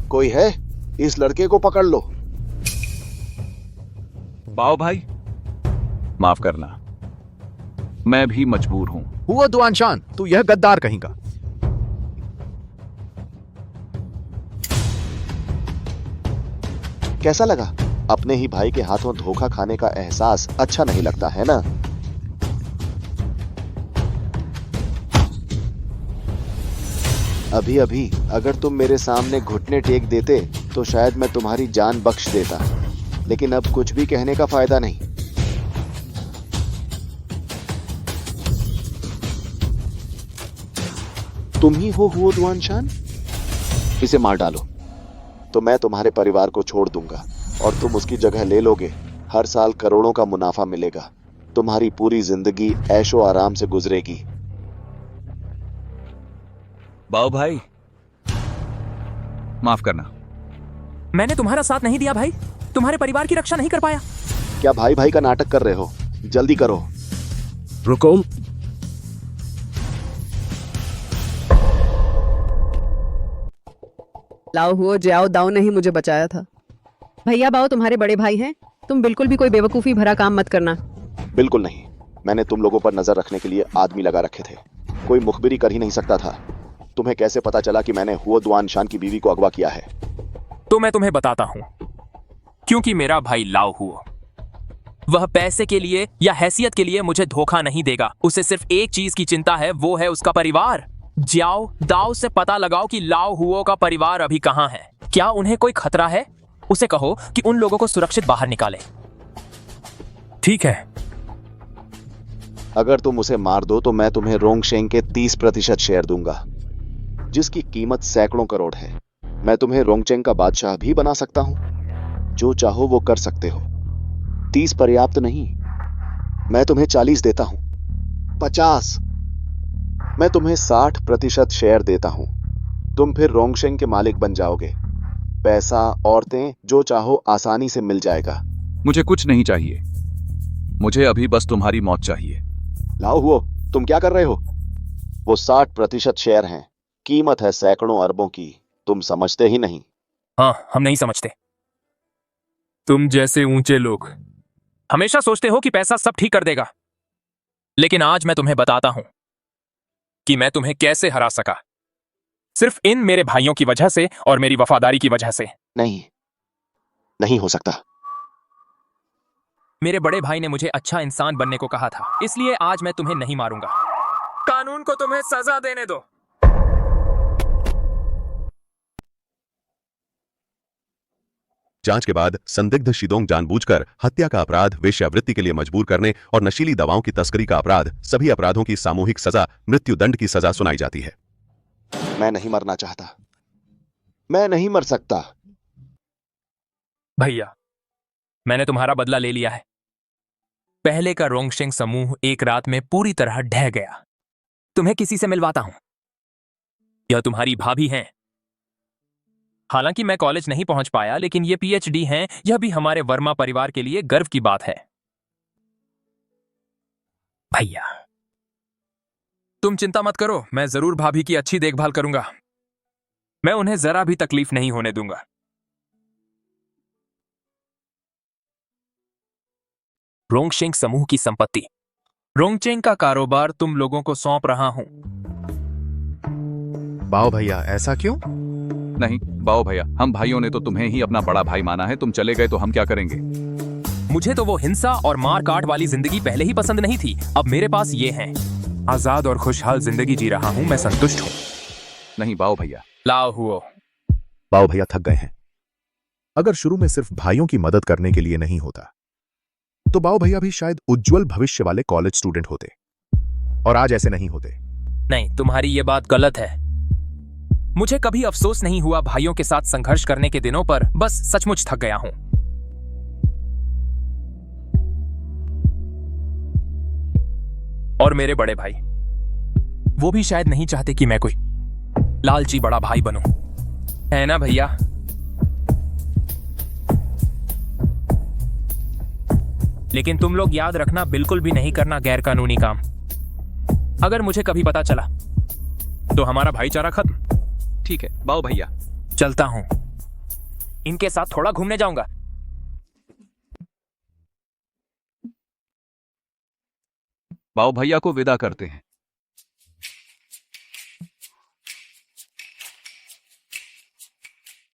कोई है? इस लड़के को पकड़ लो। बाओ भाई, माफ करना, मैं भी मजबूर हूं। हुआ दुआनशान, तू यह गद्दार कहेगा। कैसा लगा? अपने ही भाई के हाथों धोखा खाने का एहसास अच्छा नहीं लगता है ना? अभी अभी अगर तुम मेरे सामने घुटने टेक देते तो शायद मैं तुम्हारी जान बख्श देता, लेकिन अब कुछ भी कहने का फायदा नहीं। तुम ही हो हुओ दुआनशान? इसे मार डालो तो मैं तुम्हारे परिवार को छोड़ दूंगा और तुम उसकी जगह ले लोगे। हर साल करोड़ों का मुनाफा मिलेगा। तुम्हारी पूरी जिंदगी ऐशो आराम से गुजरेगी। बाओ भाई, माफ करना। मैंने तुम्हारा साथ नहीं दिया भाई, तुम्हारे परिवार की रक्षा नहीं कर पाया। क्या भाई भाई का नाटक कर रहे हो? जल्दी करो। रुको। लाओ हुओ जाओ दाओ ने ही मुझे बचाया था। भैया बाओ तुम्हारे बड़े भाई हैं। तुम बिल्कुल भी कोई बेवकूफी भरा काम मत करना। बिल्कुल नहीं। मैंने तुम लोगों पर नजर रखने के लिए आदमी लगा रखे थे। कोई मुखबिरी कर ही नहीं सकता था। तुम्हें कैसे पता चला कि मैंने हुओ दुआनशान की बीवी को अगवा किया है? तो मैं तुम्हें बताता हूं। क्योंकि मेरा भाई लाओ हुओ, वह पैसे के लिए या हैसियत के लिए मुझे धोखा नहीं देगा। उसे सिर्फ एक चीज की चिंता है, वो है उसका परिवार। जाओ दाओ से पता लगाओ कि लाओ हुओ का परिवार अभी कहां है। क्या उन्हें कोई खतरा है? उसे कहो कि उन लोगों को सुरक्षित बाहर निकाले। ठीक है? अगर तुम उसे मार दो तो मैं तुम्हें रोंगशेंग के 30% शेयर दूंगा, जिसकी कीमत सैकड़ों करोड़ है। मैं तुम्हें रोंगचेंग का बादशाह भी बना सकता हूं। जो चाहो वो कर सकते हो। 30 पर्याप्त नहीं, मैं तुम्हें 40 देता हूं। 50। मैं तुम्हें 60% शेयर देता हूं। तुम फिर रोंगशेंग के मालिक बन जाओगे। पैसा, औरतें, जो चाहो आसानी से मिल जाएगा। मुझे कुछ नहीं चाहिए, मुझे अभी बस तुम्हारी मौत चाहिए। लाओ हुओ, तुम क्या कर रहे हो? वो 60% शेयर हैं। कीमत है सैकड़ों अरबों की। तुम समझते ही नहीं। हाँ, हम नहीं समझते। तुम जैसे ऊंचे लोग हमेशा सोचते हो कि पैसा सब ठीक कर देगा, लेकिन आज मैं तुम्हें बताता हूं कि मैं तुम्हें कैसे हरा सका। सिर्फ इन मेरे भाइयों की वजह से और मेरी वफादारी की वजह से। नहीं, नहीं हो सकता। मेरे बड़े भाई ने मुझे अच्छा इंसान बनने को कहा था, इसलिए आज मैं तुम्हें नहीं मारूंगा। कानून को तुम्हें सजा देने दो। जांच के बाद संदिग्ध शिदोंग जानबूझकर हत्या का अपराध, वेश्यावृत्ति के लिए मजबूर करने और नशीली दवाओं की तस्करी का अपराध, सभी अपराधों की सामूहिक सजा मृत्युदंड की सजा सुनाई जाती है। मैं नहीं मरना चाहता, मैं नहीं मर सकता। भैया, मैंने तुम्हारा बदला ले लिया है। पहले का रोंगशेंग समूह एक रात में पूरी तरह ढह गया। तुम्हें किसी से मिलवाता हूं। यह तुम्हारी भाभी हैं। हालांकि मैं कॉलेज नहीं पहुंच पाया, लेकिन ये पीएचडी हैं। यह भी हमारे वर्मा परिवार के लिए गर्व की बात है। भैया, तुम चिंता मत करो, मैं जरूर भाभी की अच्छी देखभाल करूंगा। मैं उन्हें जरा भी तकलीफ नहीं होने दूंगा। रोंगशेंग समूह की संपत्ति, रोंगचेंग का कारोबार तुम लोगों को सौंप रहा हूं। बाओ भैया, ऐसा क्यों? नहीं बाओ भैया, हम भाइयों ने तो तुम्हें ही अपना बड़ा भाई माना है। तुम चले गए तो हम क्या करेंगे? मुझे तो वो हिंसा और मार काट वाली जिंदगी पहले ही पसंद नहीं थी। अब मेरे पास ये है। आजाद और खुशहाल जिंदगी जी रहा हूं, मैं संतुष्ट हूं। नहीं बाओ भैया। लाओ हुओ। बाओ भैया थक गए हैं। अगर शुरू में सिर्फ भाइयों की मदद करने के लिए नहीं होता तो बाओ भैया भी शायद उज्जवल भविष्य वाले कॉलेज स्टूडेंट होते, और आज ऐसे नहीं होते। नहीं, तुम्हारी ये बात गलत है। मुझे कभी अफसोस नहीं हुआ भाइयों के साथ संघर्ष करने के दिनों पर, बस सचमुच थक गया हूं। और मेरे बड़े भाई, वो भी शायद नहीं चाहते कि मैं कोई लालची बड़ा भाई बनूं, है ना भैया? लेकिन तुम लोग याद रखना, बिल्कुल भी नहीं करना गैरकानूनी काम। अगर मुझे कभी पता चला तो हमारा भाईचारा खत्म। ठीक है बाओ भैया, चलता हूं। इनके साथ थोड़ा घूमने जाऊंगा। बाओ भैया को विदा करते हैं।